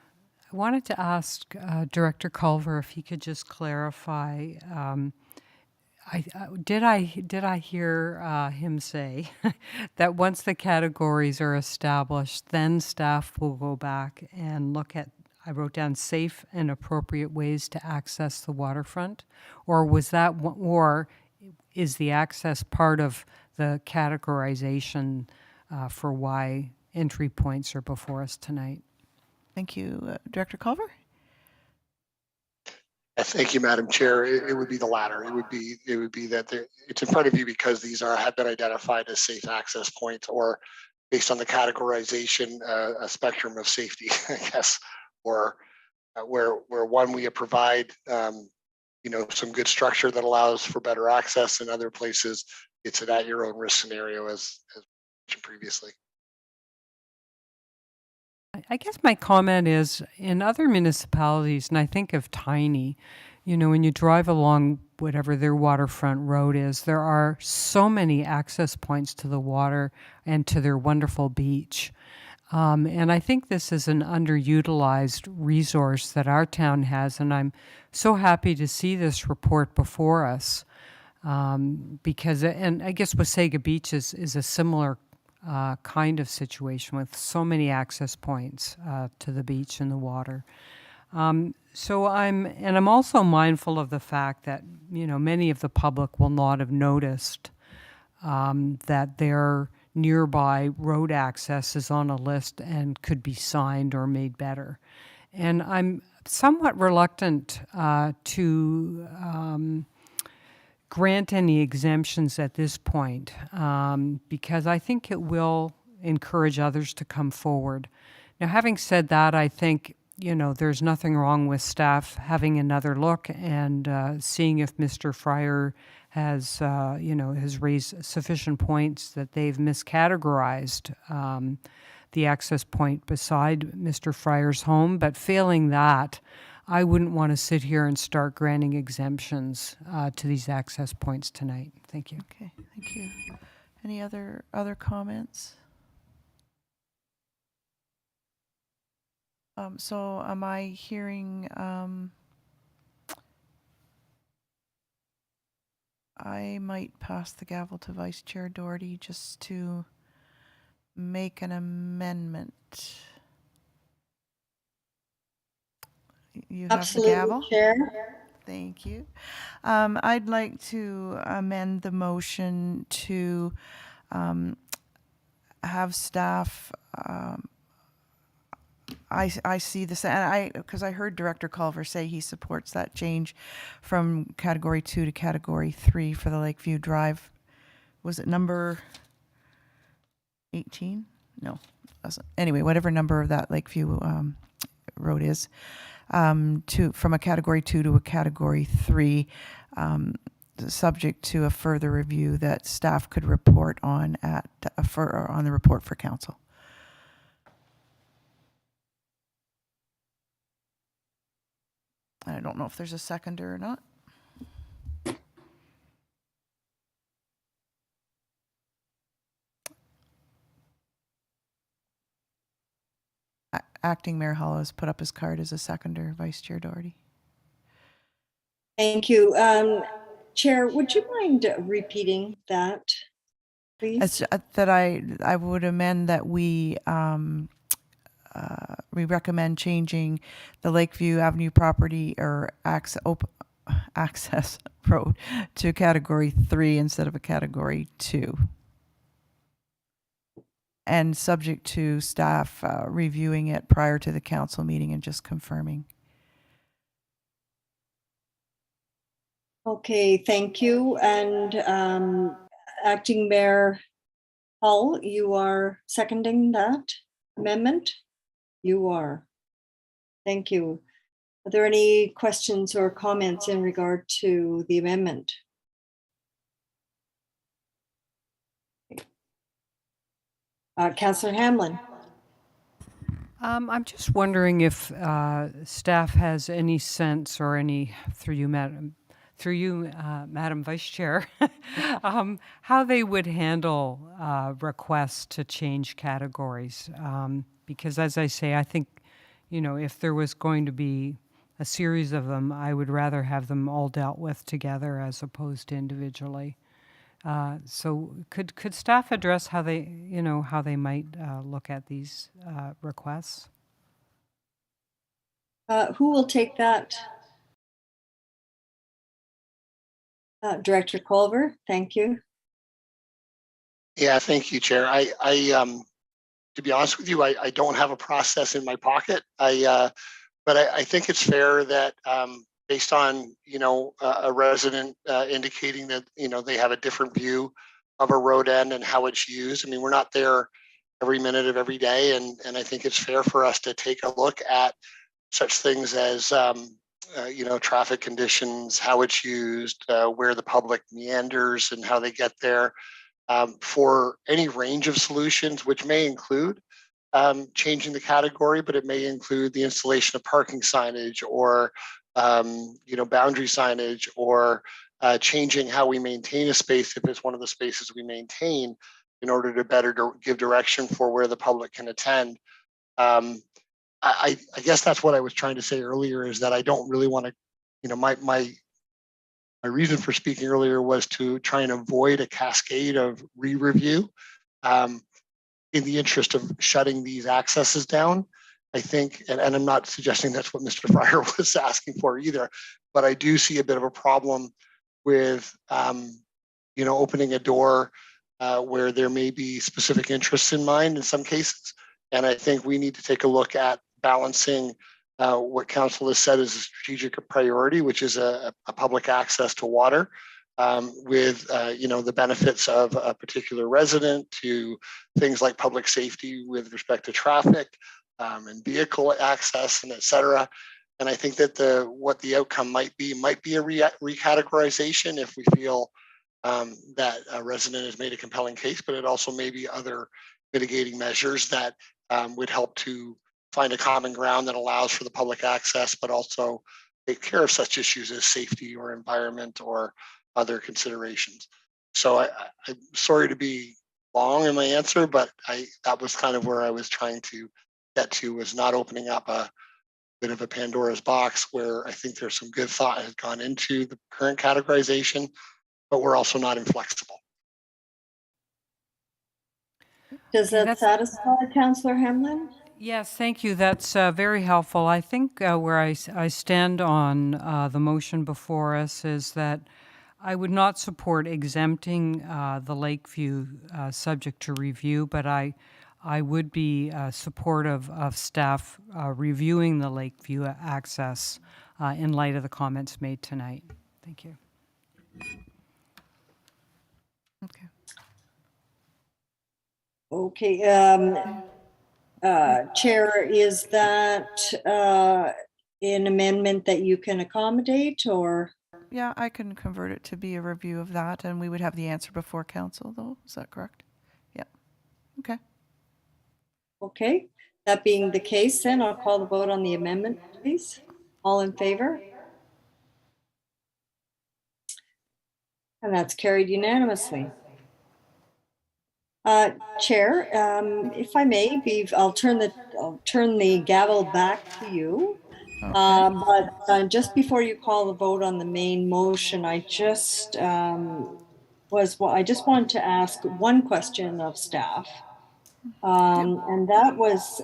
wanted to ask Director Culver if he could just clarify. Did I hear him say that once the categories are established, then staff will go back and look at, I wrote down, safe and appropriate ways to access the waterfront? Or was that, or is the access part of the categorization for why entry points are before us tonight? Thank you. Director Culver? Thank you, Madam Chair. It would be the latter. It would be that it's in front of you because these have been identified as safe access points, or based on the categorization, a spectrum of safety, I guess, or where one we provide some good structure that allows for better access, and other places it's an at your own risk scenario, as mentioned previously. I guess my comment is, in other municipalities, and I think of Tiny, when you drive along whatever their waterfront road is, there are so many access points to the water and to their wonderful beach. And I think this is an underutilized resource that our town has, and I'm so happy to see this report before us, because, and I guess Wasaga Beach is a similar kind of situation with so many access points to the beach and the water. So I'm also mindful of the fact that, many of the public will not have noticed that their nearby road access is on a list and could be signed or made better. And I'm somewhat reluctant to grant any exemptions at this point, because I think it will encourage others to come forward. Now, having said that, I think, there's nothing wrong with staff having another look and seeing if Mr. Fryer has raised sufficient points that they've miscategorized the access point beside Mr. Fryer's home. But failing that, I wouldn't want to sit here and start granting exemptions to these access points tonight. Thank you. Okay, thank you. Any other comments? So am I hearing, I might pass the gavel to Vice Chair Doherty just to make an amendment. You have Absolutely, the gavel? Chair. Thank you. I'd like to amend the motion to have staff, I see this, and because I heard Director Culver say he supports that change from Category 2 to Category 3 for the Lakeview Drive. Was it number 18? No, it wasn't. Anyway, whatever number of that Lakeview road is, from a Category 2 to a Category 3, subject to a further review that staff could report on on the report for council. I don't know if there's a seconder or not. Acting Mayor Hollow has put up his card as a seconder, Vice Chair Doherty. Thank you. Chair, would you mind repeating that, please? That I would amend that we recommend changing the Lakeview Avenue property or access road to Category 3 instead of a Category 2. And subject to staff reviewing it prior to the council meeting and just confirming. Okay, thank you. And Acting Mayor Hull, you are seconding that amendment? You are. Thank you. Are there any questions or comments in regard to the amendment? Councillor Hamlin. I'm just wondering if staff has any sense or any, through you, Madam Vice Chair, how they would handle requests to change categories. Because as I say, I think, if there was going to be a series of them, I would rather have them all dealt with together as opposed to individually. So could staff address how they, how they might look at these requests? Who will take that? Director Culver, thank you. Yeah, thank you, Chair. To be honest with you, I don't have a process in my pocket. But I think it's fair that based on a resident indicating that they have a different view of a road end and how it's used. I mean, we're not there every minute of every day. And I think it's fair for us to take a look at such things as, traffic conditions, how it's used, where the public meanders and how they get there, for any range of solutions, which may include changing the category, but it may include the installation of parking signage or, boundary signage, or changing how we maintain a space if it's one of the spaces we maintain, in order to better give direction for where the public can attend. I guess that's what I was trying to say earlier, is that I don't really want to, my reason for speaking earlier was to try and avoid a cascade of re-review in the interest of shutting these accesses down. I think, and I'm not suggesting that's what Mr. Fryer was asking for either, but I do see a bit of a problem with, opening a door where there may be specific interests in mind in some cases. And I think we need to take a look at balancing what council has said is a strategic priority, which is a public access to water, with the benefits of a particular resident, to things like public safety with respect to traffic and vehicle access, and et cetera. And I think that what the outcome might be a recategorization if we feel that a resident has made a compelling case, but it also may be other mitigating measures that would help to find a common ground that allows for the public access, but also take care of such issues as safety or environment or other considerations. So I'm sorry to be long in my answer, but that was kind of where I was trying to get to, was not opening up a bit of a Pandora's box, where I think there's some good thought has gone into the current categorization, but we're also not inflexible. Does that satisfy Councillor Hamlin? Yes, thank you. That's very helpful. I think where I stand on the motion before us is that I would not support exempting the Lakeview subject to review, but I would be supportive of staff reviewing the Lakeview access in light of the comments made tonight. Thank you. Okay. Okay. Chair, is that an amendment that you can accommodate, or? Yeah, I can convert it to be a review of that, and we would have the answer before council, though. Is that correct? Yeah. Okay. Okay. That being the case, then I'll call the vote on the amendment, please. All in favor? And that's carried unanimously. Chair, if I may, I'll turn the gavel back to you. Okay. But just before you call the vote on the main motion, I just wanted to ask one question of staff, and that was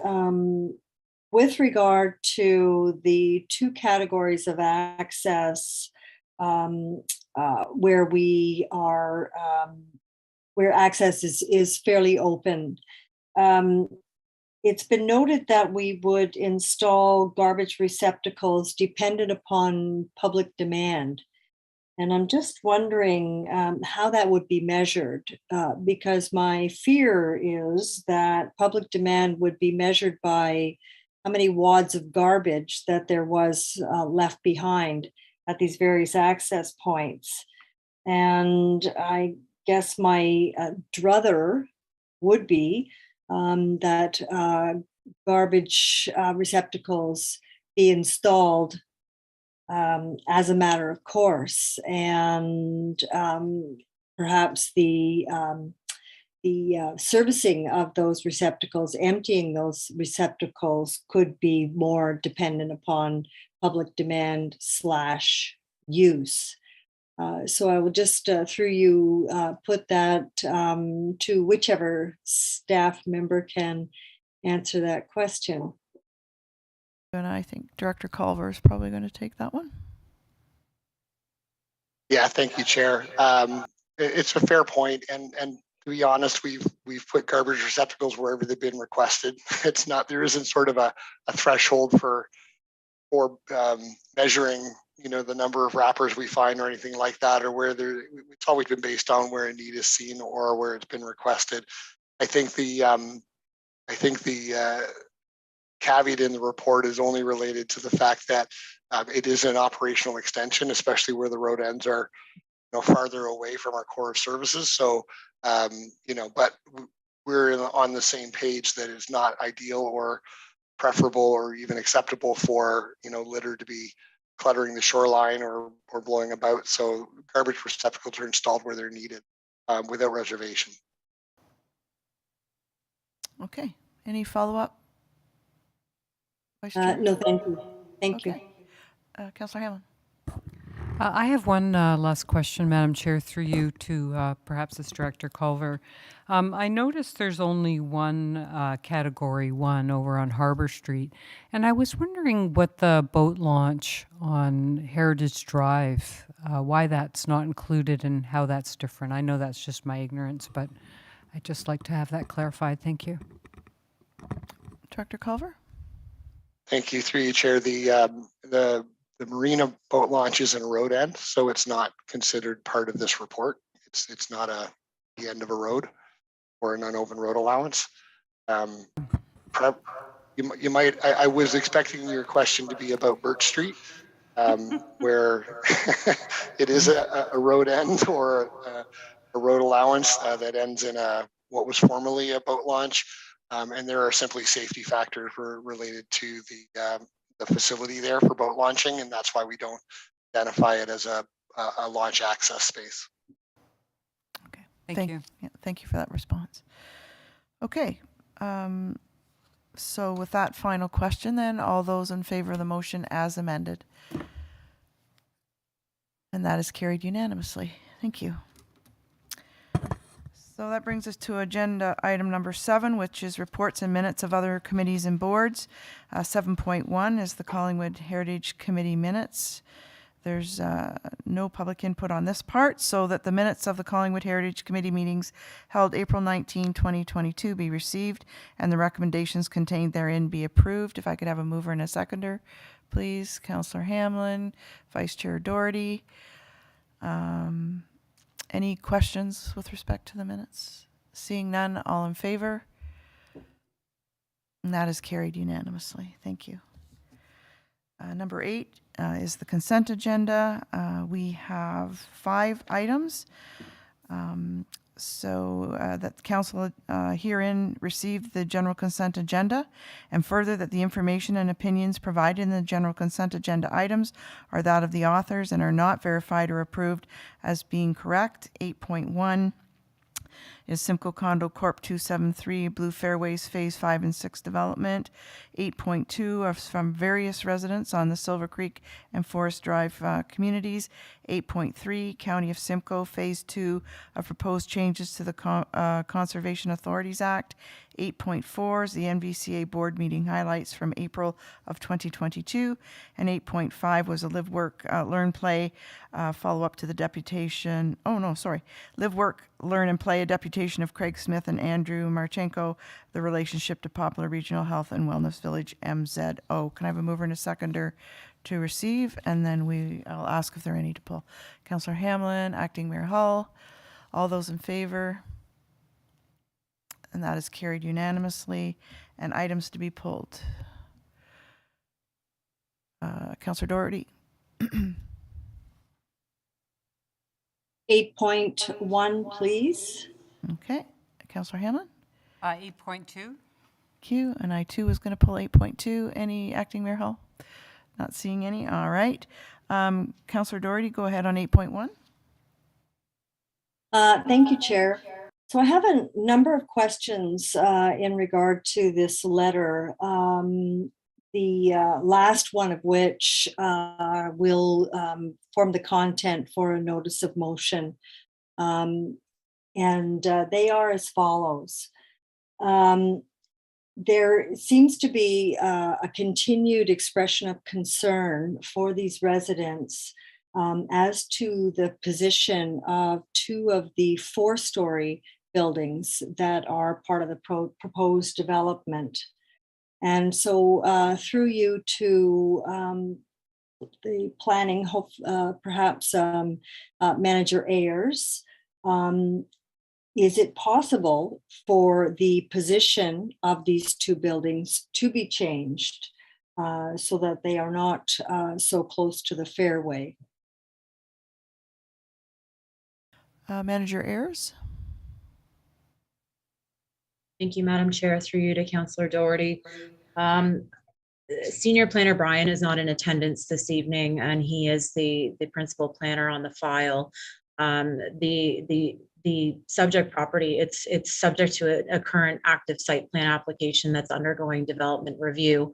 with regard to the two categories of access where we are. Where access is fairly open. It's been noted that we would install garbage receptacles dependent upon public demand. And I'm just wondering how that would be measured, because my fear is that public demand would be measured by how many wads of garbage that there was left behind at these various access points. And I guess my druther would be that garbage receptacles be installed as a matter of course, and perhaps the servicing of those receptacles, emptying those receptacles, could be more dependent upon public demand / use. So I will just, through you, put that to whichever staff member can answer that question. And I think Director Culver is probably going to take that one. Yeah, thank you, Chair. It's a fair point, and to be honest, we've put garbage receptacles wherever they've been requested. There isn't sort of a threshold for measuring, the number of wrappers we find or anything like that, or where it's always been based on where a need is seen or where it's been requested. I think the I think the caveat in the report is only related to the fact that it is an operational extension, especially where the road ends are farther away from our core of services. So, but we're on the same page that it's not ideal or preferable or even acceptable for, litter to be cluttering the shoreline or blowing about. So garbage receptacles are installed where they're needed without reservation. Okay. Any follow-up? No, thank you. Thank you. Councillor Hamlin. I have one last question, Madam Chair, through you to perhaps this Director Culver. I noticed there's only one Category 1 over on Harbour Street, and I was wondering what the boat launch on Heritage Drive, why that's not included and how that's different. I know that's just my ignorance, but I'd just like to have that clarified. Thank you. Director Culver? Thank you, through you, Chair. The marina boat launch is in a road end, so it's not considered part of this report. It's not the end of a road or an unopened road allowance. You might. I was expecting your question to be about Birch Street, where it is a road end or a road allowance that ends in what was formerly a boat launch, and there are simply safety factors related to the facility there for boat launching, and that's why we don't identify it as a launch access space. Okay, thank you. Yeah, thank you for that response. Okay, so with that final question then, all those in favor of the motion as amended? And that is carried unanimously. Thank you. So that brings us to agenda item number 7, which is reports and minutes of other committees and boards. 7.1 is the Collingwood Heritage Committee minutes. There's no public input on this part, so that the minutes of the Collingwood Heritage Committee meetings held April 19, 2022 be received and the recommendations contained therein be approved. If I could have a mover and a seconder, please. Councillor Hamlin, Vice Chair Doherty. Any questions with respect to the minutes? Seeing none, all in favor? And that is carried unanimously. Thank you. Number 8 is the consent agenda. We have 5 items. That the council herein received the general consent agenda, and further that the information and opinions provided in the general consent agenda items are that of the authors and are not verified or approved as being correct. 8.1 is Simcoe Condo Corp 273 Blue Fairways Phase 5 and 6 development. 8.2 are from various residents on the Silver Creek and Forest Drive communities. 8.3 County of Simcoe Phase 2 of proposed changes to the Conservation Authorities Act. 8.4 is the NVCA board meeting highlights from April of 2022. And 8.5 was a Live, Work, Learn, Play follow-up to the deputation. Live, Work, Learn and Play, a deputation of Craig Smith and Andrew Marchenko, the relationship to Poplar Regional Health and Wellness Village, MZO. Can I have a mover and a seconder to receive? And then I'll ask if there are any to pull. Councillor Hamlin, Acting Mayor Hull, all those in favor? And that is carried unanimously. And items to be pulled. Councillor Doherty. 8.1, please. Okay. Councillor Hamlin? 8.2. Q, and I too was going to pull 8.2. Any Acting Mayor Hull? Not seeing any. All right. Councillor Doherty, go ahead on 8.1. Thank you, Chair. So I have a number of questions in regard to this letter. The last one of which will form the content for a notice of motion. And they are as follows. There seems to be a continued expression of concern for these residents as to the position of 2 of the 4-story buildings that are part of the proposed development. And so through you to the planning, perhaps Manager Ayers, is it possible for the position of these two buildings to be changed so that they are not so close to the fairway? Manager Ayers? Thank you, Madam Chair. Through you to Councillor Doherty. Senior Planner Brian is not in attendance this evening, and he is the principal planner on the file. The subject property, it's subject to a current active site plan application that's undergoing development review.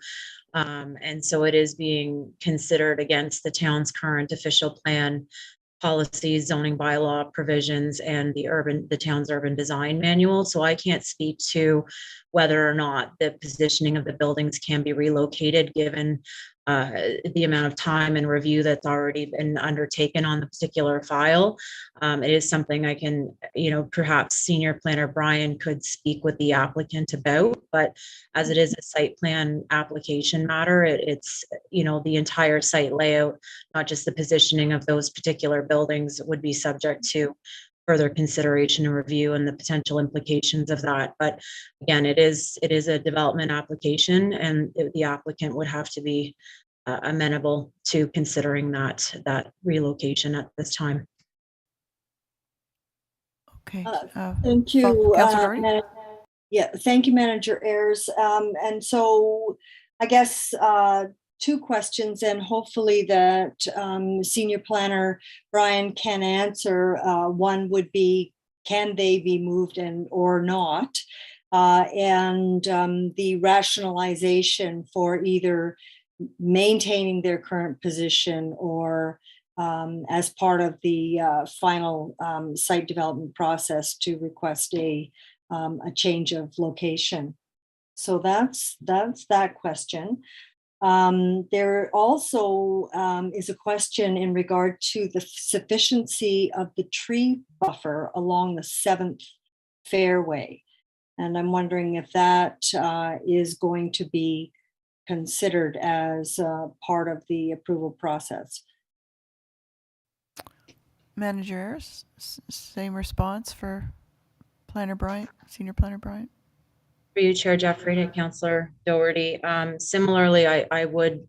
And so it is being considered against the town's current official plan policies, zoning bylaw provisions, and the town's urban design manual. So I can't speak to whether or not the positioning of the buildings can be relocated given the amount of time and review that's already been undertaken on the particular file. It is something I can, perhaps Senior Planner Brian could speak with the applicant about, but as it is a site plan application matter, it's, the entire site layout, not just the positioning of those particular buildings, would be subject to further consideration and review and the potential implications of that. But again, it is a development application, and the applicant would have to be amenable to considering that relocation at this time. Okay. Thank you. Councillor Doherty? Thank you, Manager Ayers. And so I guess two questions, and hopefully that Senior Planner Brian can answer. One would be, can they be moved or not? And the rationalization for either maintaining their current position or as part of the final site development process to request a change of location. So that's that question. There also is a question in regard to the sufficiency of the tree buffer along the 7th fairway. And I'm wondering if that is going to be considered as part of the approval process. Manager Ayers, same response for Planner Bryant, Senior Planner Bryant? For you, Chair Jeffrey, to Councillor Doherty. Similarly, I would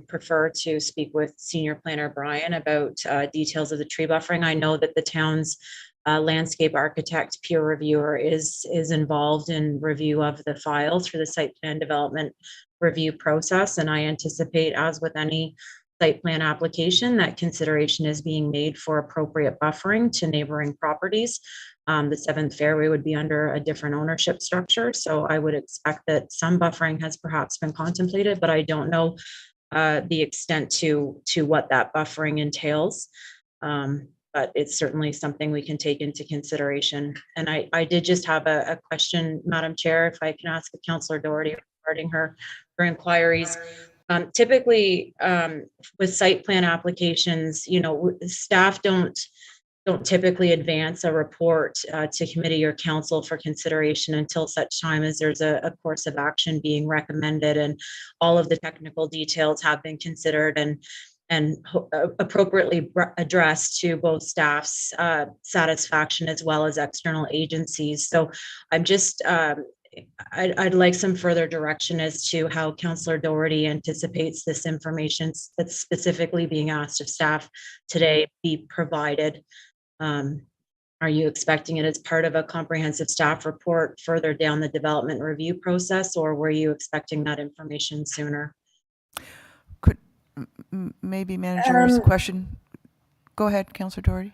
prefer to speak with Senior Planner Brian about details of the tree buffering. I know that the town's landscape architect peer reviewer is involved in review of the file through the site plan development review process, and I anticipate, as with any site plan application, that consideration is being made for appropriate buffering to neighboring properties. The 7th fairway would be under a different ownership structure, so I would expect that some buffering has perhaps been contemplated, but I don't know the extent to what that buffering entails. But it's certainly something we can take into consideration. And I did just have a question, Madam Chair, if I can ask Councillor Doherty regarding her inquiries. Typically, with site plan applications, staff don't typically advance a report to committee or council for consideration until such time as there's a course of action being recommended and all of the technical details have been considered and appropriately addressed to both staff's satisfaction as well as external agencies. So I'm just, I'd like some further direction as to how Councillor Doherty anticipates this information that's specifically being asked of staff today be provided. Are you expecting it as part of a comprehensive staff report further down the development review process, or were you expecting that information sooner? Could maybe manager's question. Go ahead, Councillor Doherty.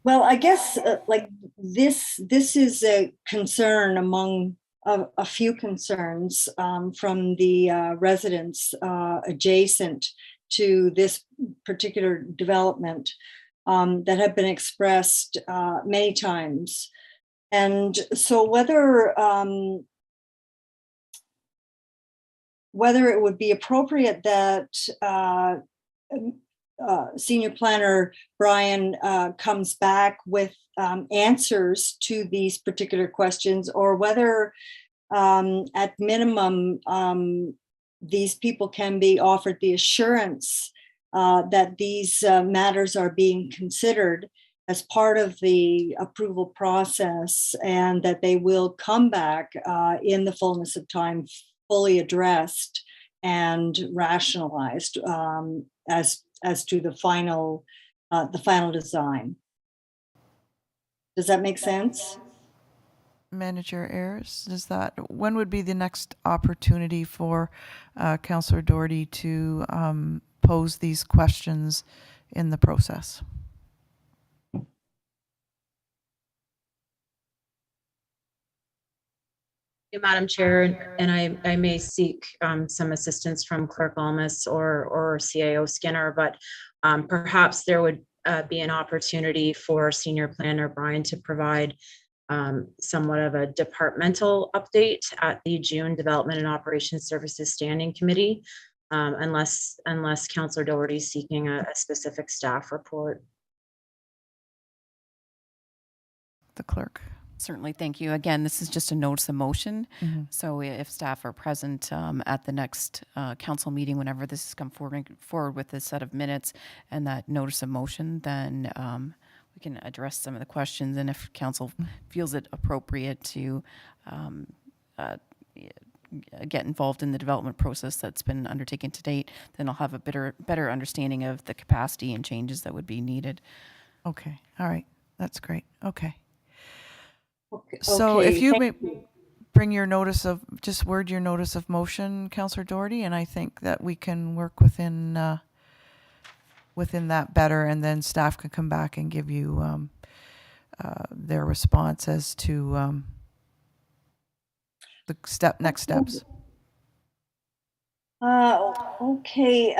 Well, I guess like this is a concern among a few concerns from the residents adjacent to this particular development that have been expressed many times. And so whether it would be appropriate that Senior Planner Brian comes back with answers to these particular questions, or whether at minimum these people can be offered the assurance that these matters are being considered as part of the approval process, and that they will come back in the fullness of time, fully addressed and rationalized as to the final design. Does that make sense? Manager Ayers, when would be the next opportunity for Councillor Doherty to pose these questions in the process? Madam Chair, and I may seek some assistance from Clerk Almas or CAO Skinner, but perhaps there would be an opportunity for Senior Planner Brian to provide somewhat of a departmental update at the June Development and Operations Services Standing Committee, unless Councillor Doherty is seeking a specific staff report. The clerk. Certainly, thank you. Again, this is just a notice of motion. So if staff are present at the next council meeting, whenever this is come forward with a set of minutes and that notice of motion, then we can address some of the questions. And if council feels it appropriate to get involved in the development process that's been undertaken to date, then I'll have a better understanding of the capacity and changes that would be needed. Okay. All right. That's great. Okay. So if you may bring your notice of, just word your notice of motion, Councillor Doherty, and I think that we can work within that better, and then staff can come back and give you their response as to the next steps. Okay.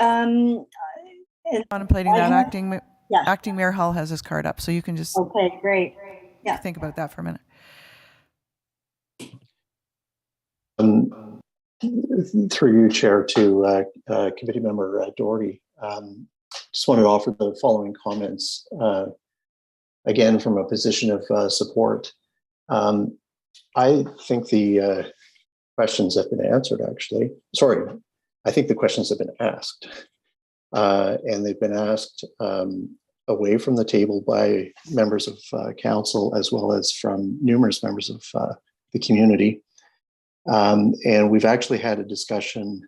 Contemplating that, Acting Mayor Hull has his card up, so you can just great. Yeah. think about that for a minute. Through you, Chair, to Committee Member Doherty, just wanted to offer the following comments, again, from a position of support. I think the questions have been answered, actually. Sorry, I think the questions have been asked. And they've been asked away from the table by members of council, as well as from numerous members of the community. And we've actually had a discussion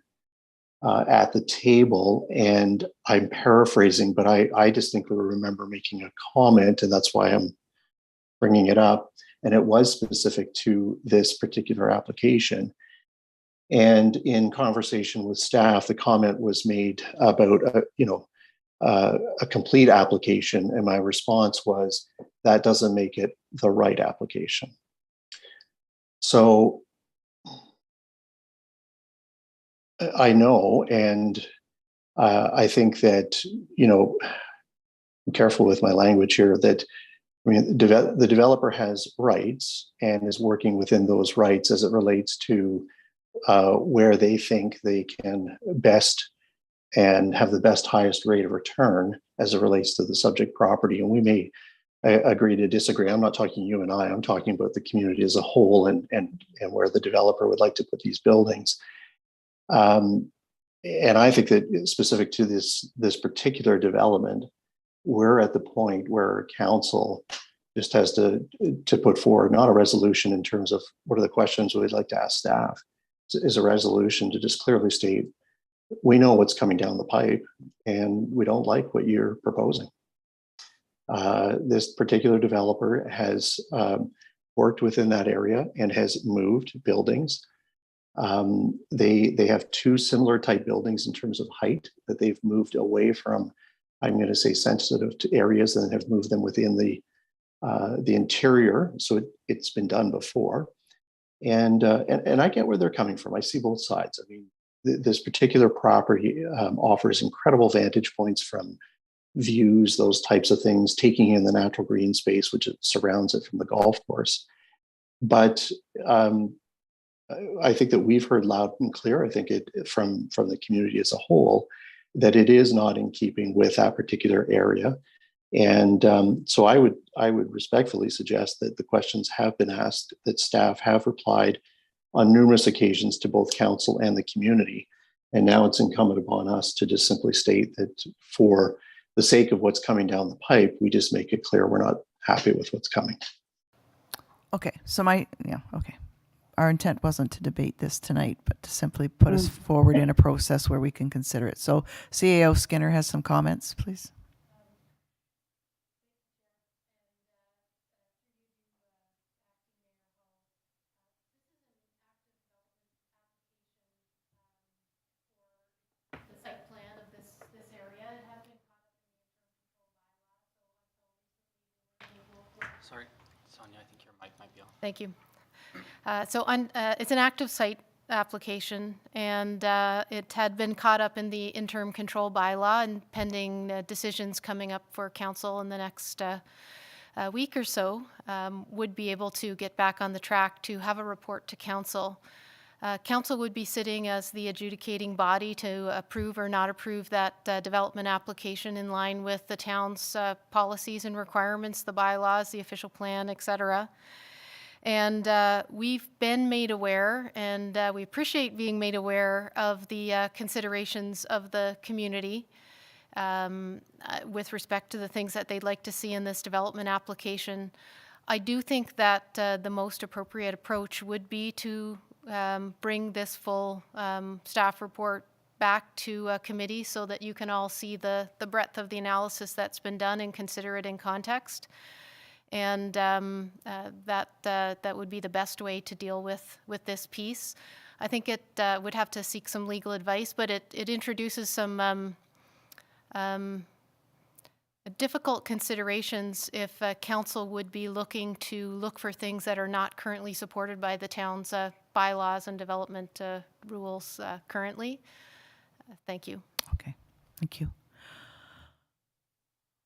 at the table, and I'm paraphrasing, but I distinctly remember making a comment, and that's why I'm bringing it up. And it was specific to this particular application. And in conversation with staff, the comment was made about, a complete application. And my response was, that doesn't make it the right application. So I know, and I think that, I'm careful with my language here, that the developer has rights and is working within those rights as it relates to where they think they can best and have the best highest rate of return as it relates to the subject property. And we may agree to disagree. I'm not talking you and I'm talking about the community as a whole and where the developer would like to put these buildings. And I think that specific to this particular development, we're at the point where council just has to put forward not a resolution in terms of what are the questions we'd like to ask staff, is a resolution to just clearly state, we know what's coming down the pipe and we don't like what you're proposing. This particular developer has worked within that area and has moved buildings. They have two similar type buildings in terms of height that they've moved away from, I'm going to say, sensitive to areas, and have moved them within the interior. So it's been done before, and I get where they're coming from. I see both sides. I mean, this particular property offers incredible vantage points from views, those types of things, taking in the natural green space which surrounds it from the golf course. But I think that we've heard loud and clear, I think from the community as a whole, that it is not in keeping with that particular area. And so I would respectfully suggest that the questions have been asked, that staff have replied on numerous occasions to both council and the community. And now it's incumbent upon us to just simply state that for the sake of what's coming down the pipe, we just make it clear we're not happy with what's coming. Okay, so okay. Our intent wasn't to debate this tonight, but to simply put us forward in a process where we can consider it. So CAO Skinner has some comments, please. Sorry, Sonia, I think your mic might be on. Thank you. It's an active site application, and it had been caught up in the interim control bylaw, and pending decisions coming up for council in the next week or so, would be able to get back on the track to have a report to council. Council would be sitting as the adjudicating body to approve or not approve that development application in line with the town's policies and requirements, the bylaws, the official plan, etc. And we've been made aware, and we appreciate being made aware of the considerations of the community with respect to the things that they'd like to see in this development application. I do think that the most appropriate approach would be to bring this full staff report back to a committee so that you can all see the breadth of the analysis that's been done and consider it in context. And that would be the best way to deal with this piece. I think it would have to seek some legal advice, but it introduces some difficult considerations if council would be looking to look for things that are not currently supported by the town's bylaws and development rules currently. Thank you. Okay, thank you.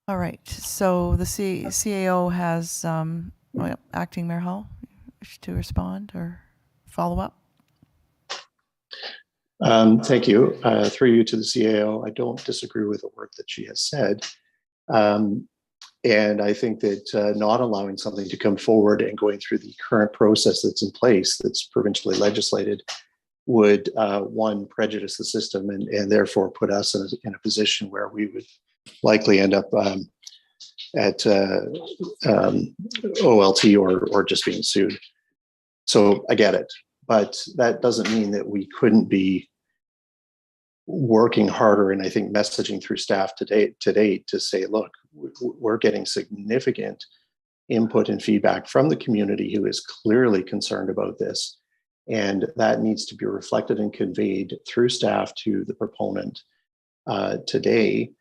All right, so the CAO has Acting Mayor Hall wish to respond or follow up. Thank you. Through you to the CAO, I don't disagree with the work that she has said. And I think that not allowing something to come forward and going through the current process that's in place, that's provincially legislated, would, one, prejudice the system and therefore put us in a position where we would likely end up at OLT or just being sued. So I get it, but that doesn't mean that we couldn't be working harder, and I think messaging through staff today to say, look, we're getting significant input and feedback from the community who is clearly concerned about this, and that needs to be reflected and conveyed through staff to the proponent today,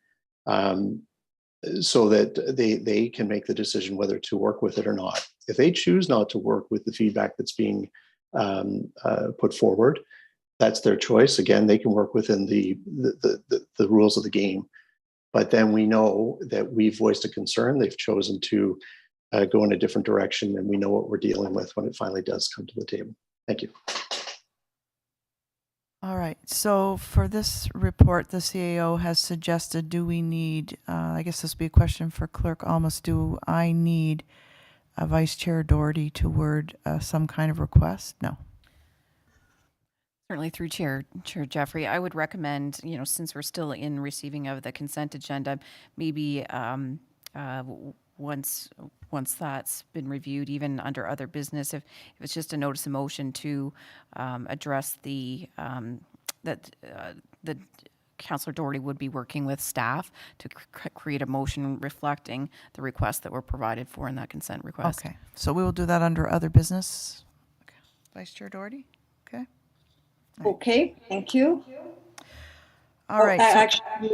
so that they can make the decision whether to work with it or not. If they choose not to work with the feedback that's being put forward, that's their choice. Again, they can work within the rules of the game. But then we know that we've voiced a concern. They've chosen to go in a different direction, and we know what we're dealing with when it finally does come to the table. Thank you. All right, so for this report, the CAO has suggested, do we need, I guess this would be a question for Clerk Almus, do I need Vice Chair Doherty to word some kind of request? No. Certainly through Chair Jeffrey, I would recommend, since we're still in receiving of the consent agenda, maybe once that's been reviewed, even under other business, if it's just a notice of motion to address that Councillor Doherty would be working with staff to create a motion reflecting the requests that were provided for in that consent request. Okay, so we will do that under other business. Okay. Vice Chair Doherty? Okay. Okay, thank you. All right. Actually,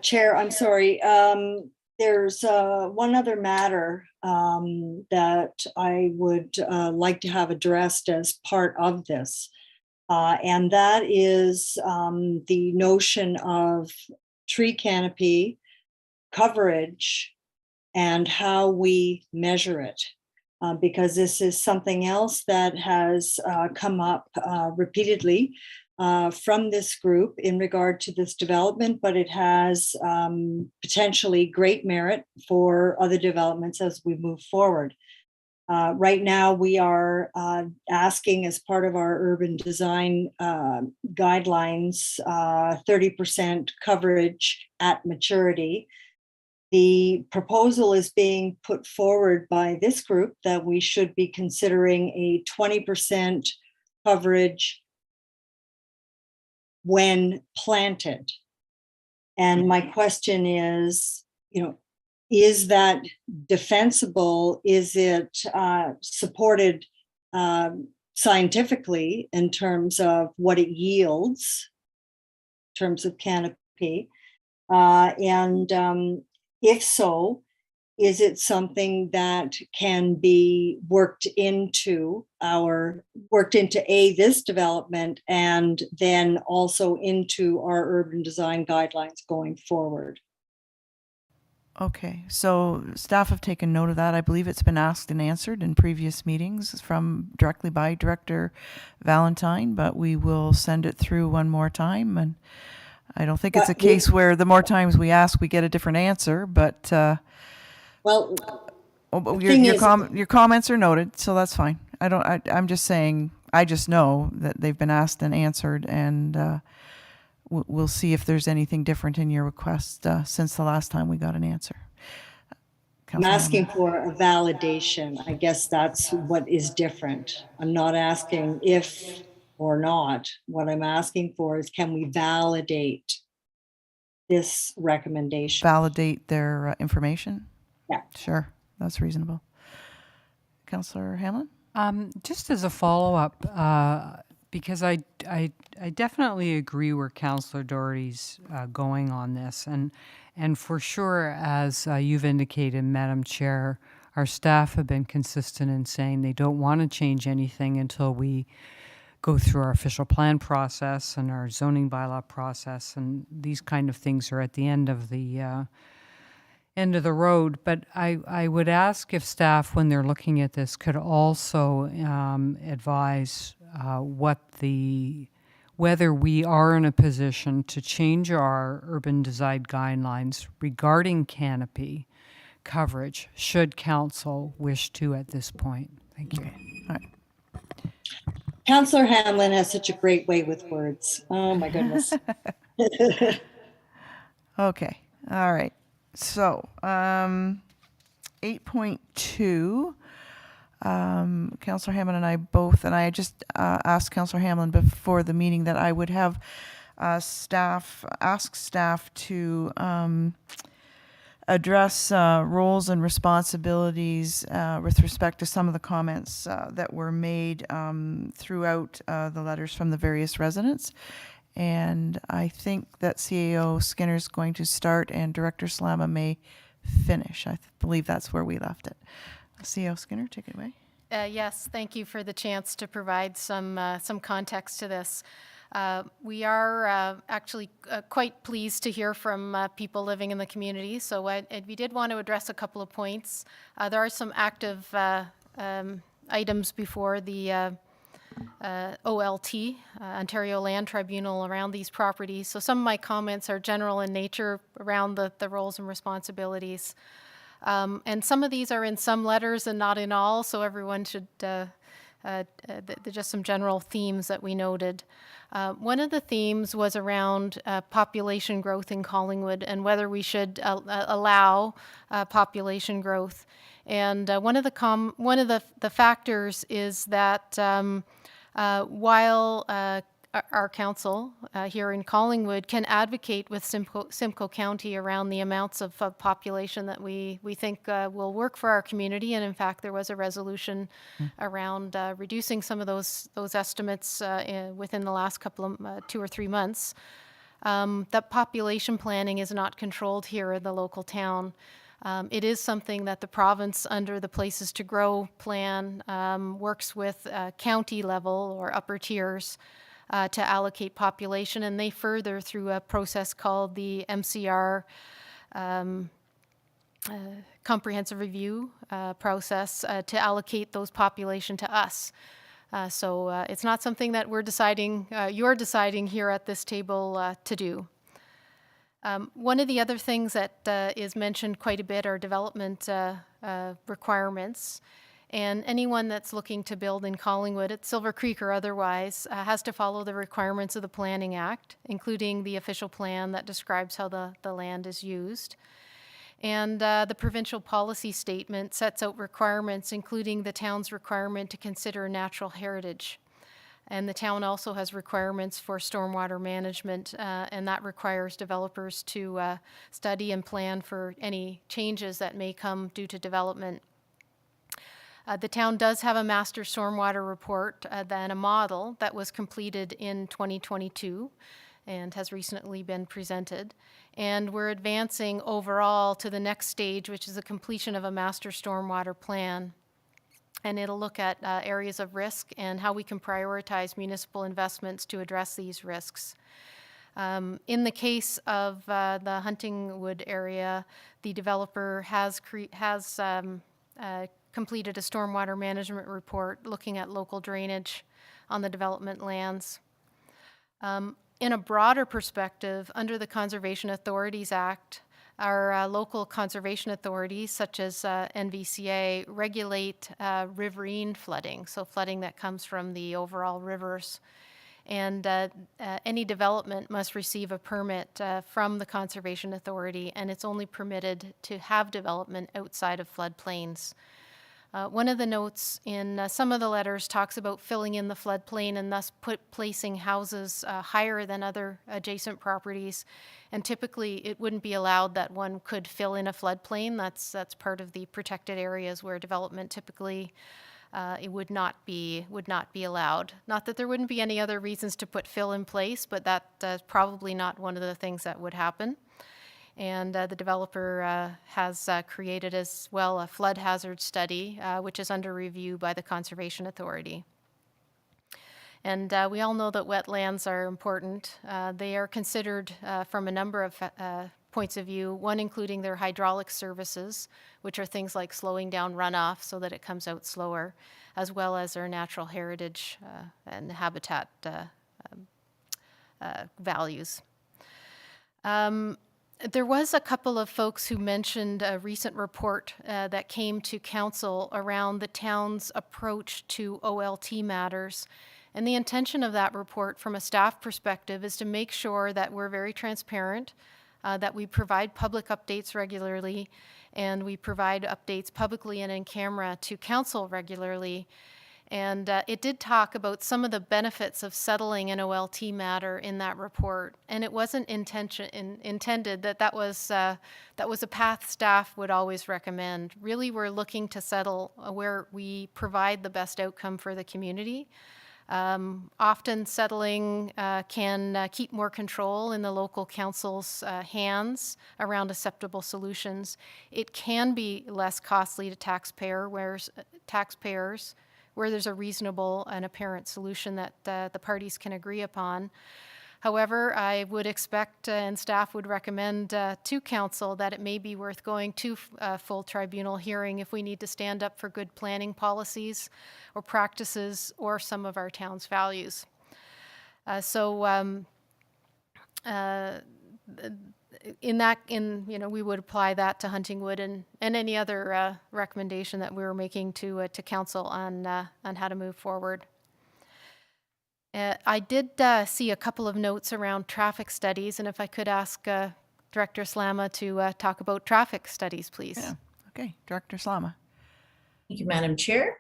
Chair, I'm sorry. There's one other matter that I would like to have addressed as part of this. And that is the notion of tree canopy coverage and how we measure it. Because this is something else that has come up repeatedly from this group in regard to this development, but it has potentially great merit for other developments as we move forward. Right now, we are asking, as part of our urban design guidelines, 30% coverage at maturity. The proposal is being put forward by this group that we should be considering a 20% coverage when planted. And my question is, is that defensible? Is it supported scientifically in terms of what it yields, in terms of canopy? And if so, is it something that can be worked into this development and then also into our urban design guidelines going forward? Okay, so staff have taken note of that. I believe it's been asked and answered in previous meetings directly by Director Valentine, but we will send it through one more time. And I don't think it's a case where the more times we ask, we get a different answer, but your comments are noted, so that's fine. I'm just saying, I just know that they've been asked and answered, and we'll see if there's anything different in your request since the last time we got an answer. I'm asking for a validation. I guess that's what is different. I'm not asking if or not. What I'm asking for is, can we validate this recommendation? Validate their information? Yeah. Sure, that's reasonable. Councillor Hamlin? Just as a follow-up, because I definitely agree where Councillor Doherty's going on this, and for sure, as you've indicated, Madam Chair, our staff have been consistent in saying they don't want to change anything until we go through our official plan process and our zoning bylaw process, and these kind of things are at the end of the road. But I would ask if staff, when they're looking at this, could also advise whether we are in a position to change our urban design guidelines regarding canopy coverage, should council wish to at this point. Thank you. All right. Councillor Hamlin has such a great way with words. Oh my goodness. Okay. All right. So 8.2, Councillor Hamlin and I both, and I just asked Councillor Hamlin before the meeting that I would have ask staff to address roles and responsibilities with respect to some of the comments that were made throughout the letters from the various residents. And I think that CAO Skinner is going to start and Director Salama may finish. I believe that's where we left it. CAO Skinner, take it away. Yes, thank you for the chance to provide some context to this. We are actually quite pleased to hear from people living in the community. So we did want to address a couple of points. There are some active items before the OLT, Ontario Land Tribunal, around these properties. So some of my comments are general in nature around the roles and responsibilities. And some of these are in some letters and not in all, so everyone should, they're just some general themes that we noted. One of the themes was around population growth in Collingwood and whether we should allow population growth. And one of the factors is that while our council here in Collingwood can advocate with Simcoe County around the amounts of population that we think will work for our community, and in fact there was a resolution around reducing some of those estimates within the last couple of 2 or 3 months. That population planning is not controlled here in the local town. It is something that the province, under the Places to Grow plan, works with county level or upper tiers to allocate population, and they further through a process called the MCR comprehensive review process to allocate those population to us. So it's not something that we're deciding, you're deciding here at this table to do. One of the other things that is mentioned quite a bit are development requirements. And anyone that's looking to build in Collingwood at Silver Creek or otherwise has to follow the requirements of the Planning Act, including the official plan that describes how the land is used. And the provincial policy statement sets out requirements, including the town's requirement to consider natural heritage. And the town also has requirements for stormwater management, and that requires developers to study and plan for any changes that may come due to development. The town does have a master stormwater report and a model that was completed in 2022 and has recently been presented. And we're advancing overall to the next stage, which is the completion of a master stormwater plan. And it'll look at areas of risk and how we can prioritize municipal investments to address these risks. In the case of the Huntingwood area, the developer has completed a stormwater management report looking at local drainage on the development lands. In a broader perspective, under the Conservation Authorities Act, our local conservation authorities, such as NVCA, regulate riverine flooding, so flooding that comes from the overall rivers. And any development must receive a permit from the Conservation Authority, and it's only permitted to have development outside of floodplains. One of the notes in some of the letters talks about filling in the floodplain and thus placing houses higher than other adjacent properties. And typically, it wouldn't be allowed that one could fill in a floodplain. That's part of the protected areas where development typically it would not be allowed. Not that there wouldn't be any other reasons to put fill in place, but that's probably not one of the things that would happen. And the developer has created as well a flood hazard study, which is under review by the Conservation Authority. And we all know that wetlands are important. They are considered from a number of points of view, one including their hydraulic services, which are things like slowing down runoff so that it comes out slower, as well as their natural heritage and habitat values. There was a couple of folks who mentioned a recent report that came to council around the town's approach to OLT matters. And the intention of that report from a staff perspective is to make sure that we're very transparent, that we provide public updates regularly, and we provide updates publicly and in camera to council regularly. And it did talk about some of the benefits of settling an OLT matter in that report. And it wasn't intended that was a path staff would always recommend. Really, we're looking to settle where we provide the best outcome for the community. Often settling can keep more control in the local council's hands around acceptable solutions. It can be less costly to taxpayers where there's a reasonable and apparent solution that the parties can agree upon. However, I would expect and staff would recommend to council that it may be worth going to a full tribunal hearing if we need to stand up for good planning policies or practices or some of our town's values. We would apply that to Huntingwood and any other recommendation that we were making to council on how to move forward. I did see a couple of notes around traffic studies, and if I could ask Director Slama to talk about traffic studies, please. Yeah. Okay, Director Slama. Thank you, Madam Chair.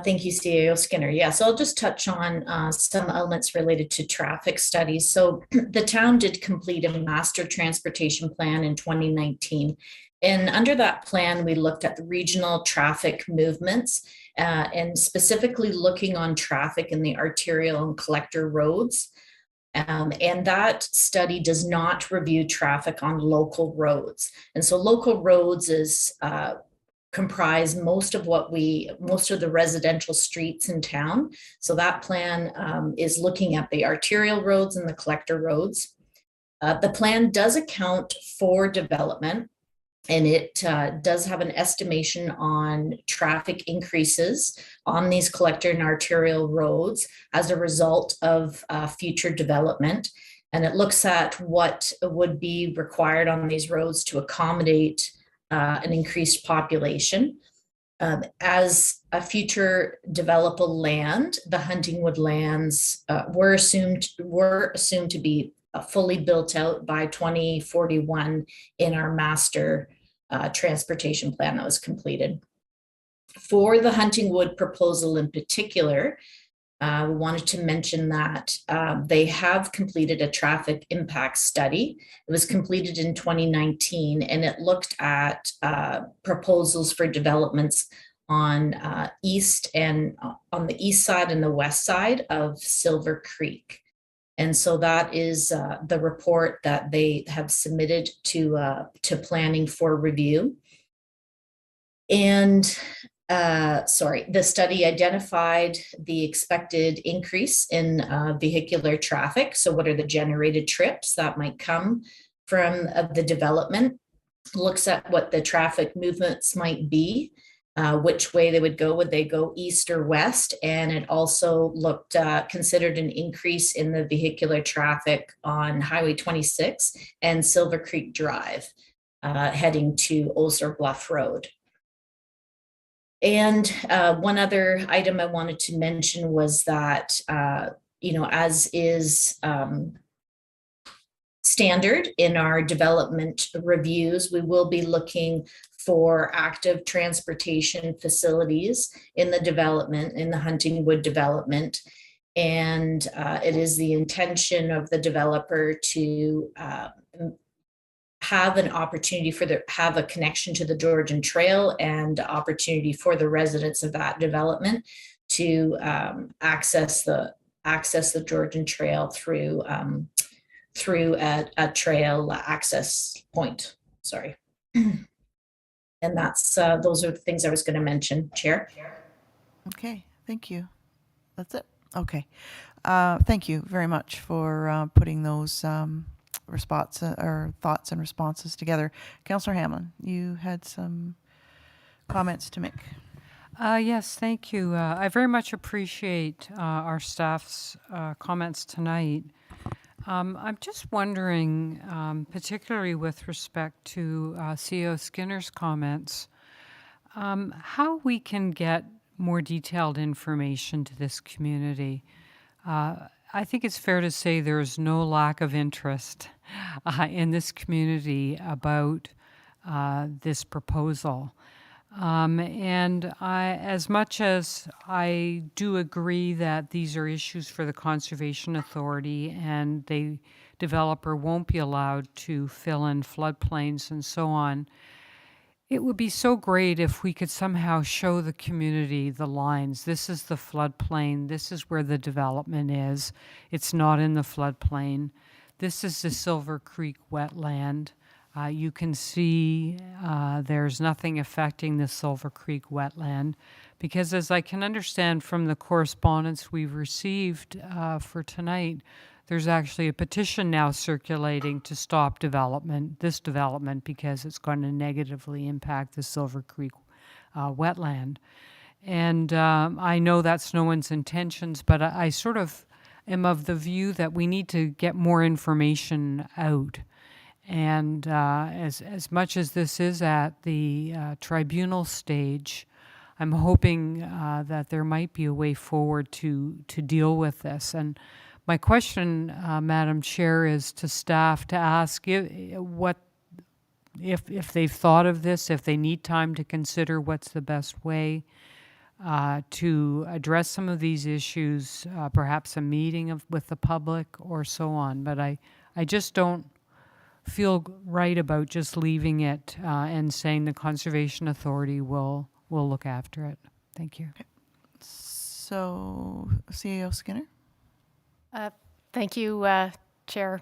Thank you, CAO Skinner. Yes, I'll just touch on some elements related to traffic studies. So the town did complete a master transportation plan in 2019. And under that plan, we looked at the regional traffic movements and specifically looking on traffic in the arterial and collector roads. And that study does not review traffic on local roads. And so local roads is comprise most of the residential streets in town. So that plan is looking at the arterial roads and the collector roads. The plan does account for development, and it does have an estimation on traffic increases on these collector and arterial roads as a result of future development. And it looks at what would be required on these roads to accommodate an increased population. As a future developable land, the Huntingwood lands were assumed to be fully built out by 2041 in our master transportation plan that was completed. For the Huntingwood proposal in particular, we wanted to mention that they have completed a traffic impact study. It was completed in 2019, and it looked at proposals for developments on on the east side and the west side of Silver Creek. And so that is the report that they have submitted to planning for review. And the study identified the expected increase in vehicular traffic. So what are the generated trips that might come from the development? Looks at what the traffic movements might be, which way they would go. Would they go east or west? And it also considered an increase in the vehicular traffic on Highway 26 and Silver Creek Drive, heading to Osier Bluff Road. And one other item I wanted to mention was that, as is standard in our development reviews, we will be looking for active transportation facilities in the development, in the Huntingwood development. And it is the intention of the developer to have an opportunity have a connection to the Georgian Trail and opportunity for the residents of that development to access the Georgian Trail through a trail access point. Sorry. And that's those are the things I was going to mention, Chair. Okay, thank you. That's it. Okay. Thank you very much for putting those or thoughts and responses together. Councillor Hamlin, you had some comments to make. Yes, thank you. I very much appreciate our staff's comments tonight. I'm just wondering, particularly with respect to CEO Skinner's comments, how we can get more detailed information to this community. I think it's fair to say there is no lack of interest in this community about this proposal. And as much as I do agree that these are issues for the Conservation Authority and the developer won't be allowed to fill in floodplains and so on, it would be so great if we could somehow show the community the lines. This is the floodplain. This is where the development is. It's not in the floodplain. This is the Silver Creek wetland. You can see there's nothing affecting the Silver Creek wetland because, as I can understand from the correspondence we've received for tonight, there's actually a petition now circulating to stop this development because it's going to negatively impact the Silver Creek wetland. And I know that's no one's intentions, but I sort of am of the view that we need to get more information out. And as much as this is at the tribunal stage, I'm hoping that there might be a way forward to deal with this. And my question, Madam Chair, is to staff to ask if they've thought of this, if they need time to consider what's the best way to address some of these issues, perhaps a meeting with the public or so on. But I just don't feel right about just leaving it and saying the Conservation Authority will look after it. Thank you. Okay. So, CEO Skinner? Thank you, Chair.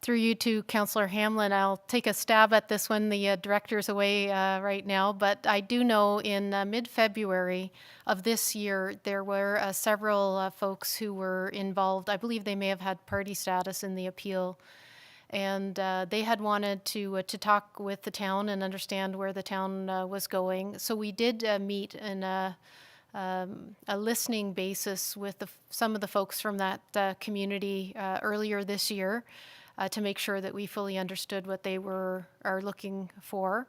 Through you to Councillor Hamlin, I'll take a stab at this one. The director's away right now, but I do know in mid-February of this year, there were several folks who were involved. I believe they may have had party status in the appeal, and they had wanted to talk with the town and understand where the town was going. So we did meet in a listening basis with some of the folks from that community earlier this year to make sure that we fully understood what they are looking for.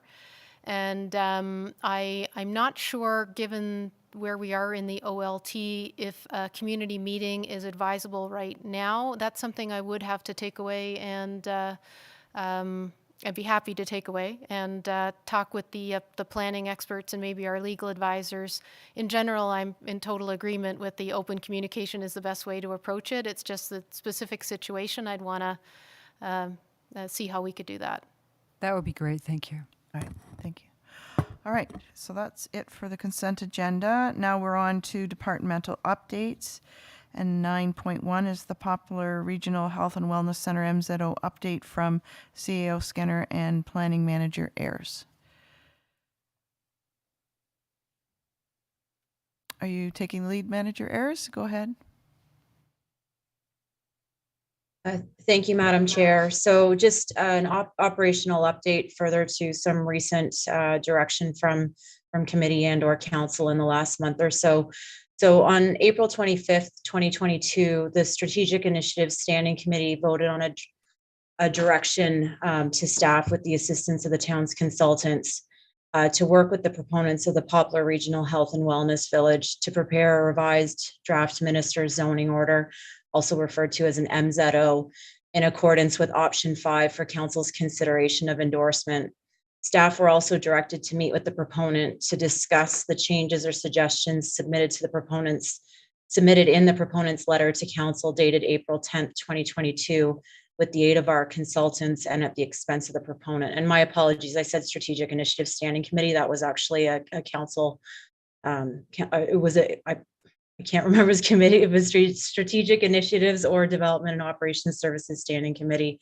And I'm not sure, given where we are in the OLT, if a community meeting is advisable right now. That's something I would have to take away and I'd be happy to take away and talk with the planning experts and maybe our legal advisors. In general, I'm in total agreement with the open communication is the best way to approach it. It's just the specific situation I'd want to see how we could do that. That would be great. Thank you. All right, thank you. All right, so that's it for the consent agenda. Now we're on to departmental updates. And 9.1 is the Poplar Regional Health and Wellness Center MZO update from CAO Skinner and Planning Manager Ayers. Are you taking the lead, Manager Ayers? Go ahead. Thank you, Madam Chair. So just an operational update further to some recent direction from committee and or council in the last month or so. So on April 25th, 2022, the Strategic Initiatives Standing Committee voted on a direction to staff with the assistance of the town's consultants to work with the proponents of the Poplar Regional Health and Wellness Village to prepare a revised draft minister's zoning order, also referred to as an MZO, in accordance with option 5 for council's consideration of endorsement. Staff were also directed to meet with the proponent to discuss the changes or suggestions submitted in the proponent's letter to council dated April 10th, 2022, with the aid of our consultants and at the expense of the proponent. And my apologies, I said Strategic Initiative Standing Committee. That was actually a council. I can't remember his committee. It was Strategic Initiatives or Development and Operations Services Standing Committee.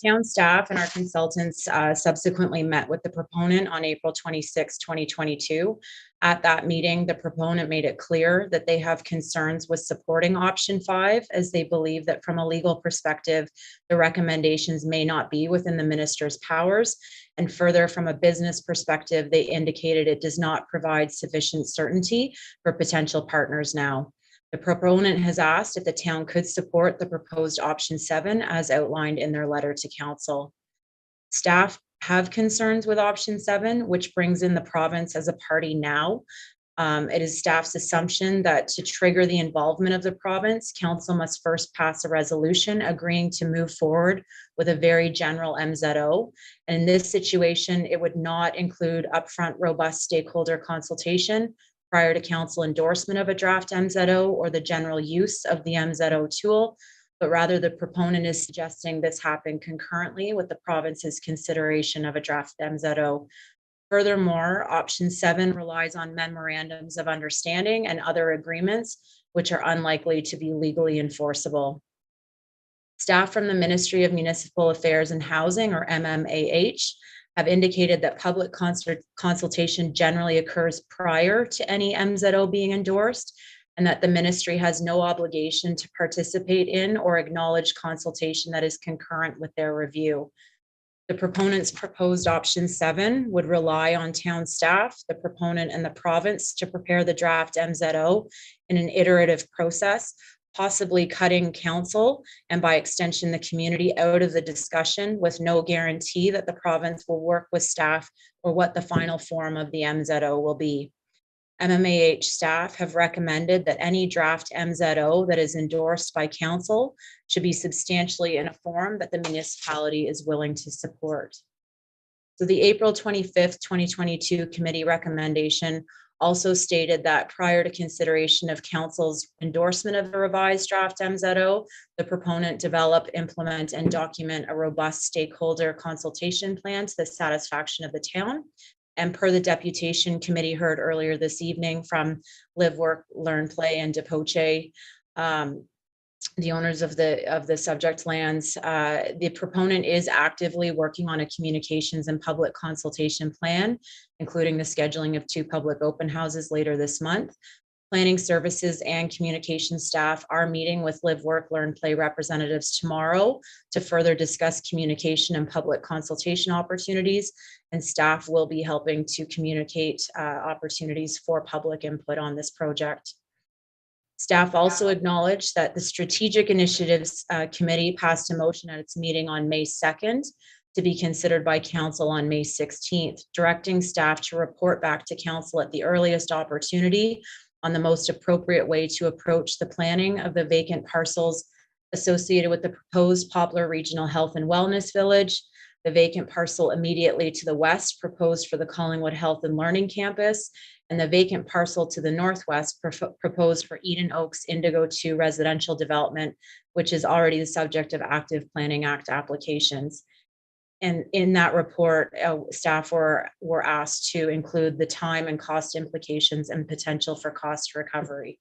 Town staff and our consultants subsequently met with the proponent on April 26, 2022. At that meeting, the proponent made it clear that they have concerns with supporting option 5, as they believe that from a legal perspective, the recommendations may not be within the minister's powers. And further, from a business perspective, they indicated it does not provide sufficient certainty for potential partners now. The proponent has asked if the town could support the proposed option 7 as outlined in their letter to council. Staff have concerns with option 7, which brings in the province as a party now. It is staff's assumption that to trigger the involvement of the province, council must first pass a resolution agreeing to move forward with a very general MZO. And in this situation, it would not include upfront robust stakeholder consultation prior to council endorsement of a draft MZO or the general use of the MZO tool, but rather the proponent is suggesting this happen concurrently with the province's consideration of a draft MZO. Furthermore, option 7 relies on memorandums of understanding and other agreements, which are unlikely to be legally enforceable. Staff from the Ministry of Municipal Affairs and Housing, or MMAH, have indicated that public consultation generally occurs prior to any MZO being endorsed, and that the ministry has no obligation to participate in or acknowledge consultation that is concurrent with their review. The proponent's proposed option 7 would rely on town staff, the proponent, and the province to prepare the draft MZO in an iterative process, possibly cutting council and by extension the community out of the discussion, with no guarantee that the province will work with staff or what the final form of the MZO will be. MMAH staff have recommended that any draft MZO that is endorsed by council should be substantially in a form that the municipality is willing to support. So the April 25th, 2022 committee recommendation also stated that prior to consideration of council's endorsement of the revised draft MZO, the proponent develop, implement, and document a robust stakeholder consultation plan to the satisfaction of the town. And per the deputation committee heard earlier this evening from Live, Work, Learn, Play, and Poce, the owners of the subject lands, the proponent is actively working on a communications and public consultation plan, including the scheduling of 2 public open houses later this month. Planning services and communication staff are meeting with Live, Work, Learn, Play representatives tomorrow to further discuss communication and public consultation opportunities, and staff will be helping to communicate opportunities for public input on this project. Staff also acknowledged that the Strategic Initiatives Committee passed a motion at its meeting on May 2nd to be considered by council on May 16th, directing staff to report back to council at the earliest opportunity on the most appropriate way to approach the planning of the vacant parcels associated with the proposed Poplar Regional Health and Wellness Village, the vacant parcel immediately to the west proposed for the Collingwood Health and Learning Campus, and the vacant parcel to the northwest proposed for Eden Oaks Indigo 2 residential development, which is already the subject of active Planning Act applications. And in that report, staff were asked to include the time and cost implications and potential for cost recovery.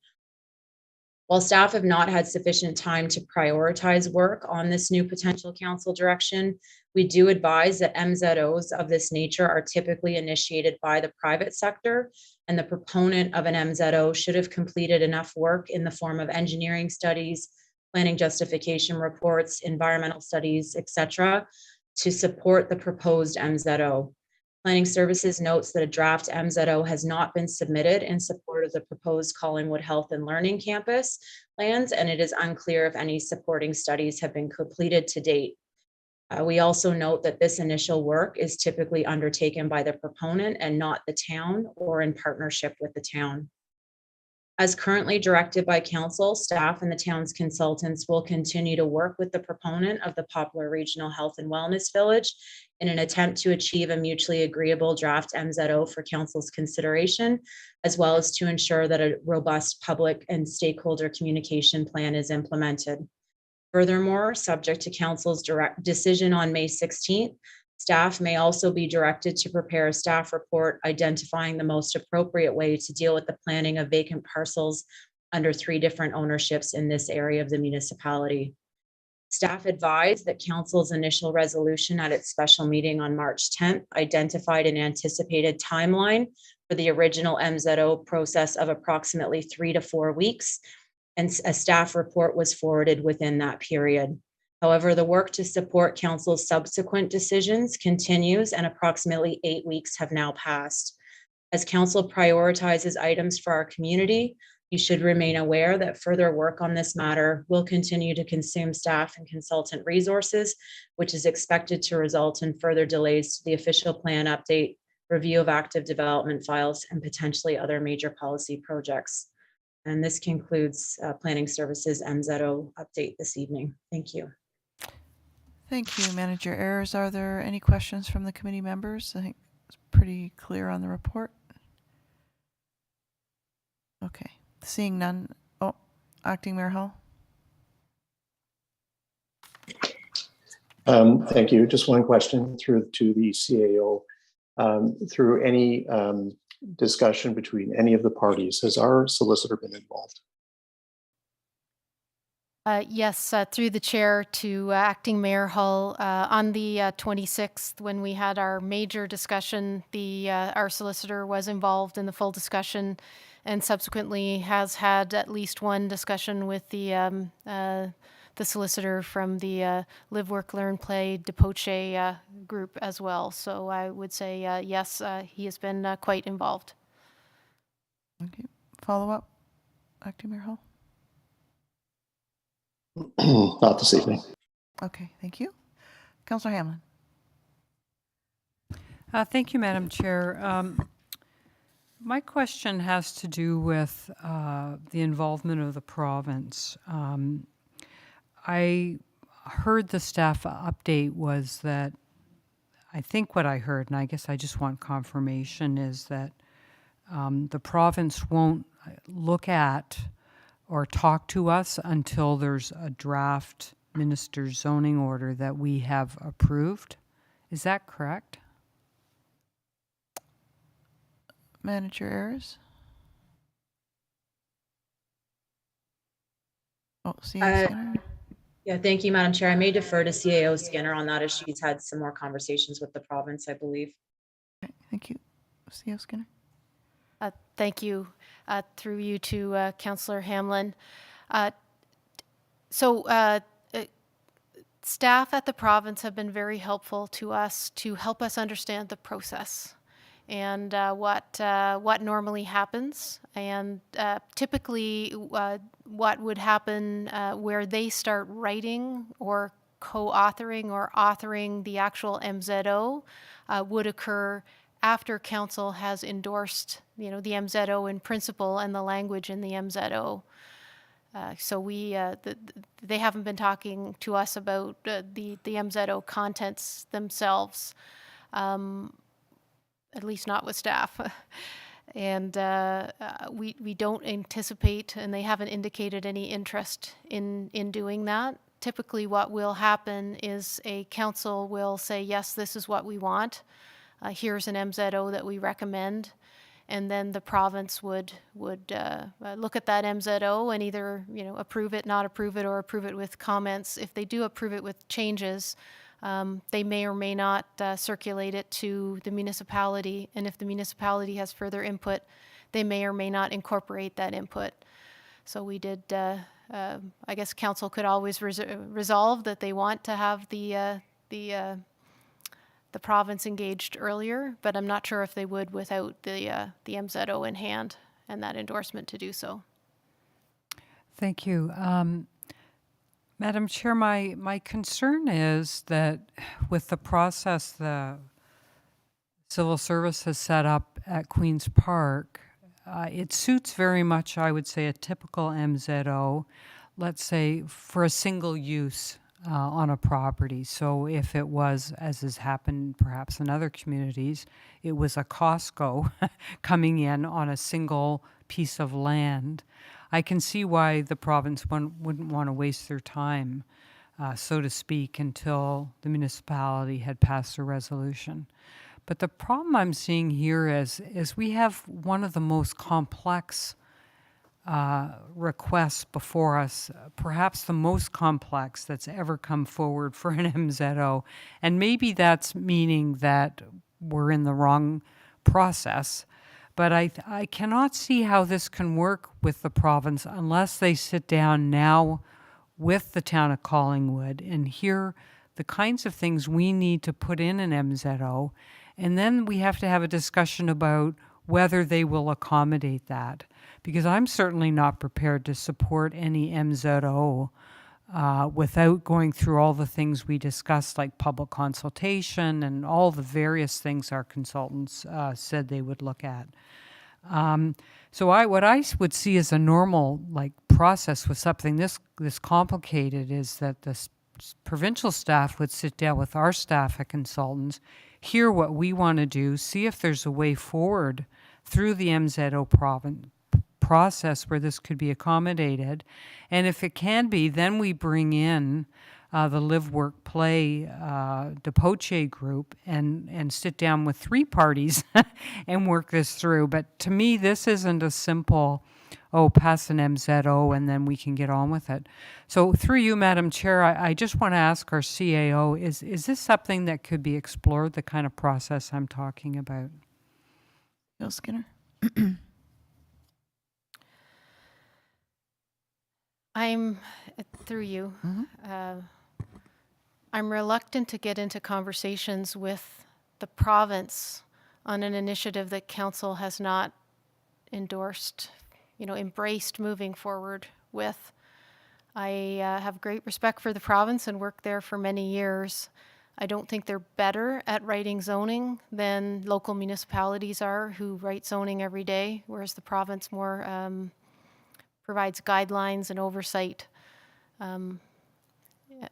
While staff have not had sufficient time to prioritize work on this new potential council direction, we do advise that MZOs of this nature are typically initiated by the private sector, and the proponent of an MZO should have completed enough work in the form of engineering studies, planning justification reports, environmental studies, etc., to support the proposed MZO. Planning Services notes that a draft MZO has not been submitted in support of the proposed Collingwood Health and Learning Campus plans, and it is unclear if any supporting studies have been completed to date. We also note that this initial work is typically undertaken by the proponent and not the town or in partnership with the town. As currently directed by council, staff and the town's consultants will continue to work with the proponent of the Poplar Regional Health and Wellness Village in an attempt to achieve a mutually agreeable draft MZO for council's consideration, as well as to ensure that a robust public and stakeholder communication plan is implemented. Furthermore, subject to council's direct decision on May 16th, staff may also be directed to prepare a staff report identifying the most appropriate way to deal with the planning of vacant parcels under 3 different ownerships in this area of the municipality. Staff advised that council's initial resolution at its special meeting on March 10th identified an anticipated timeline for the original MZO process of approximately 3 to 4 weeks, and a staff report was forwarded within that period. However, the work to support council's subsequent decisions continues, and approximately 8 weeks have now passed. As council prioritizes items for our community, you should remain aware that further work on this matter will continue to consume staff and consultant resources, which is expected to result in further delays to the official plan update, review of active development files, and potentially other major policy projects. And this concludes Planning Services MZO update this evening. Thank you. Thank you, Manager Ayers. Are there any questions from the committee members? I think it's pretty clear on the report. Okay, seeing none. Oh, Acting Mayor Hall. Thank you. Just one question through to the CAO. Through any discussion between any of the parties, has our solicitor been involved? Yes, through the chair to Acting Mayor Hull. On the 26th, when we had our major discussion, our solicitor was involved in the full discussion and subsequently has had at least one discussion with the solicitor from the Live, Work, Learn, Play, Poce group as well. So I would say yes, he has been quite involved. Okay, follow up, Acting Mayor Hull. Not this evening. Okay, thank you. Councillor Hamlin. Thank you, Madam Chair. My question has to do with the involvement of the province. I heard the staff update was that, I think what I heard, and I guess I just want confirmation, is that the province won't look at or talk to us until there's a draft minister's zoning order that we have approved. Is that correct? Manager Ayers? Oh, Skinner. Yeah, thank you, Madam Chair. I may defer to CAO Skinner on that as she's had some more conversations with the province, I believe. Okay, thank you. CAO Skinner. Thank you. Through you to Councillor Hamlin. Staff at the province have been very helpful to us to help us understand the process and what normally happens, and typically what would happen where they start writing or co-authoring or authoring the actual MZO would occur after council has endorsed, the MZO in principle and the language in the MZO. So they haven't been talking to us about the MZO contents themselves, at least not with staff. And we don't anticipate, and they haven't indicated any interest in doing that. Typically what will happen is a council will say, yes, this is what we want. Here's an MZO that we recommend. And then the province would look at that MZO and either approve it, not approve it, or approve it with comments. If they do approve it with changes, they may or may not circulate it to the municipality. And if the municipality has further input, they may or may not incorporate that input. So we did, I guess council could always resolve that they want to have the province engaged earlier, but I'm not sure if they would without the MZO in hand and that endorsement to do so. Thank you. Madam Chair, my concern is that with the process the civil service has set up at Queen's Park, it suits very much, I would say, a typical MZO, let's say, for a single use on a property. So if it was, as has happened perhaps in other communities, it was a Costco coming in on a single piece of land, I can see why the province wouldn't want to waste their time, so to speak, until the municipality had passed a resolution. But the problem I'm seeing here is we have one of the most complex requests before us, perhaps the most complex that's ever come forward for an MZO. And maybe that's meaning that we're in the wrong process. But I cannot see how this can work with the province unless they sit down now with the town of Collingwood and hear the kinds of things we need to put in an MZO. And then we have to have a discussion about whether they will accommodate that. Because I'm certainly not prepared to support any MZO without going through all the things we discussed, like public consultation and all the various things our consultants said they would look at. So what I would see as a normal process with something this complicated is that the provincial staff would sit down with our staff at consultants, hear what we want to do, see if there's a way forward through the MZO process where this could be accommodated. And if it can be, then we bring in the Live, Work, Play Poce group and sit down with three parties and work this through. But to me, this isn't a simple, pass an MZO and then we can get on with it. So through you, Madam Chair, I just want to ask our CAO, is this something that could be explored, the kind of process I'm talking about? Bill Skinner. I'm, through you, I'm reluctant to get into conversations with the province on an initiative that council has not endorsed, embraced moving forward with. I have great respect for the province and worked there for many years. I don't think they're better at writing zoning than local municipalities are who write zoning every day, whereas the province more provides guidelines and oversight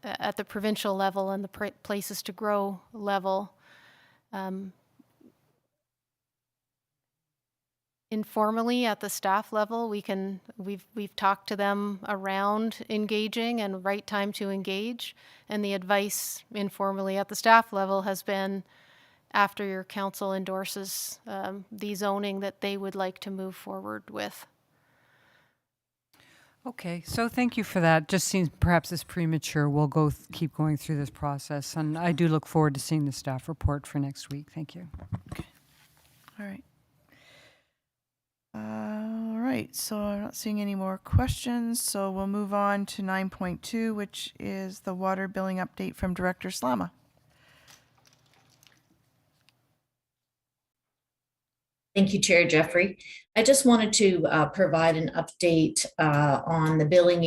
at the provincial level and the places to grow level. Informally at the staff level, we've talked to them around engaging and right time to engage, and the advice informally at the staff level has been after your council endorses the zoning that they would like to move forward with. Okay, so thank you for that. Just seems perhaps it's premature. We'll keep going through this process, and I do look forward to seeing the staff report for next week. Thank you. Okay. All right. All right, so I'm not seeing any more questions, so we'll move on to 9.2, which is the water billing update from Director Slama. Thank you, Chair Jeffrey. I just wanted to provide an update on the billing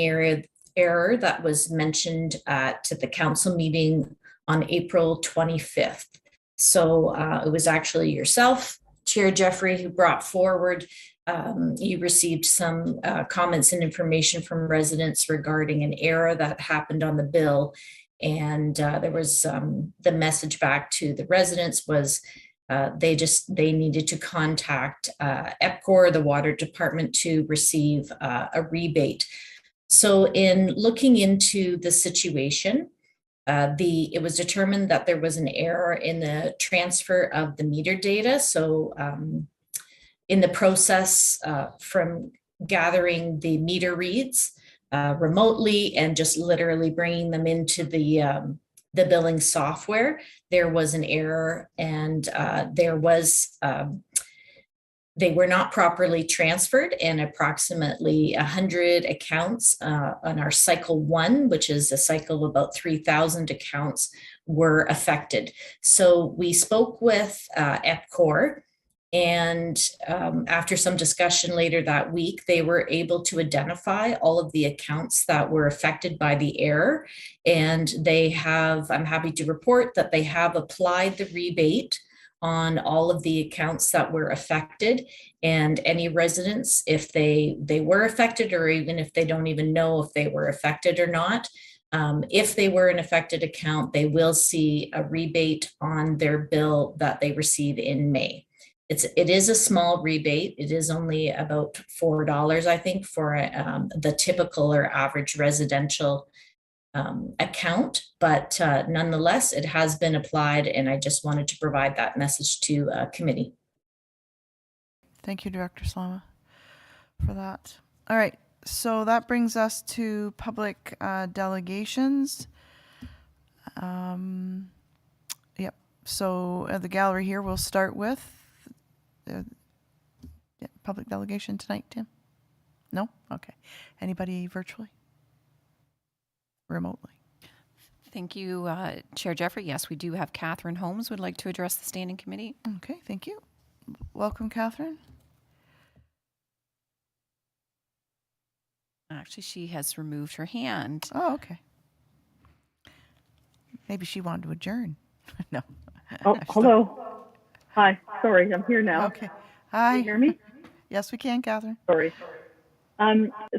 error that was mentioned at the council meeting on April 25th. So it was actually yourself, Chair Jeffrey, who brought forward you received some comments and information from residents regarding an error that happened on the bill. And there was the message back to the residents was they needed to contact EPCOR, the water department, to receive a rebate. So in looking into the situation, it was determined that there was an error in the transfer of the meter data. So in the process from gathering the meter reads remotely and just literally bringing them into the billing software, there was an error, and they were not properly transferred, and approximately 100 accounts on our cycle 1, which is a cycle of about 3,000 accounts, were affected. So we spoke with EPCOR, and after some discussion later that week, they were able to identify all of the accounts that were affected by the error. And I'm happy to report that they have applied the rebate on all of the accounts that were affected, and any residents, if they were affected, or even if they don't even know if they were affected or not, if they were an affected account, they will see a rebate on their bill that they receive in May. It is a small rebate. It is only about $4, I think, for the typical or average residential account, but nonetheless, it has been applied, and I just wanted to provide that message to committee. Thank you, Director Slama, for that. All right, so that brings us to public delegations. Yep, so the gallery here, we'll start with public delegation tonight, Tim? No? Okay. Anybody virtually? Remotely? Thank you, Chair Jeffrey. Yes, we do have Catherine Holmes would like to address the standing committee. Okay, thank you. Welcome, Catherine. Actually, she has removed her hand. Oh, okay. Maybe she wanted to adjourn. No. Oh, hello. Hi. Sorry, I'm here now. Okay. Hi. Can you hear me? Yes, we can, Catherine. Sorry.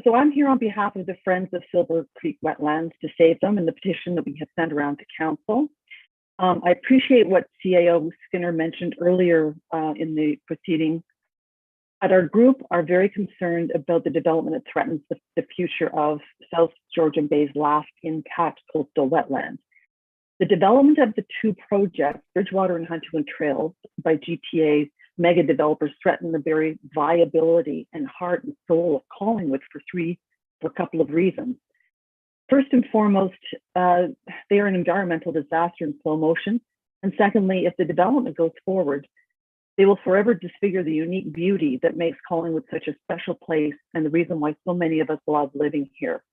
So I'm here on behalf of the Friends of Silver Creek Wetlands to save them in the petition that we have sent around to council. I appreciate what CAO Skinner mentioned earlier in the proceeding. At our group are very concerned about the development that threatens the future of South Georgian Bay's last intact coastal wetlands. The development of the two projects, Bridgewater and Huntington Trails, by GTA mega developers threaten the very viability and heart and soul of Collingwood for a couple of reasons. First and foremost, they are an environmental disaster in slow motion. And secondly, if the development goes forward, they will forever disfigure the unique beauty that makes Collingwood such a special place and the reason why so many of us love living here.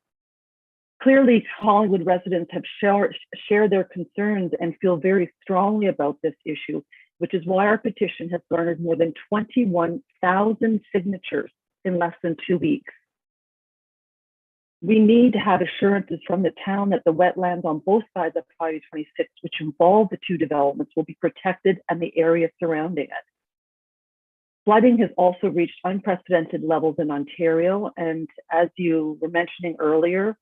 Clearly, Collingwood residents have shared their concerns and feel very strongly about this issue, which is why our petition has garnered more than 21,000 signatures in less than 2 weeks. We need to have assurances from the town that the wetlands on both sides of Highway 26, which involve the two developments, will be protected and the area surrounding it. Flooding has also reached unprecedented levels in Ontario, and as you were mentioning earlier,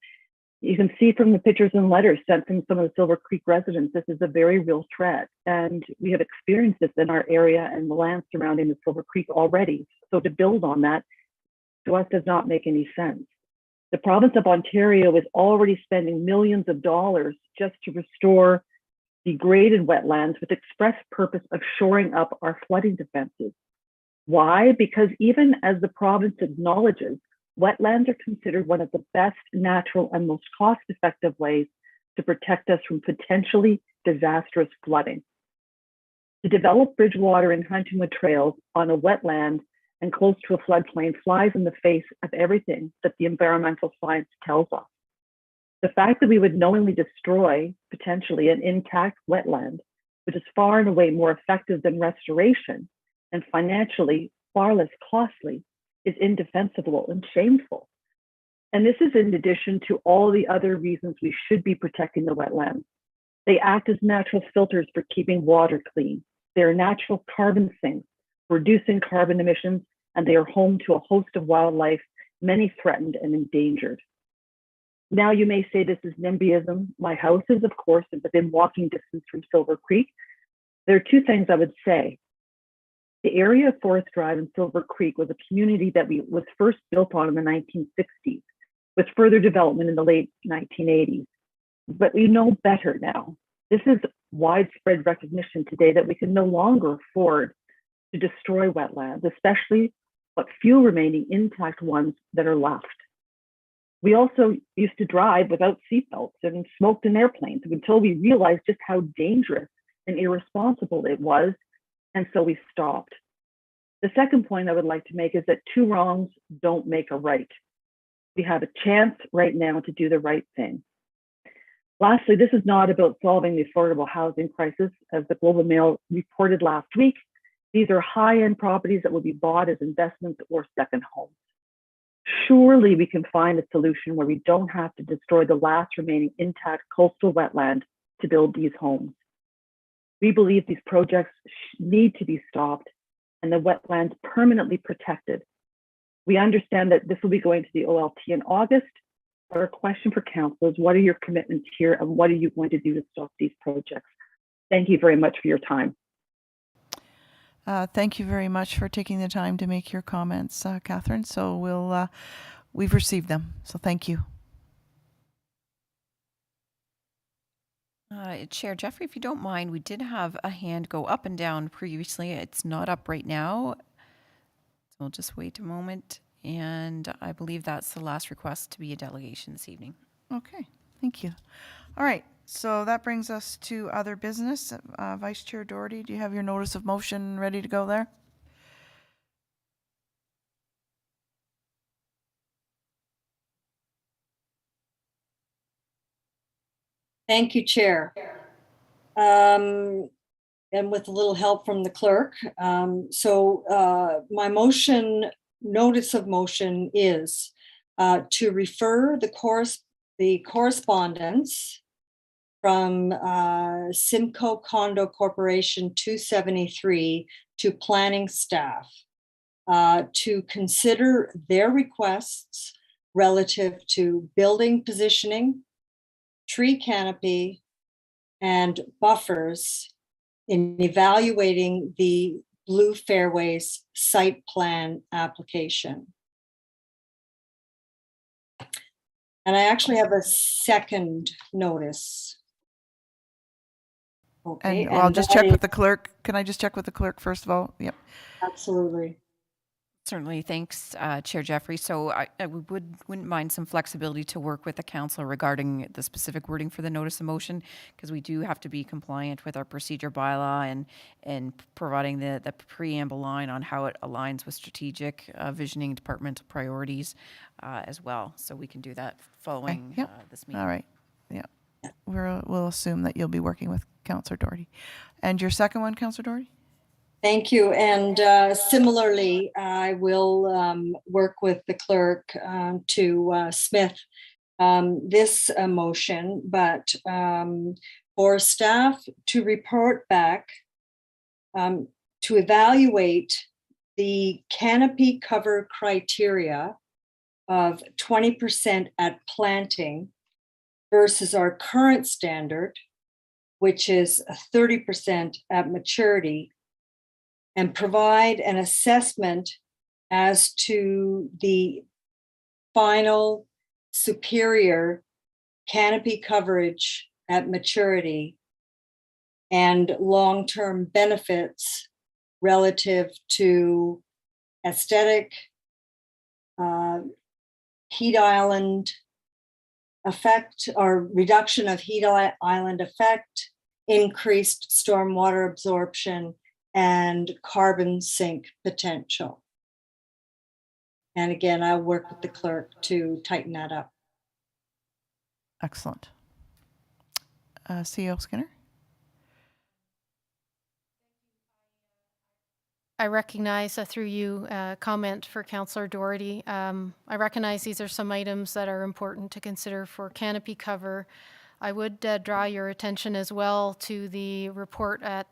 you can see from the pictures and letters sent from some of the Silver Creek residents, this is a very real threat. And we have experienced this in our area and the land surrounding the Silver Creek already. So to build on that, to us does not make any sense. The province of Ontario is already spending millions of dollars just to restore degraded wetlands with express purpose of shoring up our flooding defenses. Why? Because even as the province acknowledges, wetlands are considered one of the best natural and most cost-effective ways to protect us from potentially disastrous flooding. To develop Bridgewater and Huntingwood Trails on a wetland and close to a floodplain flies in the face of everything that the environmental science tells us. The fact that we would knowingly destroy potentially an intact wetland, which is far and away more effective than restoration and financially far less costly, is indefensible and shameful. And this is in addition to all the other reasons we should be protecting the wetlands. They act as natural filters for keeping water clean. They're natural carbon sinks, reducing carbon emissions and they are home to a host of wildlife, many threatened and endangered. Now you may say this is NIMBYism. My house is, of course, within walking distance from Silver Creek. There are two things I would say. The area of Forest Drive and Silver Creek was a community that was first built on in the 1960s, with further development in the late 1980s. But we know better now. This is widespread recognition today that we can no longer afford to destroy wetlands, especially but few remaining intact ones that are left. We also used to drive without seatbelts and smoked in airplanes until we realized just how dangerous and irresponsible it was, and so we stopped. The second point I would like to make is that two wrongs don't make a right. We have a chance right now to do the right thing. Lastly, this is not about solving the affordable housing crisis. As the Globe and Mail reported last week, these are high-end properties that will be bought as investments or second homes. Surely we can find a solution where we don't have to destroy the last remaining intact coastal wetland to build these homes. We believe these projects need to be stopped and the wetlands permanently protected. We understand that this will be going to the OLT in August. Our question for council is, what are your commitments here and what are you going to do to stop these projects? Thank you very much for your time. Thank you very much for taking the time to make your comments, Catherine. So we've received them. So thank you. Chair Jeffrey, if you don't mind, we did have a hand go up and down previously. It's not up right now. So we'll just wait a moment. And I believe that's the last request to be a delegation this evening. Okay, thank you. All right, so that brings us to other business. Vice Chair Doherty, do you have your notice of motion ready to go there? Thank you, Chair. And with a little help from the clerk. My notice of motion is to refer the correspondence from Simcoe Condo Corporation 273 to planning staff to consider their requests relative to building positioning, tree canopy, and buffers in evaluating the Blue Fairways site plan application. And I actually have a second notice. Okay. And I'll just check with the clerk. Can I just check with the clerk first of all? Yep. Absolutely. Certainly, thanks, Chair Jeffrey. So I wouldn't mind some flexibility to work with the council regarding the specific wording for the notice of motion, because we do have to be compliant with our procedure bylaw and providing the preamble line on how it aligns with strategic visioning departmental priorities as well. So we can do that following this meeting. All right. Yeah. We'll assume that you'll be working with Councillor Doherty. And your second one, Councillor Doherty? Thank you. And similarly, I will work with the clerk to smith this motion, but for staff to report back to evaluate the canopy cover criteria of 20% at planting versus our current standard, which is 30% at maturity, and provide an assessment as to the final superior canopy coverage at maturity and long-term benefits relative to aesthetic, heat island effect or reduction of heat island effect, increased stormwater absorption, and carbon sink potential. And again, I'll work with the clerk to tighten that up. Excellent. CEO Skinner? I recognize through you comment for Councillor Doherty. I recognize these are some items that are important to consider for canopy cover. I would draw your attention as well to the report at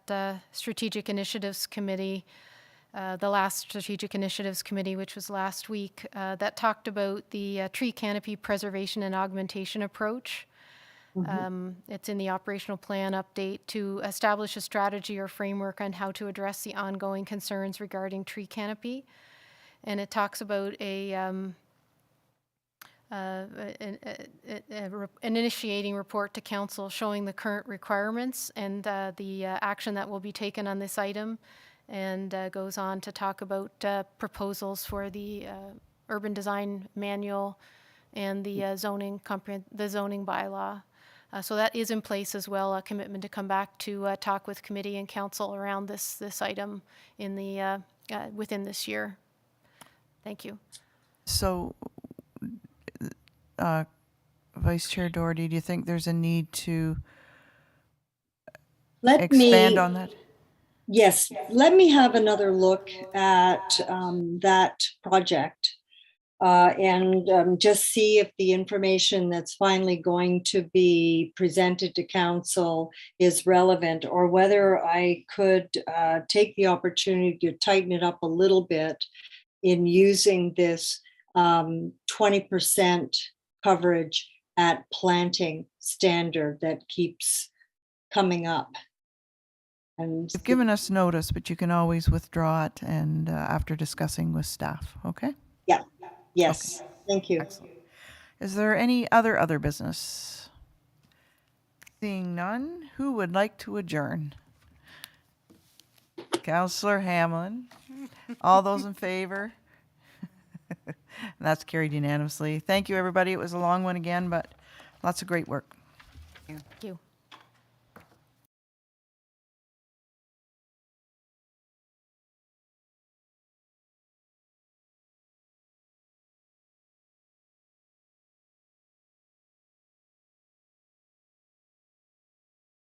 Strategic Initiatives Committee the last Strategic Initiatives Committee, which was last week, that talked about the tree canopy preservation and augmentation approach. It's in the operational plan update to establish a strategy or framework on how to address the ongoing concerns regarding tree canopy. And it talks about an initiating report to council showing the current requirements and the action that will be taken on this item, and goes on to talk about proposals for the urban design manual and the zoning bylaw. So that is in place as well, a commitment to come back to talk with committee and council around this item in the within this year. Thank you. So, Vice Chair Doherty, do you think there's a need to expand on that? Yes, let me have another look at that project and just see if the information that's finally going to be presented to council is relevant, or whether I could take the opportunity to tighten it up a little bit in using this 20% coverage at planting standard that keeps coming up. And you've given us notice, but you can always withdraw it and after discussing with staff, okay? Yeah, yes, okay. Thank you. Excellent. Is there any other business? Seeing none, who would like to adjourn? Councillor Hamlin. All those in favor? That's carried unanimously. Thank you, everybody. It was a long one again, but lots of great work. Thank you.